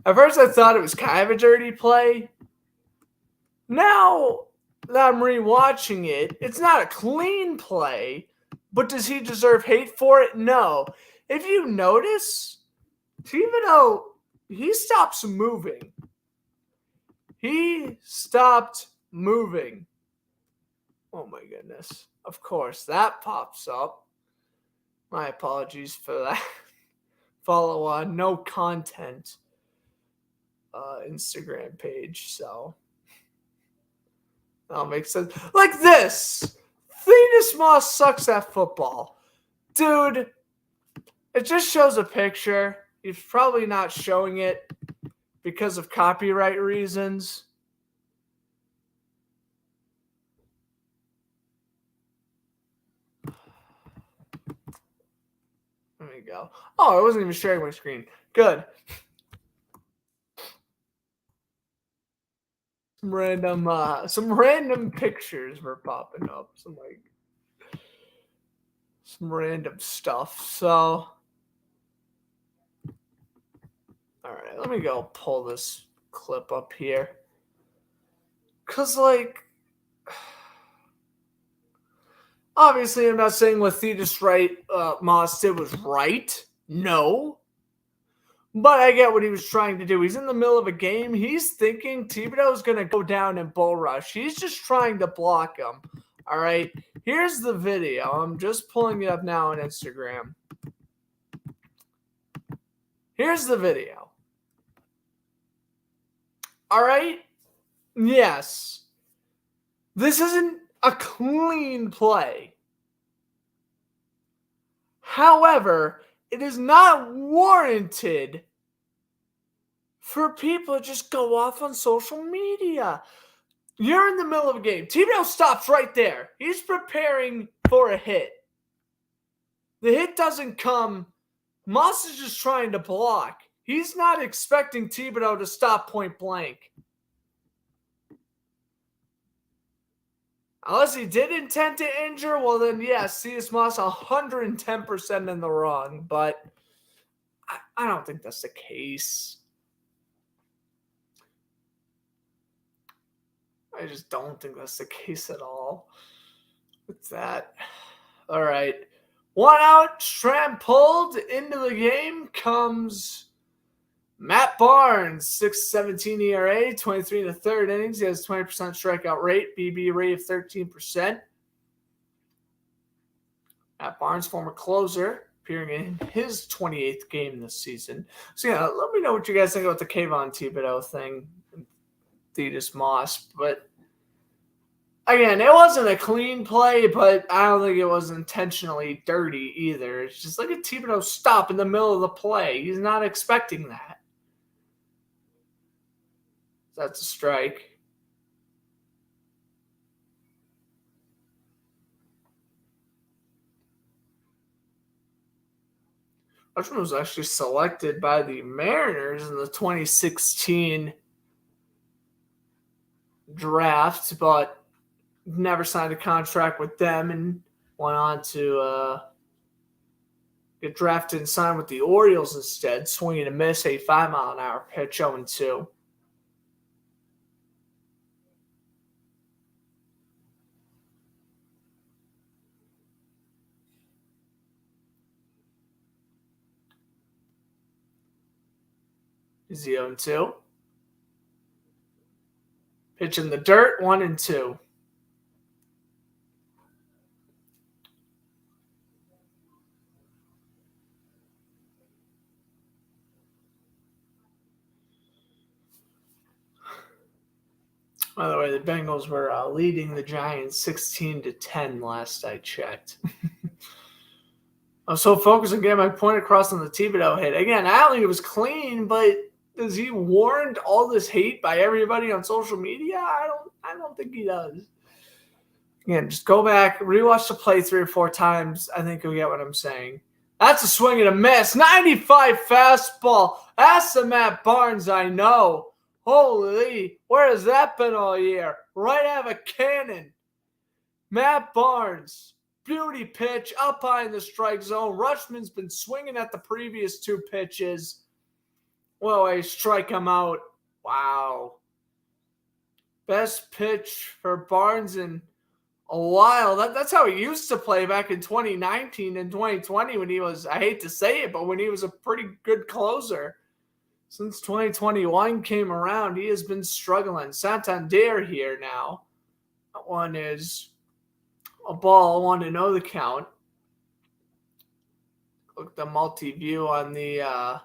At first I thought it was kind of a dirty play. Now that I'm rewatching it, it's not a clean play. But does he deserve hate for it? No. If you notice, Thibodeau, he stops moving. He stopped moving. Oh my goodness. Of course, that pops up. My apologies for that. Follow on no content Instagram page, so that'll make sense. Like this. Thetis Moss sucks at football. Dude, it just shows a picture. He's probably not showing it because of copyright reasons. There we go. Oh, I wasn't even sharing my screen. Good. Some random pictures were popping up. Some random stuff. So, all right, let me go pull this clip up here. Cause obviously I'm not saying what Thetis Moss did was right. No. But I get what he was trying to do. He's in the middle of a game. He's thinking Thibodeau is going to go down and bull rush. He's just trying to block him. All right. Here's the video. I'm just pulling it up now on Instagram. Here's the video. All right. Yes. This isn't a clean play. However, it is not warranted for people to just go off on social media. You're in the middle of a game. Thibodeau stops right there. He's preparing for a hit. The hit doesn't come. Moss is just trying to block. He's not expecting Thibodeau to stop point blank. Unless he did intend to injure, well then yes, Thetis Moss 110% in the wrong. But I don't think that's the case. I just don't think that's the case at all. What's that? All right. 1 out, Stram pulled. Into the game comes Matt Barnes, 6.17 ERA, 23 in the third innings. He has 20% strikeout rate, BB rate of 13%. Matt Barnes, former closer, appearing in his 28th game this season. So yeah, let me know what you guys think about the Kayvon Thibodeau thing, Thetis Moss. But again, it wasn't a clean play, but I don't think it was intentionally dirty either. It's just like a Thibodeau stop in the middle of the play. He's not expecting that. That's a strike. Rushman was actually selected by the Mariners in the 2016 draft, but never signed a contract with them and went on to get drafted and signed with the Orioles instead. Swing and a miss, a 5-mile-an-hour pitch, 0-2. Is he 0-2? Pitch in the dirt, 1-2. By the way, the Bengals were leading the Giants 16-10 last I checked. I was so focused on getting my point across on the Thibodeau hit. Again, I don't think it was clean, but does he warrant all this hate by everybody on social media? I don't think he does. Again, just go back, rewatch the play 3 or 4 times. I think you'll get what I'm saying. That's a swing and a miss. 95 fastball. That's the Matt Barnes I know. Holy, where has that been all year? Right out of a cannon. Matt Barnes. Beauty pitch up high in the strike zone. Rutschman's been swinging at the previous 2 pitches. Well, I strike him out. Wow. Best pitch for Barnes in a while. That's how he used to play back in 2019 and 2020 when he was, I hate to say it, but when he was a pretty good closer. Since 2021 came around, he has been struggling. Santander here now. That one is a ball, 1-0 the count. Look at the multi-view on the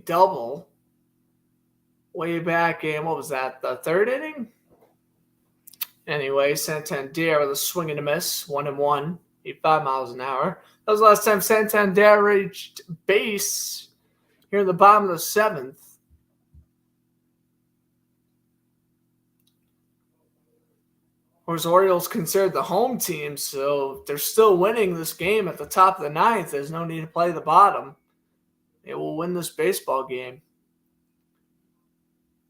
double. Way back in, what was that, the 3rd inning? Anyway, Santander with a swing and a miss, 1-1, 85 miles an hour. That was the last time Santander reached base here in the bottom of the 7th. Of course, Orioles considered the home team, so they're still winning this game at the top of the 9th. There's no need to play the bottom. They will win this baseball game.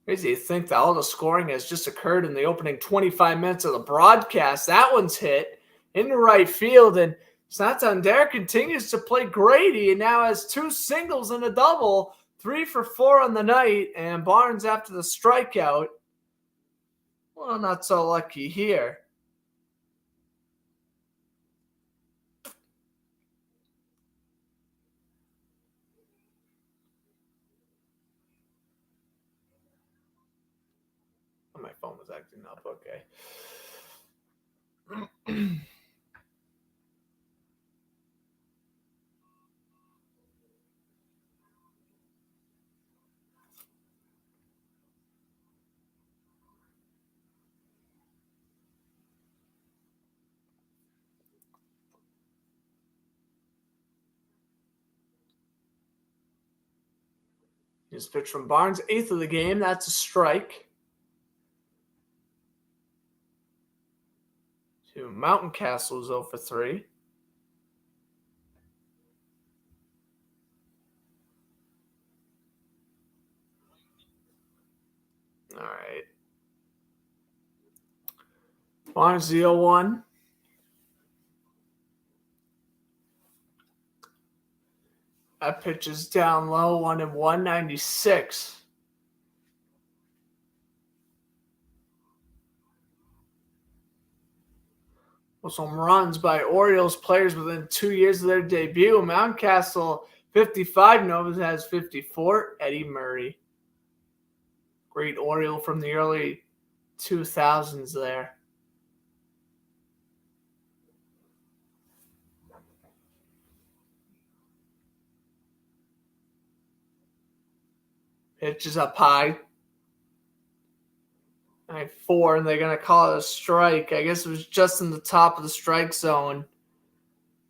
Crazy to think that all the scoring has just occurred in the opening 25 minutes of the broadcast. That one's hit into right field, and Santander continues to play great. He now has 2 singles and a double, 3 for 4 on the night, and Barnes after the strikeout. Well, not so lucky here. Oh, my phone was acting up. Okay. His pitch from Barnes, 8th of the game. That's a strike. To Mountain Castle is 0 for 3. All right. Barnes, the 0-1. That pitch is down low, 1-1, 96. Well, some runs by Orioles players within 2 years of their debut. Mountcastle, 55. Novas has 54. Eddie Murray. Great Oriole from the early 2000s there. Pitch is up high. 4, and they're going to call it a strike. I guess it was just in the top of the strike zone.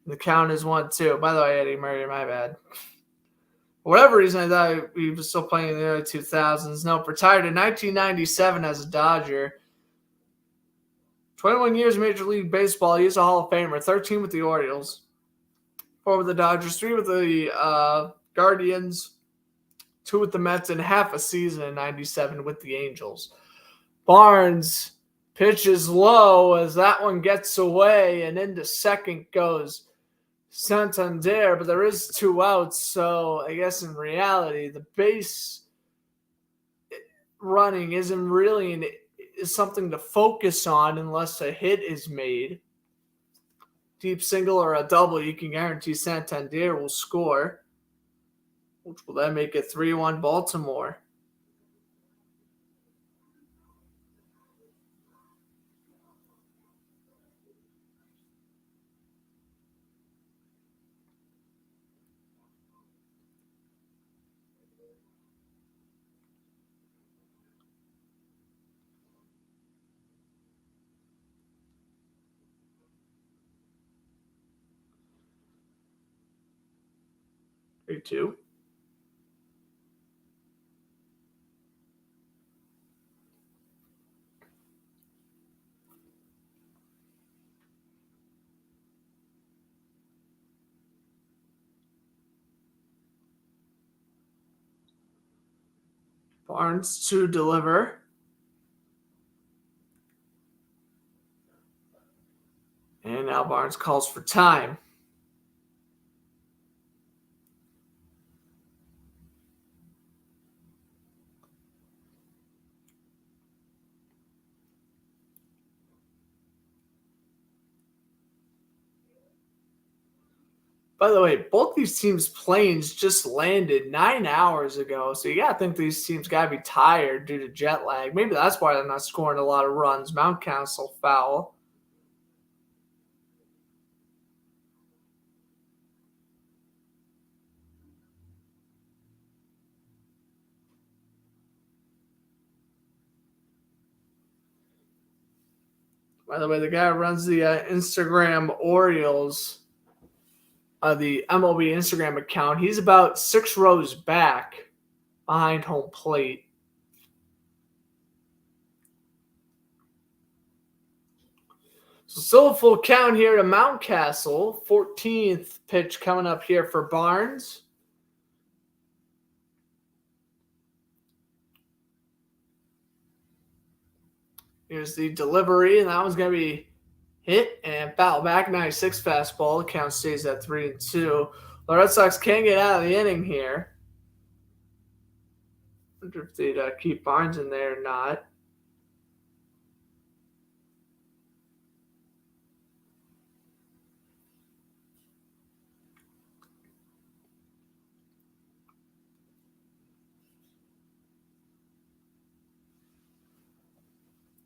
The count is 1-2. By the way, Eddie Murray, my bad. For whatever reason, I thought he was still playing in the early 2000s. Nope, retired in 1997 as a Dodger. 21 years in Major League Baseball. He's a Hall of Famer. 13 with the Orioles, 4 with the Dodgers, 3 with the Guardians, 2 with the Mets, and half a season in 97 with the Angels. Barnes pitches low as that one gets away, and into second goes Santander, but there is 2 outs, so I guess in reality the base running isn't really is something to focus on unless a hit is made. Deep single or a double, you can guarantee Santander will score, which will then make it 3-1 Baltimore. Three, two. Barnes to deliver. And now Barnes calls for time. By the way, both these teams' planes just landed 9 hours ago, so you got to think these teams got to be tired due to jet lag. Maybe that's why they're not scoring a lot of runs. Mount Council foul. By the way, the guy who runs the Instagram Orioles, the MLB Instagram account, he's about 6 rows back behind home plate. So still a full count here to Mountcastle. 14th pitch coming up here for Barnes. Here's the delivery, and that one's going to be hit and foul back. 96 fastball. The count stays at 3-2. The Red Sox can get out of the inning here. I wonder if they'd keep Barnes in there or not.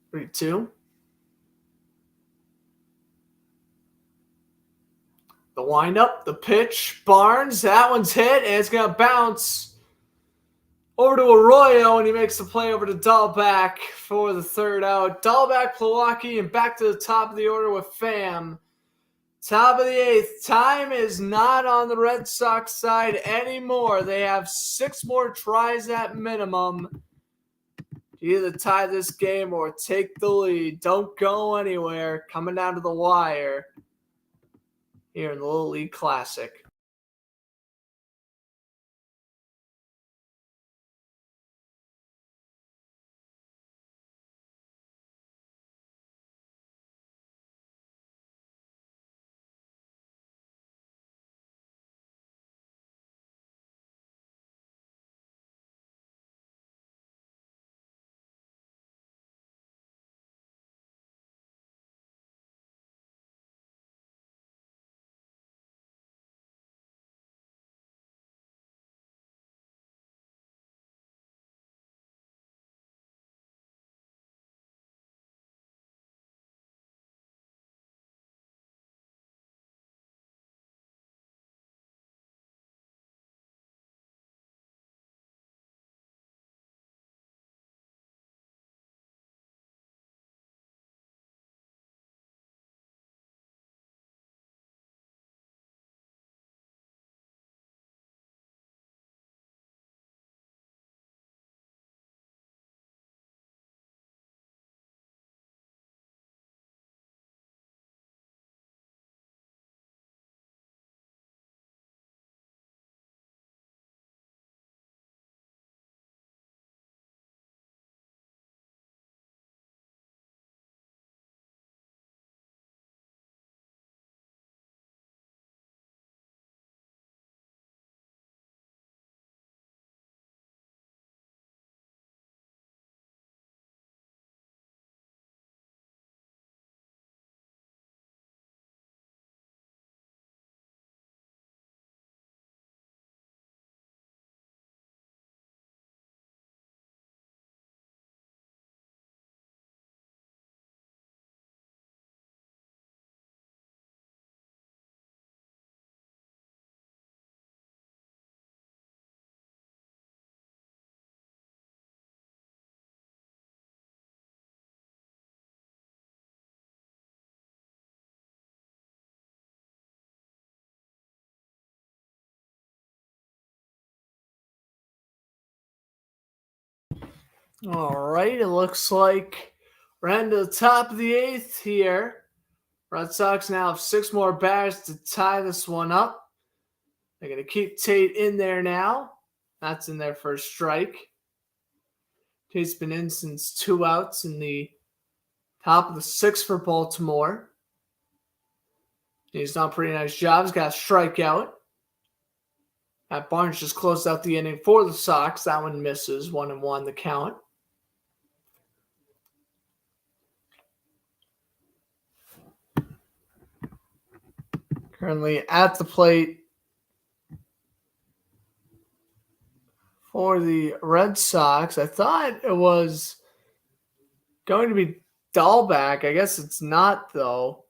Three, two. The windup, the pitch, Barnes, that one's hit, and it's going to bounce over to Arroyo, and he makes the play over to Dahlback for the 3rd out. Dahlback, Plawecki, and back to the top of the order with Pham. Top of the 8th. Time is not on the Red Sox side anymore. They have 6 more tries at minimum to either tie this game or take the lead. Don't go anywhere. Coming down to the wire here in the Little League Classic. All right, it looks like we're into the top of the eighth here. Red Sox now have 6 more batters to tie this one up. They're going to keep Tate in there now. That's in there for a strike. Tate's been in since 2 outs in the top of the 6th for Baltimore. He's done a pretty nice job. He's got a strikeout. Matt Barnes just closed out the inning for the Sox. That one misses. 1-1 the count. Currently at the plate for the Red Sox. I thought it was going to be Dahlback. I guess it's not, though.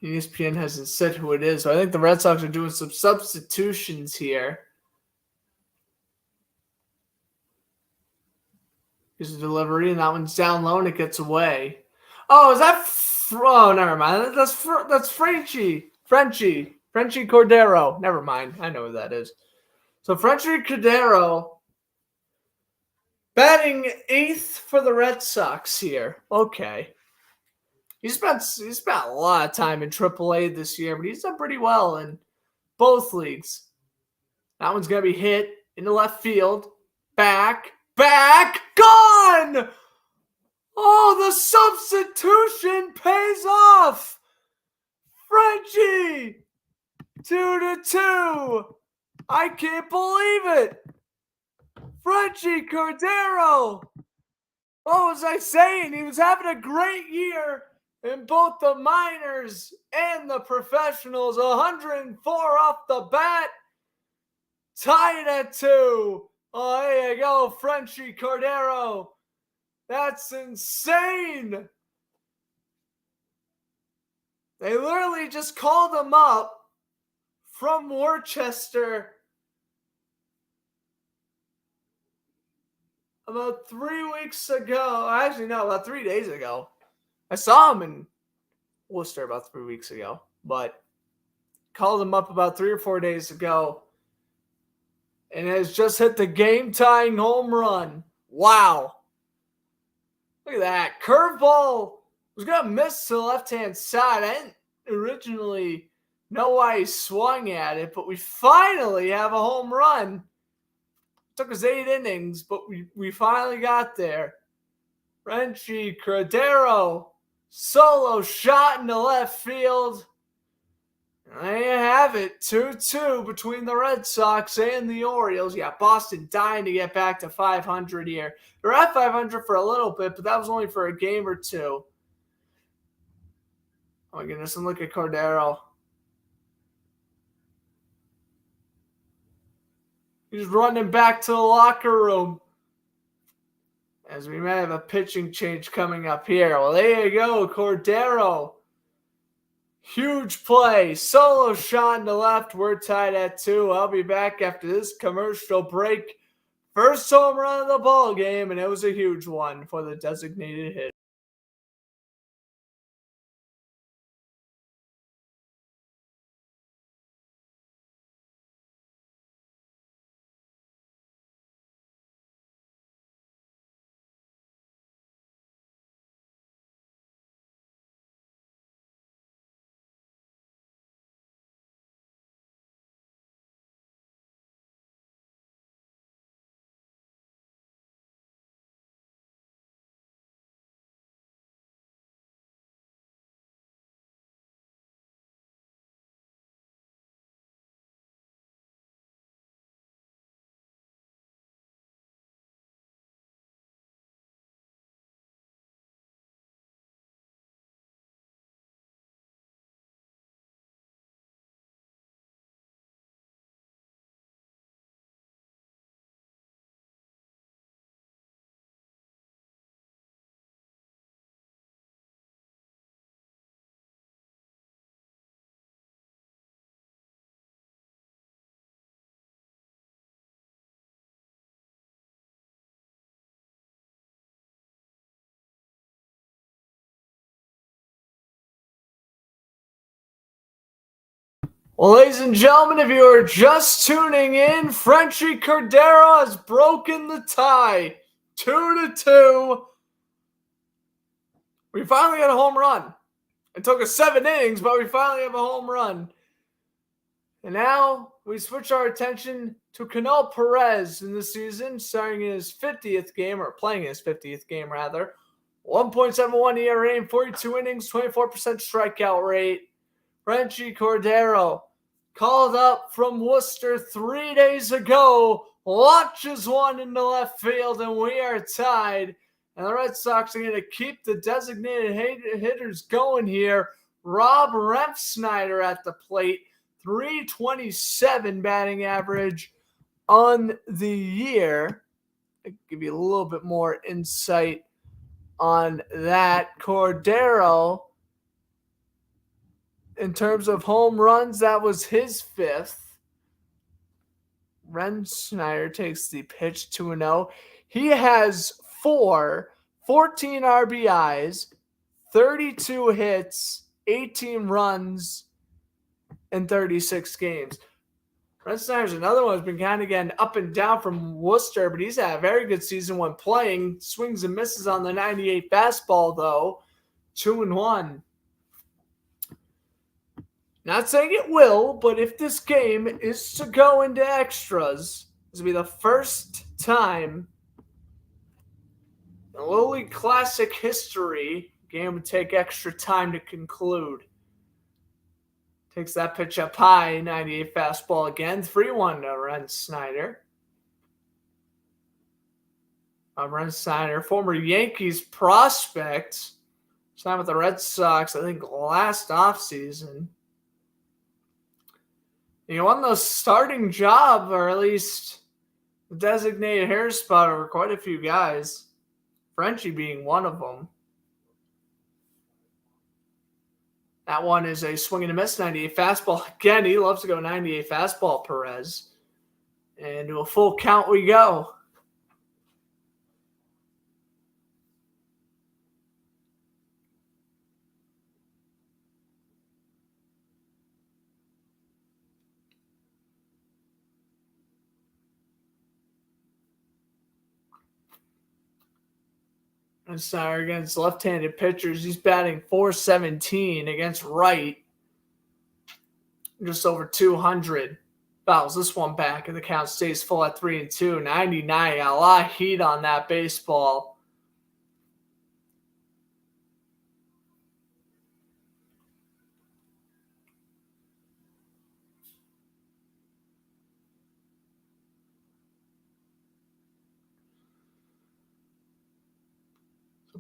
ESPN hasn't said who it is. So I think the Red Sox are doing some substitutions here. Here's the delivery, and that one's down low, and it gets away. Oh, is that... Oh, never mind. That's Frenchie Cordero. Never mind. I know who that is. So Frenchie Cordero batting 8th for the Red Sox here. Okay. He's spent a lot of time in AAA this year, but he's done pretty well in both leagues. That one's going to be hit into left field. Back, gone! Oh, the substitution pays off! Frenchie! 2-2. I can't believe it! Frenchie Cordero! What was I saying? He was having a great year in both the minors and the professionals. 104 off the bat. Tied at 2. Oh, there you go, Frenchie Cordero. That's insane. They literally just called him up from Worcester about 3 weeks ago. Actually, no, about 3 days ago. I saw him in Worcester about 3 weeks ago, but called him up about 3 or 4 days ago and has just hit the game-tying home run. Wow. Look at that. Curveball was going to miss to the left-hand side. I didn't originally know why he swung at it, but we finally have a home run. It took us 8 innings, but we finally got there. Frenchie Cordero, solo shot into left field. There you have it, 2-2 between the Red Sox and the Orioles. Yeah, Boston dying to get back to 500 here. They're at 500 for a little bit, but that was only for a game or two. Oh my goodness, and look at Cordero. He's running back to the locker room. As we may have a pitching change coming up here. Well, there you go, Cordero. Huge play. Solo shot to left. We're tied at 2. I'll be back after this commercial break. First home run of the ball game, and it was a huge one for the designated hitter. Well, ladies and gentlemen, if you are just tuning in, Frenchie Cordero has broken the tie. 2-2. We finally got a home run. It took us 7 innings, but we finally have a home run. And now we switch our attention to Canal Perez in the season, starting in his 50th game, or playing his 50th game, rather. 1.71 ERA in 42 innings, 24% strikeout rate. Frenchie Cordero, called up from Worcester 3 days ago, launches one into left field, and we are tied. And the Red Sox are going to keep the designated hitters going here. Rob Refsnyder at the plate, 327 batting average on the year. I'll give you a little bit more insight on that. Cordero, in terms of home runs, that was his 5th. Refsnyder takes the pitch 2-0. He has 14 RBIs, 32 hits, 18 runs in 36 games. Refsnyder's another one who's been kind of getting up and down from Worcester, but he's had a very good season when playing. Swings and misses on the 98 fastball, though. 2-1. Not saying it will, but if this game is to go into extras, this will be the first time in Little League Classic history the game would take extra time to conclude. Takes that pitch up high, 98 fastball again, 3-1 to Refsnyder. Refsnyder, former Yankees prospect, signed with the Red Sox, I think, last offseason. He won the starting job, or at least the designated hitter spot, over quite a few guys. Frenchie being one of them. That one is a swing and a miss, 98 fastball. Again, he loves to go 98 fastball, Perez. And to a full count we go. Refsnyder against left-handed pitchers. He's batting .417 against right. Just over 200. Fouls this one back, and the count stays full at 3-2. 99. Got a lot of heat on that baseball.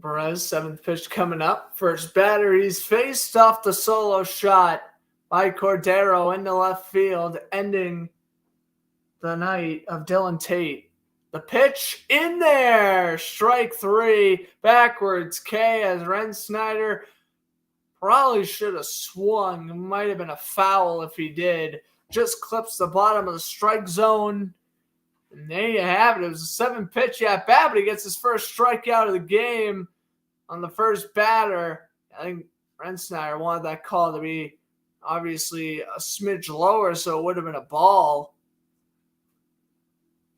Perez, 7th pitch coming up. First batter, he's faced off the solo shot by Cordero into left field, ending the night of Dylan Tate. The pitch in there. Strike 3. Backwards K as Refsnyder probably should have swung. It might have been a foul if he did. Just clips the bottom of the strike zone. And there you have it. It was a 7th pitch at bat, but he gets his first strikeout of the game on the first batter. I think Refsnyder wanted that call to be obviously a smidge lower, so it would have been a ball.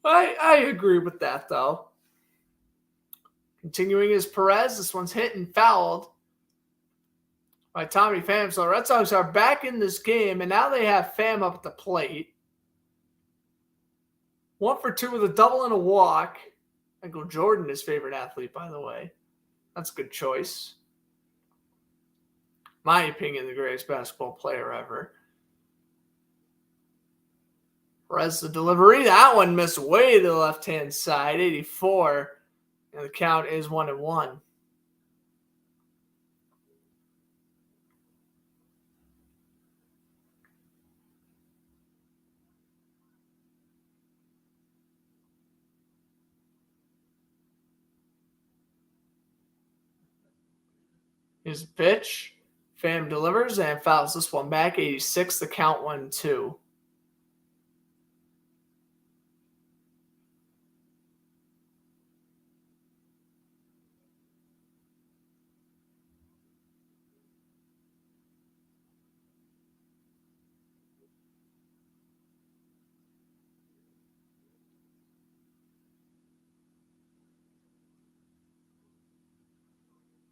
I agree with that, though. Continuing is Perez. This one's hit and fouled by Tommy Pham. So the Red Sox are back in this game, and now they have Pham up at the plate. 1 for 2 with a double and a walk. Michael Jordan, his favorite athlete, by the way. That's a good choice. My opinion, the greatest basketball player ever. Perez the delivery. That one missed way to the left-hand side. 84. And the count is 1-1. Here's the pitch. Pham delivers and fouls this one back. 86, the count 1-2.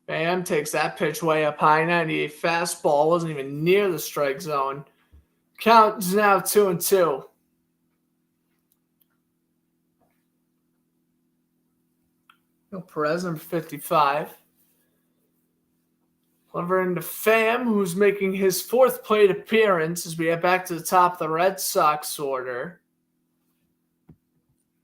Bam takes that pitch way up high. 98 fastball. Wasn't even near the strike zone. Count is now 2-2. Perez number 55. Over into Pham, who's making his fourth plate appearance as we head back to the top of the Red Sox order.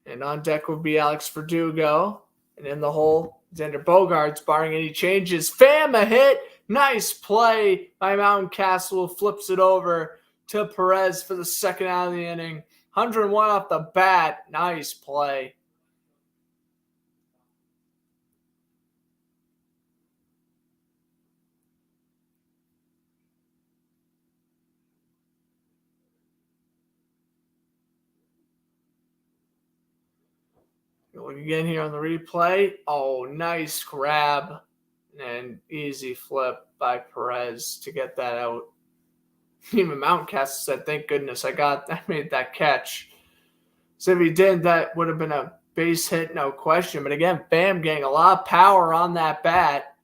And on deck will be Alex Verdugo. And in the hole, Xander Bogaerts, barring any changes. Pham, a hit. Nice play by Mountain Castle. Flips it over to Perez for the second out of the inning. 101 off the bat. Nice play. Look again here on the replay. Oh, nice grab and easy flip by Perez to get that out. Even Mountain Castle said, "Thank goodness I made that catch." So if he did, that would have been a base hit, no question. But again, Pham getting a lot of power on that bat.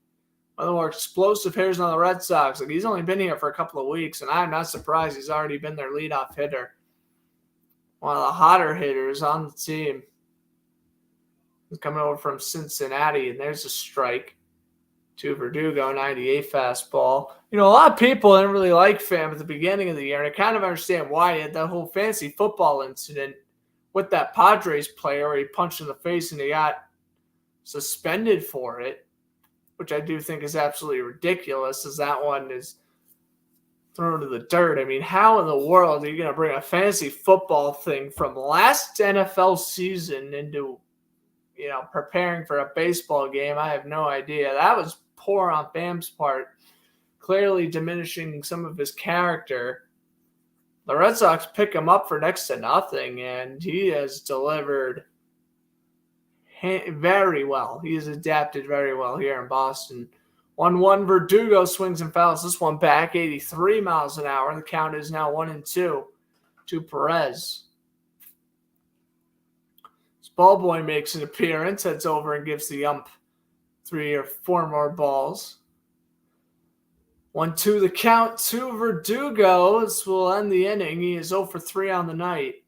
One of the more explosive hitters on the Red Sox. Like, he's only been here for a couple of weeks, and I'm not surprised he's already been their leadoff hitter. One of the hotter hitters on the team. Coming over from Cincinnati, and there's a strike to Verdugo, 98 fastball. A lot of people didn't really like Pham at the beginning of the year, and I kind of understand why. He had that whole fantasy football incident with that Padres player where he punched in the face and he got suspended for it, which I do think is absolutely ridiculous, as that one is thrown to the dirt. I mean, how in the world are you going to bring a fantasy football thing from last NFL season into preparing for a baseball game? I have no idea. That was poor on Pham's part, clearly diminishing some of his character. The Red Sox pick him up for next to nothing, and he has delivered very well. He has adapted very well here in Boston. 1-1, Verdugo swings and fouls this one back, 83 miles an hour. The count is now 1-2 to Perez. Ballboy makes an appearance, heads over and gives the ump 3 or 4 more balls. 1-2 the count to Verdugo. This will end the inning. He is 0 for 3 on the night.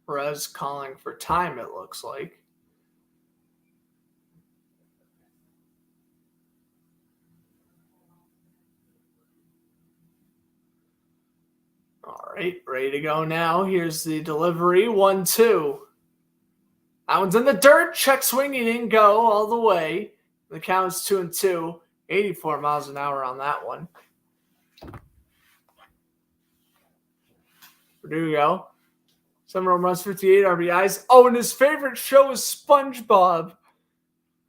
Perez calling for time, it looks like. All right, ready to go now. Here's the delivery. 1-2. That one's in the dirt. Check swing. He didn't go all the way. The count's 2-2. 84 miles an hour on that one. Verdugo. 7 home runs, 58 RBIs. Oh, and his favorite show is SpongeBob.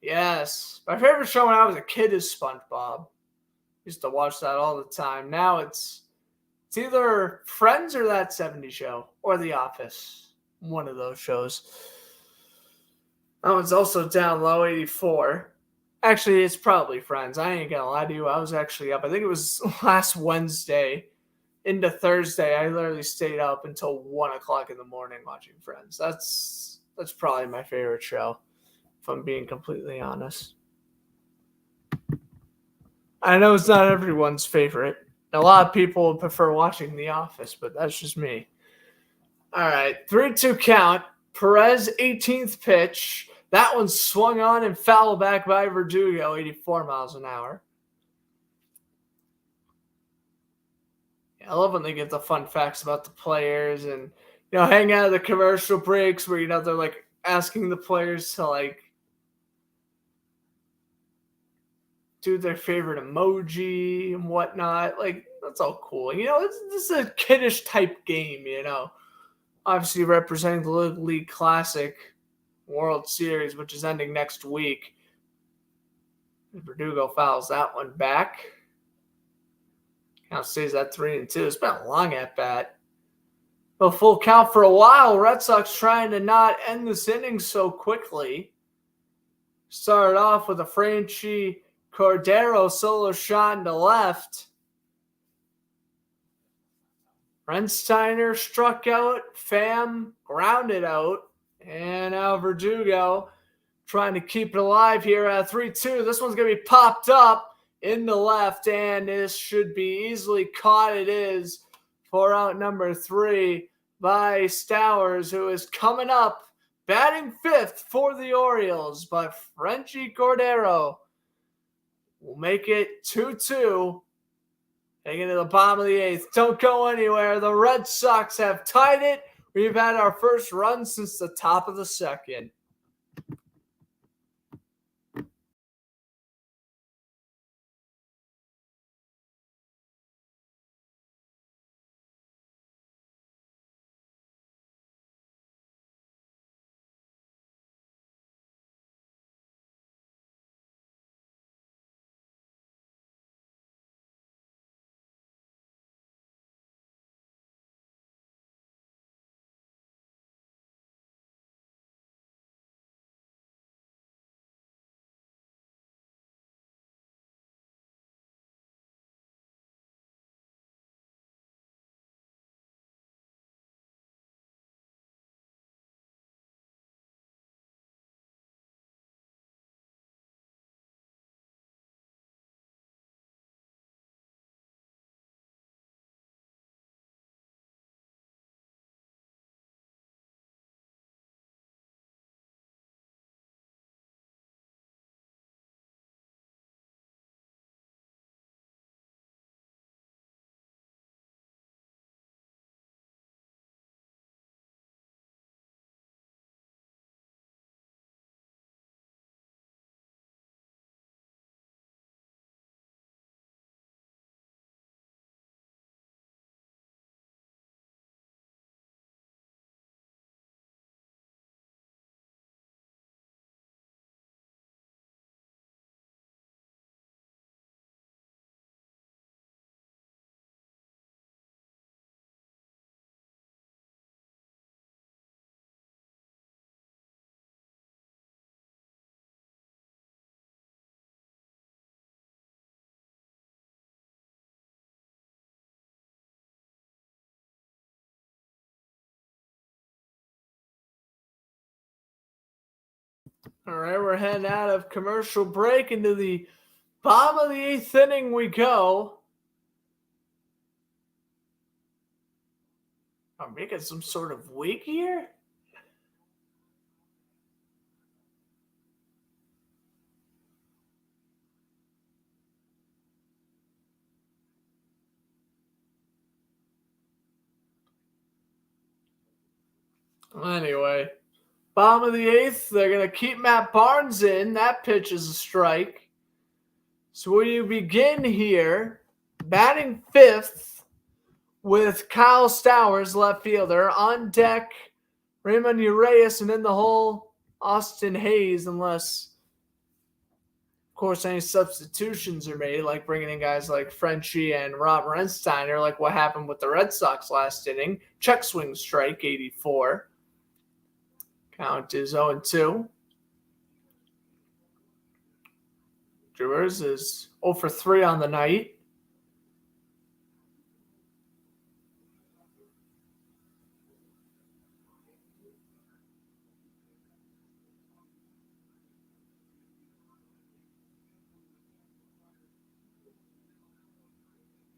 Yes. My favorite show when I was a kid is SpongeBob. Used to watch that all the time. Now it's either Friends or That 70s Show or The Office. One of those shows. That one's also down low, 84. Actually, it's probably Friends. I ain't gonna lie to you. I was actually up. I think it was last Wednesday into Thursday. I literally stayed up until 1 o'clock in the morning watching Friends. That's probably my favorite show, if I'm being completely honest. I know it's not everyone's favorite. A lot of people would prefer watching The Office, but that's just me. All right, 3-2 count. Perez, 18th pitch. That one swung on and fouled back by Verdugo, 84 miles an hour. I love when they get the fun facts about the players and, hang out of the commercial breaks where, they're like asking the players to do their favorite emoji and whatnot. Like, that's all cool. This is a kiddish type game, Obviously representing the Little League Classic World Series, which is ending next week. Verdugo fouls that one back. Count stays at 3-2. It's been a long at bat. A full count for a while. Red Sox trying to not end this inning so quickly. Started off with a Franchi Cordero solo shot into left. Rensteiner struck out. Pham grounded out. And now Verdugo trying to keep it alive here at 3-2. This one's going to be popped up in the left, and this should be easily caught. It is for out number 3 by Stowers, who is coming up, batting 5th for the Orioles. But Frenchie Cordero will make it 2-2. Heading into the bottom of the 8th. Don't go anywhere. The Red Sox have tied it. We've had our first run since the top of the 2nd. All right, we're heading out of commercial break into the bottom of the 8th inning we go. I'm making some sort of wig here. Anyway, bottom of the 8th, they're going to keep Matt Barnes in. That pitch is a strike. So we begin here, batting 5th with Kyle Stowers, left fielder. On deck, Raymond Urias, and in the hole, Austin Hayes, unless, of course, any substitutions are made, like bringing in guys like Frenchie and Rob Rensteiner, like what happened with the Red Sox last inning. Check swing strike, 84. Count is 0-2. Brewers is 0 for 3 on the night.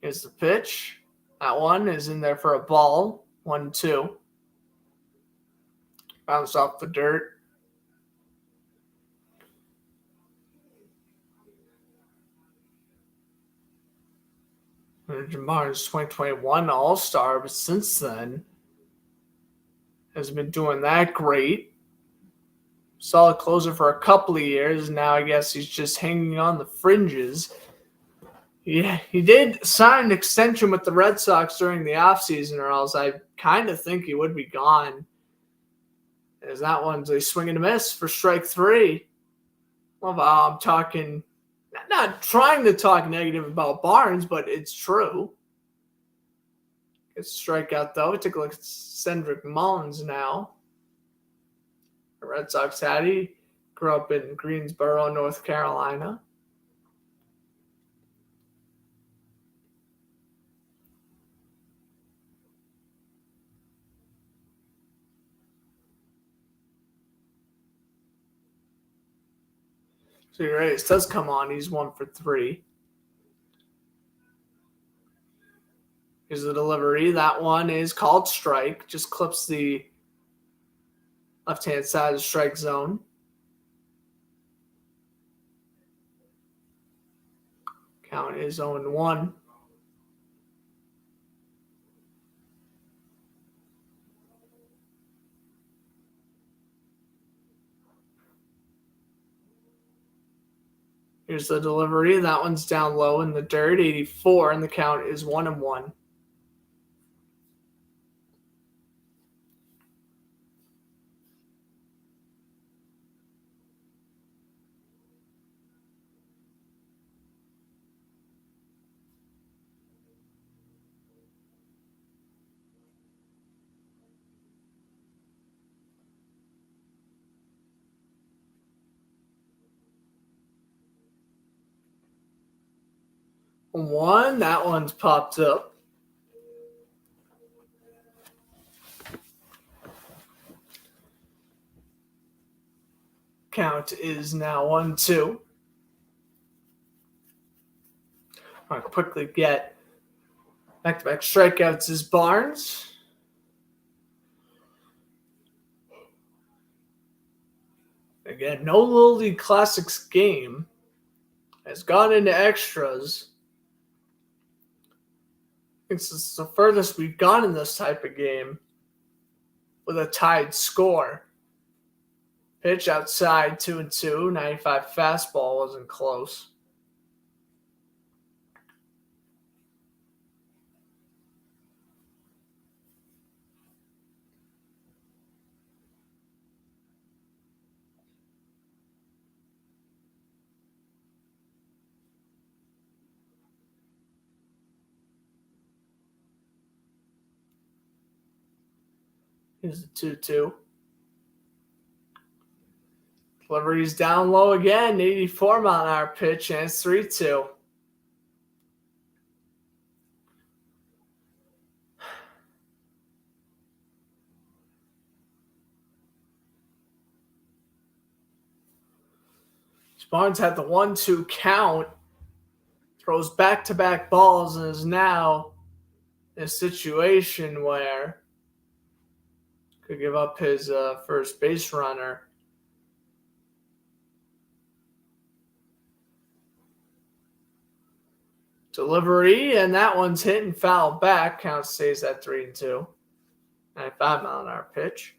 Here's the pitch. That one is in there for a ball. 1-2. Bounce off the dirt. Jamar's 2021 All-Star, but since then has been doing that great. Solid closer for a couple of years. Now I guess he's just hanging on the fringes. Yeah, he did sign an extension with the Red Sox during the offseason, or else I kind of think he would be gone. As that one's a swing and a miss for strike 3. Well, I'm talking, not trying to talk negative about Barnes, but it's true. It's a strikeout, though. Take a look at Cedric Mullins now. The Red Sox had. He grew up in Greensboro, North Carolina. Speedy Reyes does come on. He's 1 for 3. Here's the delivery. That one is called strike. Just clips the left-hand side of the strike zone. Count is 0-1. Here's the delivery. That one's down low in the dirt, 84, and the count is 1-1. One, that one's popped up. Count is now 1-2. I'll quickly get back-to-back strikeouts is Barnes. Again, no Little League Classics game has gone into extras. I think this is the furthest we've gone in this type of game with a tied score. Pitch outside, 2-2, 95 fastball wasn't close. Here's the 2-2. Delivery's down low again, 84 mile an hour pitch, and it's 3-2. Barnes had the 1-2 count, throws back-to-back balls, and is now in a situation where could give up his first base runner. Delivery, and that one's hit and fouled back. Count stays at 3-2. 95 mile an hour pitch.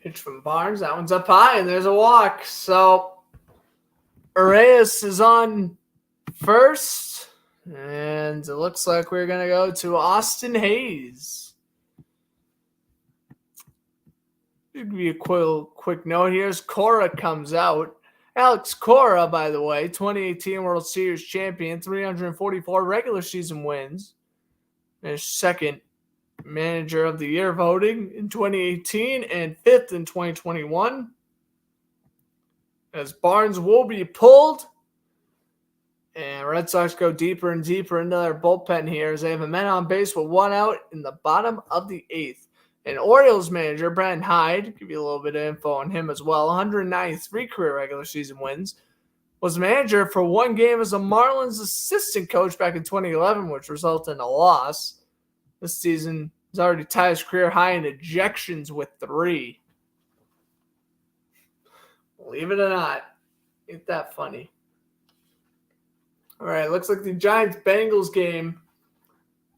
Pitch from Barnes. That one's up high, and there's a walk. So Arias is on first, and it looks like we're going to go to Austin Hayes. Give you a quick note here as Cora comes out. Alex Cora, by the way, 2018 World Series champion, 344 regular season wins, and second Manager of the Year voting in 2018 and 5th in 2021. As Barnes will be pulled, and Red Sox go deeper and deeper into their bullpen here as they have a man on base with 1 out in the bottom of the 8th. And Orioles manager Brandon Hyde, give you a little bit of info on him as well, 193 career regular season wins, was manager for 1 game as a Marlins assistant coach back in 2011, which resulted in a loss. This season, he's already tied his career high in ejections with 3. Believe it or not, ain't that funny. All right, looks like the Giants-Bengals game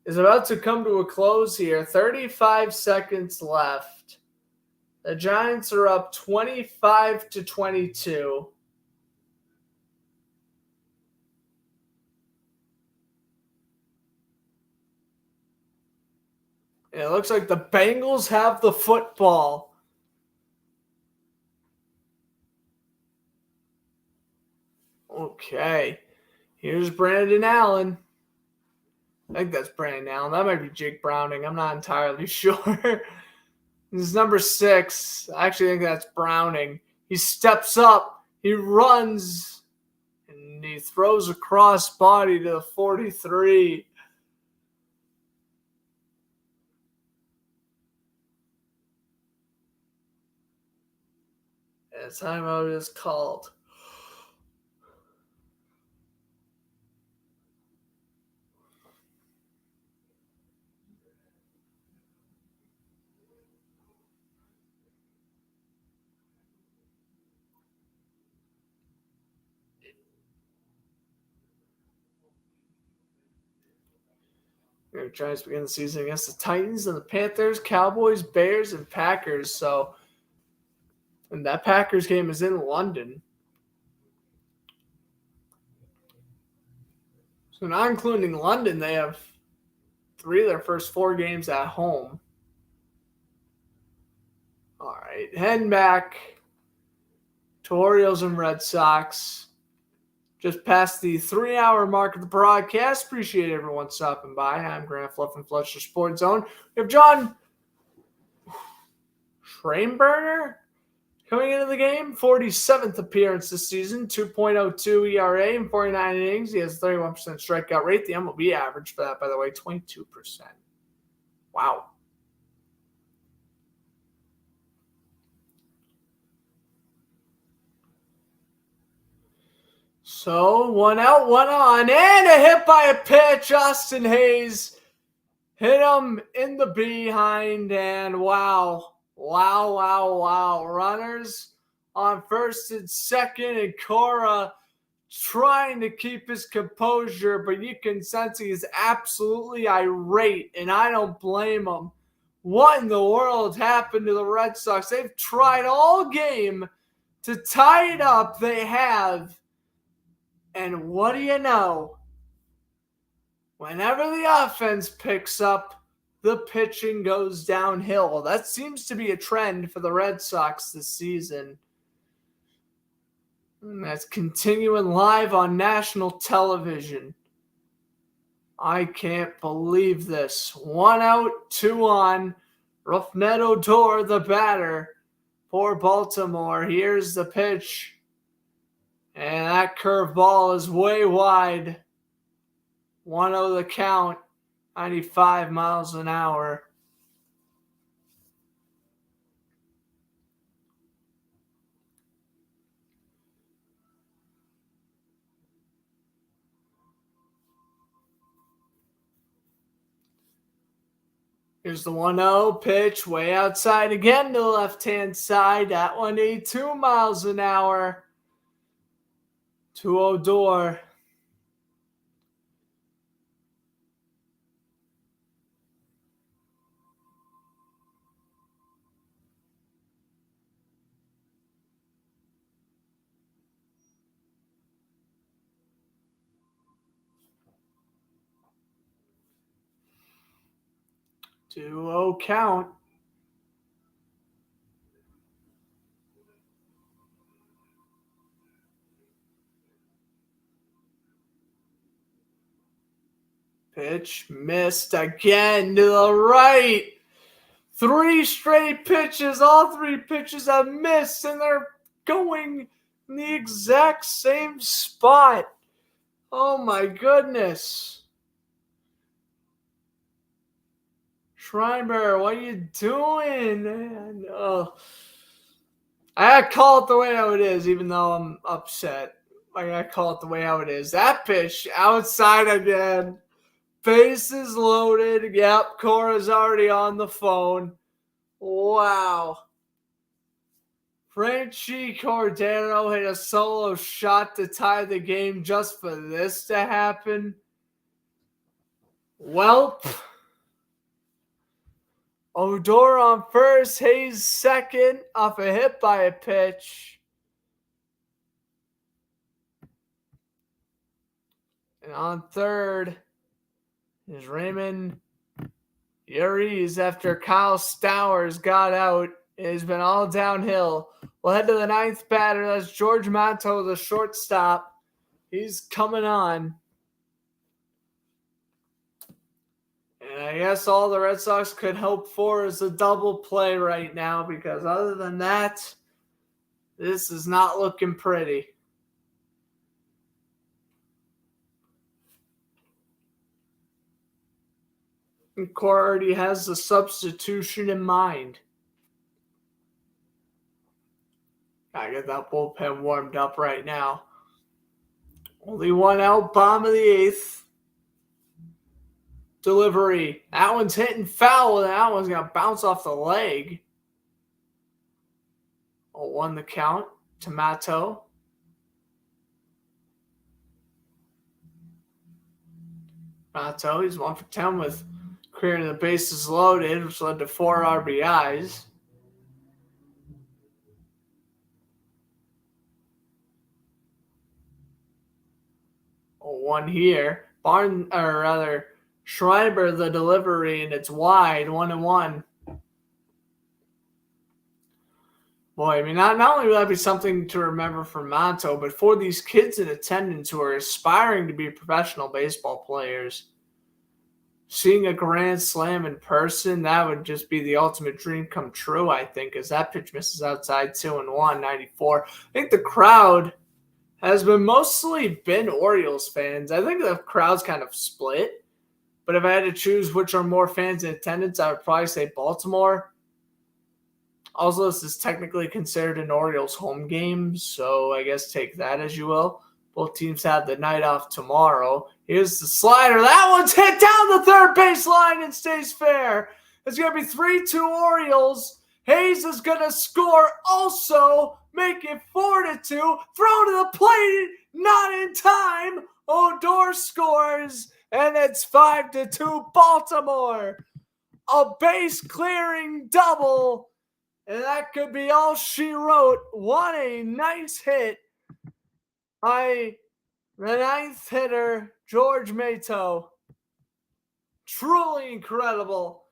is about to come to a close here. 35 seconds left. The Giants are up 25-22. And it looks like the Bengals have the football. Okay. Here's Brandon Allen. I think that's Brandon Allen. That might be Jake Browning. I'm not entirely sure. This is number 6. I actually think that's Browning. He steps up. He runs. And he throws a cross body to the 43. And timeout is called. The Giants begin the season against the Titans and the Panthers, Cowboys, Bears, and Packers. And that Packers game is in London. So not including London, they have 3 of their first 4 games at home. All right, heading back to Orioles and Red Sox. Just past the 3-hour mark of the broadcast. Appreciate everyone stopping by. I'm Grant Fluff and Fletcher Sports Zone. We have John Schrainberger coming into the game. 47th appearance this season. 2.02 ERA in 49 innings. He has 31% strikeout rate. The MLB average for that, by the way, 22%. Wow. So, 1 out, 1 on, and a hit by a pitch. Austin Hayes hit him in the behind, and wow. Runners on first and second, and Cora trying to keep his composure, but you can sense he is absolutely irate, and I don't blame him. What in the world happened to the Red Sox? They've tried all game to tie it up. They have. And what do you know? Whenever the offense picks up, the pitching goes downhill. That seems to be a trend for the Red Sox this season. And that's continuing live on national television. I can't believe this. 1 out, 2 on. Rougned Odor, the batter for Baltimore. Here's the pitch. And that curveball is way wide. 1-0 the count. 95 miles an hour. Here's the 1-0 pitch. Way outside again to the left-hand side. That one 82 miles an hour. To Odor. Two-0 count. Pitch missed again to the right. 3 straight pitches. All 3 pitches have missed, and they're going in the exact same spot. Oh my goodness. Schreiber, what are you doing, man? Oh. I gotta call it the way how it is, even though I'm upset. I gotta call it the way how it is. That pitch outside again. Bases loaded. Yep, Cora's already on the phone. Wow. Franchy Cordero hit a solo shot to tie the game just for this to happen. Welp. Odor on first, Hayes second off a hit by a pitch. And on third is Raymond Uriz after Kyle Stowers got out. It has been all downhill. We'll head to the 9th batter. That's George Monto, the shortstop. He's coming on. And I guess all the Red Sox could hope for is a double play right now, because other than that, this is not looking pretty. And Cora already has the substitution in mind. Gotta get that bullpen warmed up right now. Only one out, bottom of the eighth. Delivery. That one's hitting foul, and that one's going to bounce off the leg. 0-1 the count. Tomato. Tomato, he's 1 for 10 with clearing the bases loaded, which led to 4 RBIs. One here. Schreiber the delivery, and it's wide, 1-1. Boy, I mean, not only will that be something to remember for Monto, but for these kids in attendance who are aspiring to be professional baseball players, seeing a grand slam in person, that would just be the ultimate dream come true, I think, as that pitch misses outside, 2-1, 94. I think the crowd has mostly been Orioles fans. I think the crowd's kind of split. But if I had to choose which are more fans in attendance, I would probably say Baltimore. Also, this is technically considered an Orioles home game, so I guess take that as you will. Both teams have the night off tomorrow. Here's the slider. That one's hit down the third base line and stays fair. It's going to be 3-2 Orioles. Hayes is going to score also, make it 4-2. Throw to the plate, not in time. Odor scores. And it's 5-2 Baltimore. A base clearing double. And that could be all she wrote. What a nice hit by the ninth hitter, George Mato. Truly incredible.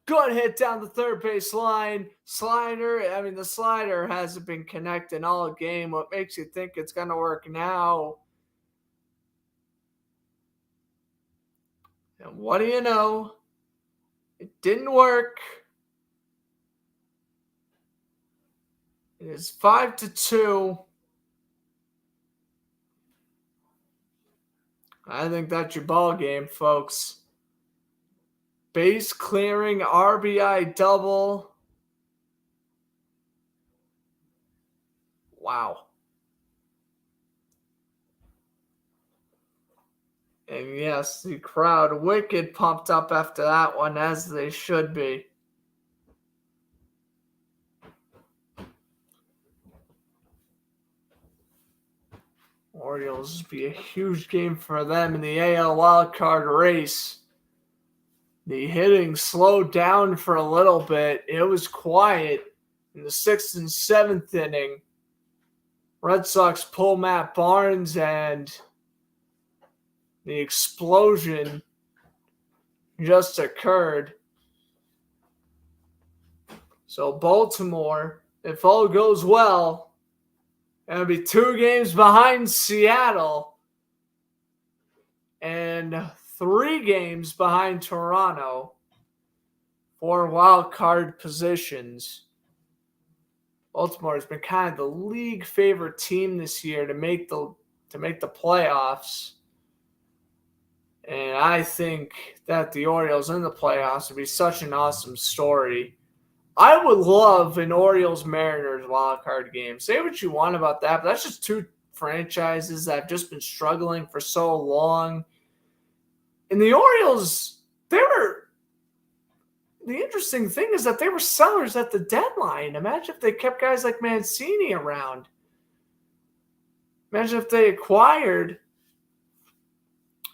Good hit down the third base line. The slider hasn't been connecting all game. What makes you think it's going to work now? And what do you know? It didn't work. It is 5-2. I think that's your ball game, folks. Base clearing RBI double. Wow. And yes, the crowd wicked pumped up after that one, as they should be. Orioles be a huge game for them in the AL wildcard race. The hitting slowed down for a little bit. It was quiet in the 6th and 7th inning. Red Sox pull Matt Barnes, and the explosion just occurred. So Baltimore, if all goes well, it'll be 2 games behind Seattle and 3 games behind Toronto for wild card positions. Baltimore has been kind of the league favorite team this year to make the playoffs. And I think that the Orioles in the playoffs would be such an awesome story. I would love an Orioles-Mariners wildcard game. Say what you want about that, but that's just 2 franchises that have just been struggling for so long. And the Orioles, the interesting thing is that they were sellers at the deadline. Imagine if they kept guys like Mancini around. Imagine if they acquired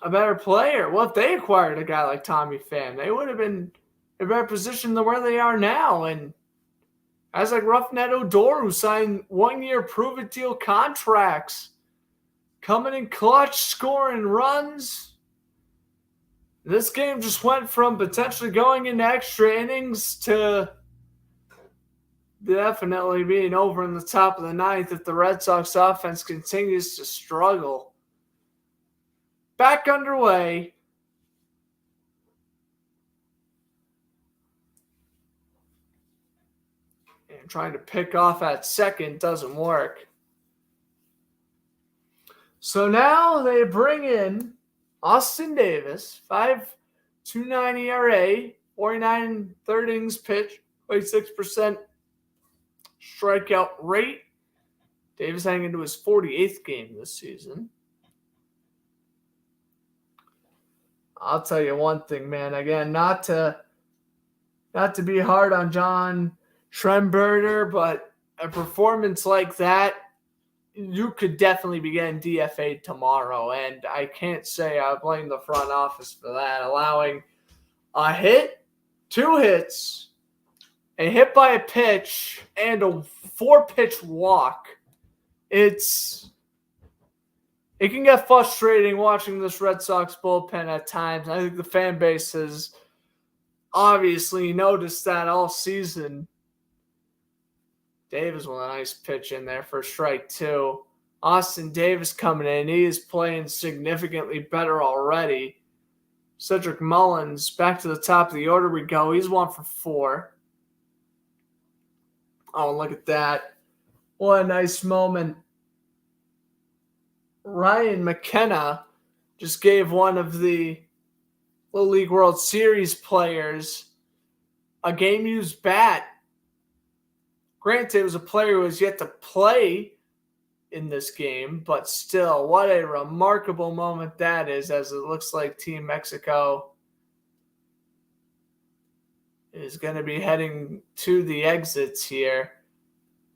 a better player. Well, if they acquired a guy like Tommy Pham, they would have been in a better position than where they are now. And guys like Rougned Odor, who signed 1-year prove-it deal contracts, coming in clutch, scoring runs. This game just went from potentially going into extra innings to definitely being over in the top of the 9th if the Red Sox offense continues to struggle. back underway. And trying to pick off at second doesn't work. So now they bring in Austin Davis, 5.29 ERA, 49 third innings pitch, 26% strikeout rate. Davis heading into his 48th game this season. I'll tell you one thing, man. Again, not to be hard on John Schemberger, but a performance like that, you could definitely be getting DFA'd tomorrow. And I can't say I blame the front office for that. Allowing a hit, 2 hits, a hit by a pitch, and a 4-pitch walk. It can get frustrating watching this Red Sox bullpen at times. I think the fan base has obviously noticed that all season. Davis with a nice pitch in there for strike 2. Austin Davis coming in. He is playing significantly better already. Cedric Mullins, back to the top of the order we go. He's 1 for 4. Oh, look at that. What a nice moment. Ryan McKenna just gave one of the Little League World Series players a game-used bat. Granted, it was a player who has yet to play in this game, but still, what a remarkable moment that is, as it looks like Team Mexico is going to be heading to the exits here,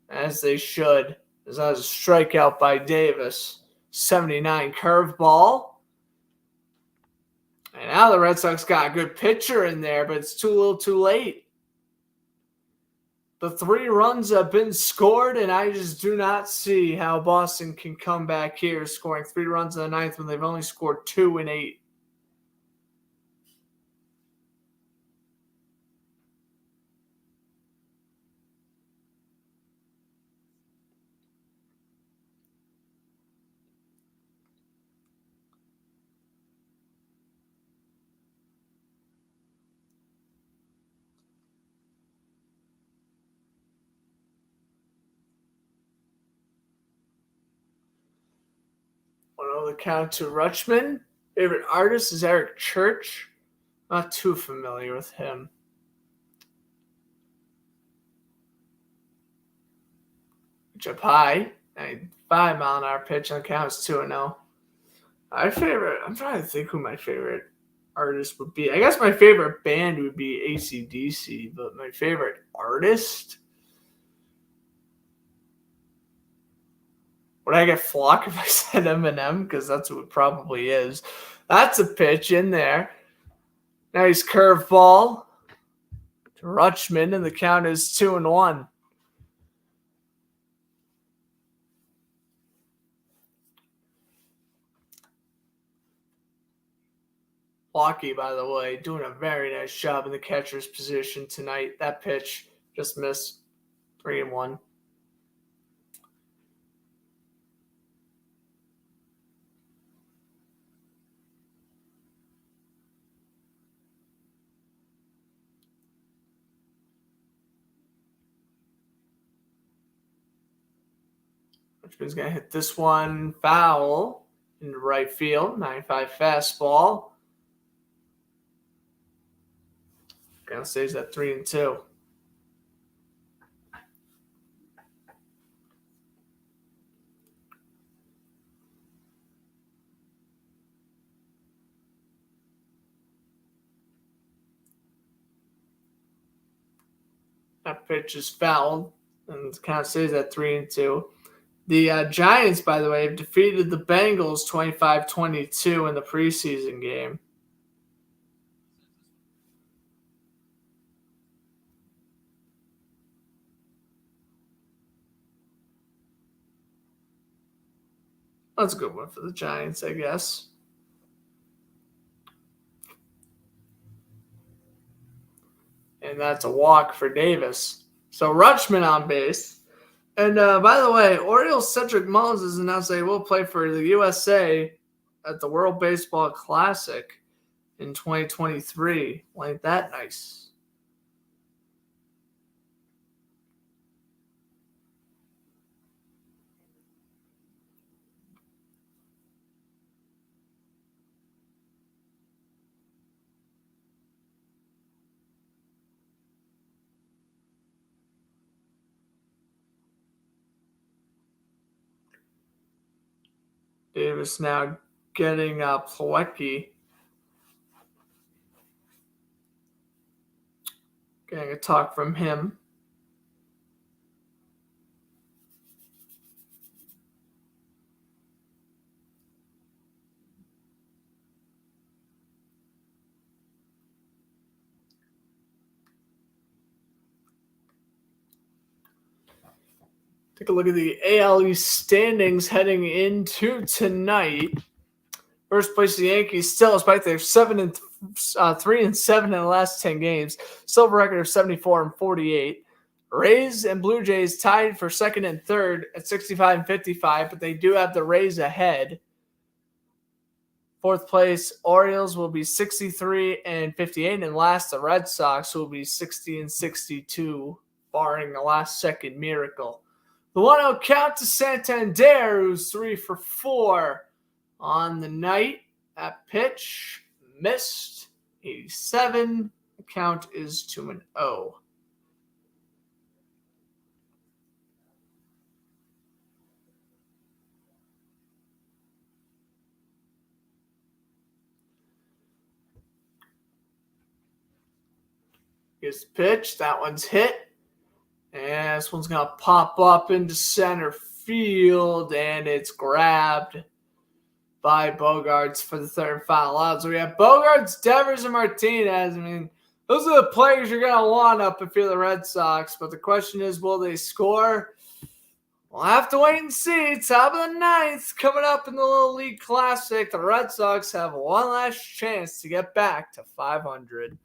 as they should. As that was a strikeout by Davis. 79 curveball. And now the Red Sox got a good pitcher in there, but it's too little too late. The 3 runs have been scored, and I just do not see how Boston can come back here scoring 3 runs in the 9th when they've only scored 2 in 8. The count to Rutschman. Favorite artist is Eric Church. Not too familiar with him. Pitch up high. 95-mile-an-hour pitch on the count is 2-0. I'm trying to think who my favorite artist would be. I guess my favorite band would be AC/DC, but my favorite artist? Would I get flock if I said Eminem? Because that's what it probably is. That's a pitch in there. Nice curveball to Rutschman, and the count is 2-1. Flocky, by the way, doing a very nice job in the catcher's position tonight. That pitch just missed. 3-1. He's going to hit this one foul in right field. 95 fastball. Count stays at 3-2. That pitch is fouled, and the count stays at 3-2. The Giants, by the way, have defeated the Bengals 25-22 in the preseason game. That's a good one for the Giants, I guess. And that's a walk for Davis. So Rutschman on base. And by the way, Orioles Cedric Mullins has announced they will play for the USA at the World Baseball Classic in 2023. Ain't that nice? Davis now getting Plawecki. Getting a talk from him. Take a look at the AL East standings heading into tonight. First place, the Yankees still, despite their 3-7 in the last 10 games, still have a record of 74-48. Rays and Blue Jays tied for second and third at 65 and 55, but they do have the Rays ahead. Fourth place, Orioles will be 63 and 58, and last, the Red Sox will be 60 and 62, barring a last-second miracle. The 1-0 count to Santander, who's 3 for 4 on the night. That pitch missed. 87. The count is 2-0. Here's the pitch. That one's hit. And this one's going to pop up into center field, and it's grabbed by Bogaerts for the third and final out. So we have Bogaerts, Devers, and Martinez. I mean, those are the players you're going to want up if you're the Red Sox. But the question is, will they score? We'll have to wait and see. Top of the ninth coming up in the Little League Classic. The Red Sox have one last chance to get back to 500.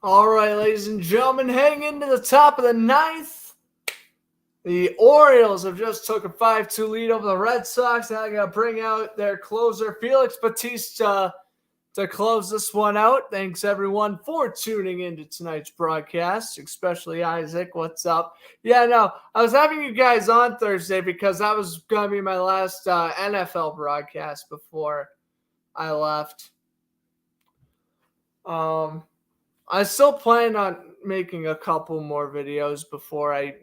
All right, ladies and gentlemen, heading into the top of the ninth, the Orioles have just took a 5-2 lead over the Red Sox. Now they're going to bring out their closer, Felix Bautista, to close this one out. Thanks, everyone, for tuning into tonight's broadcast, especially Isaac. What's up? Yeah, no, I was having you guys on Thursday because that was going to be my last NFL broadcast before I left. I still plan on making a couple more videos before I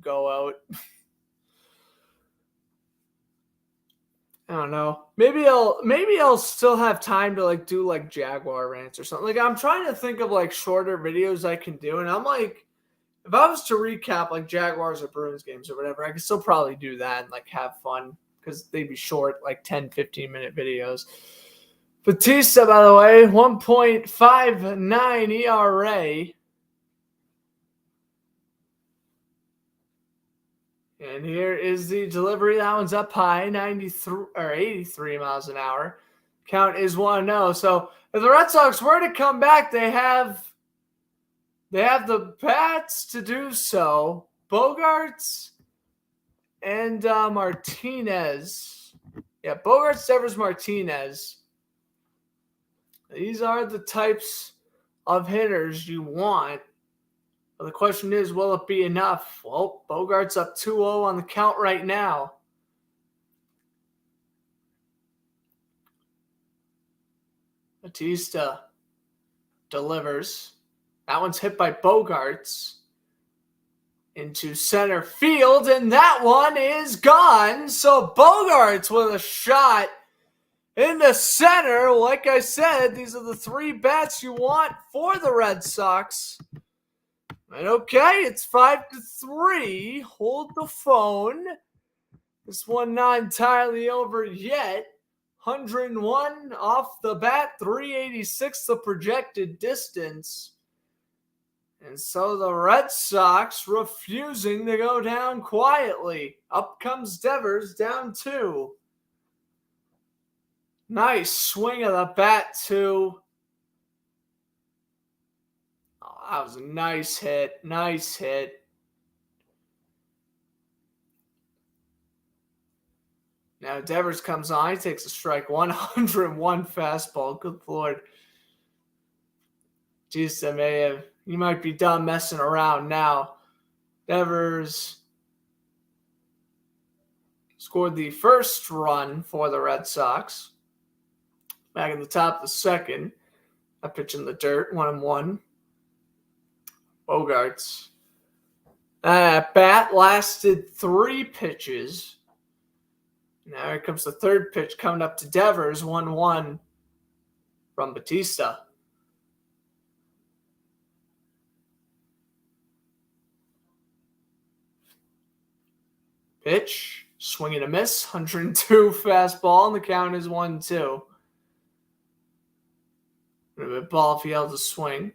go out. I don't know. Maybe I'll still have time to like do like Jaguar rants or something. Like I'm trying to think of like shorter videos I can do, and I'm like, if I was to recap like Jaguars or Bruins games or whatever, I could still probably do that and like have fun because they'd be short, like 10, 15-minute videos. Batista, by the way, 1.59 ERA. And here is the delivery. That one's up high, 93 or 83 miles an hour. Count is 1-0. So if the Red Sox were to come back, they have the bats to do so. Bogarts and Martinez. Yeah, Bogarts, Devers, Martinez. These are the types of hitters you want. Well, the question is, will it be enough? Well, Bogart's up 2-0 on the count right now. Batista delivers. That one's hit by Bogarts into center field, and that one is gone. So Bogarts with a shot into center. Like I said, these are the three bats you want for the Red Sox. And okay, it's 5-3. Hold the phone. This one not entirely over yet. 101 off the bat, 386 the projected distance. And so the Red Sox refusing to go down quietly. Up comes Devers, down 2. Nice swing of the bat, too. Oh, that was a nice hit. Nice hit. Now Devers comes on. He takes a strike. 101 fastball. Good Lord. Jeez, you might be done messing around now. Devers scored the first run for the Red Sox. Back in the top of the second. A pitch in the dirt. 1-1. Bogarts. That bat lasted 3 pitches. Now here comes the third pitch coming up to Devers. 1-1 from Batista. Pitch, swing and a miss, 102 fastball, and the count is 1-2. A bit ball if he held a swing.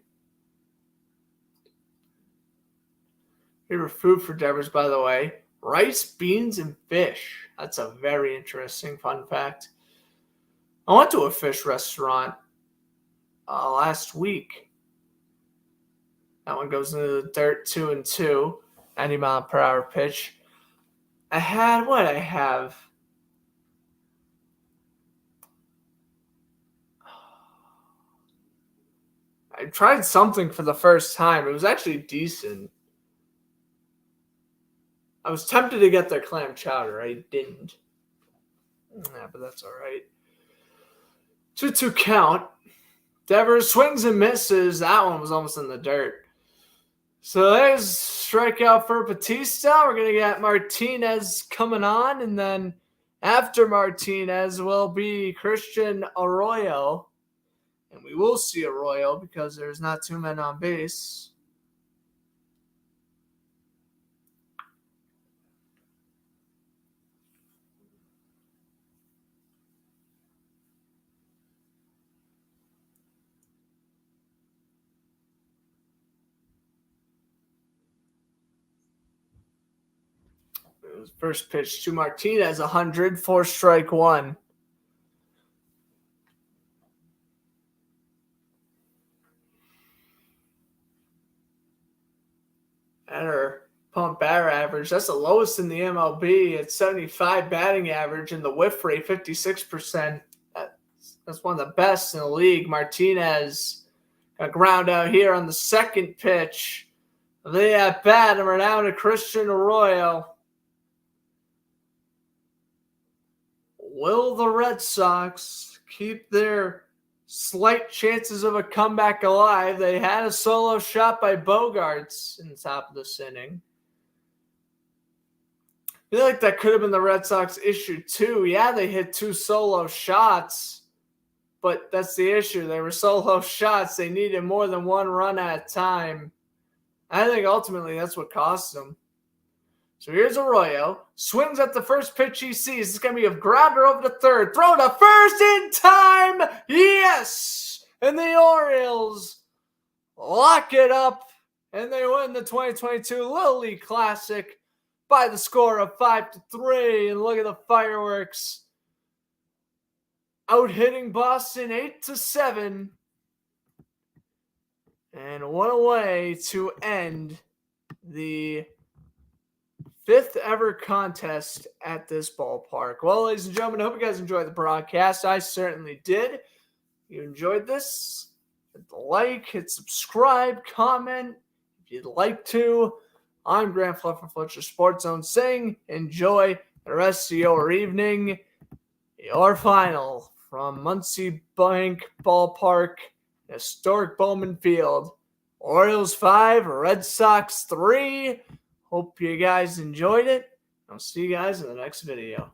Favorite food for Devers, by the way, rice, beans, and fish. That's a very interesting fun fact. I went to a fish restaurant last week. That one goes into the dirt, 2-2, 90 mile per hour pitch. I had what I have. I tried something for the first time. It was actually decent. I was tempted to get their clam chowder. I didn't. Yeah, but that's all right. 2-2 count. Devers swings and misses. That one was almost in the dirt. So there's strikeout for Batista. We're going to get Martinez coming on. And then after Martinez will be Christian Arroyo. And we will see Arroyo because there's not 2 men on base. First pitch to Martinez, 100, 4-1. Better pump batter average. That's the lowest in the MLB. It's 75 batting average, and the whiff rate, 56%. That's one of the best in the league. Martinez got a ground out here on the second pitch. They at bat, and we're down to Christian Arroyo. Will the Red Sox keep their slight chances of a comeback alive. They had a solo shot by Bogarts in the top of this inning. I feel like that could have been the Red Sox issue too. Yeah, they hit 2 solo shots, but that's the issue. They were solo shots. They needed more than 1 run at a time. I think ultimately that's what cost them. So here's Arroyo. Swings at the first pitch he sees. It's going to be a grounder over to third. Throw to first in time. Yes! And the Orioles lock it up. And they win the 2022 Little League Classic by the score of 5-3. And look at the fireworks. Out hitting Boston 8-7. And what a way to end the 5th ever contest at this ballpark. Well, ladies and gentlemen, I hope you guys enjoyed the broadcast. I certainly did. If you enjoyed this, hit the like, hit subscribe, comment if you'd like to. I'm Grant Fluff from Fletcher Sports Zone saying enjoy the rest of your evening. Your final from Muncie Bank Ballpark, historic Bowman Field. Orioles 5, Red Sox 3. Hope you guys enjoyed it. I'll see you guys in the next video.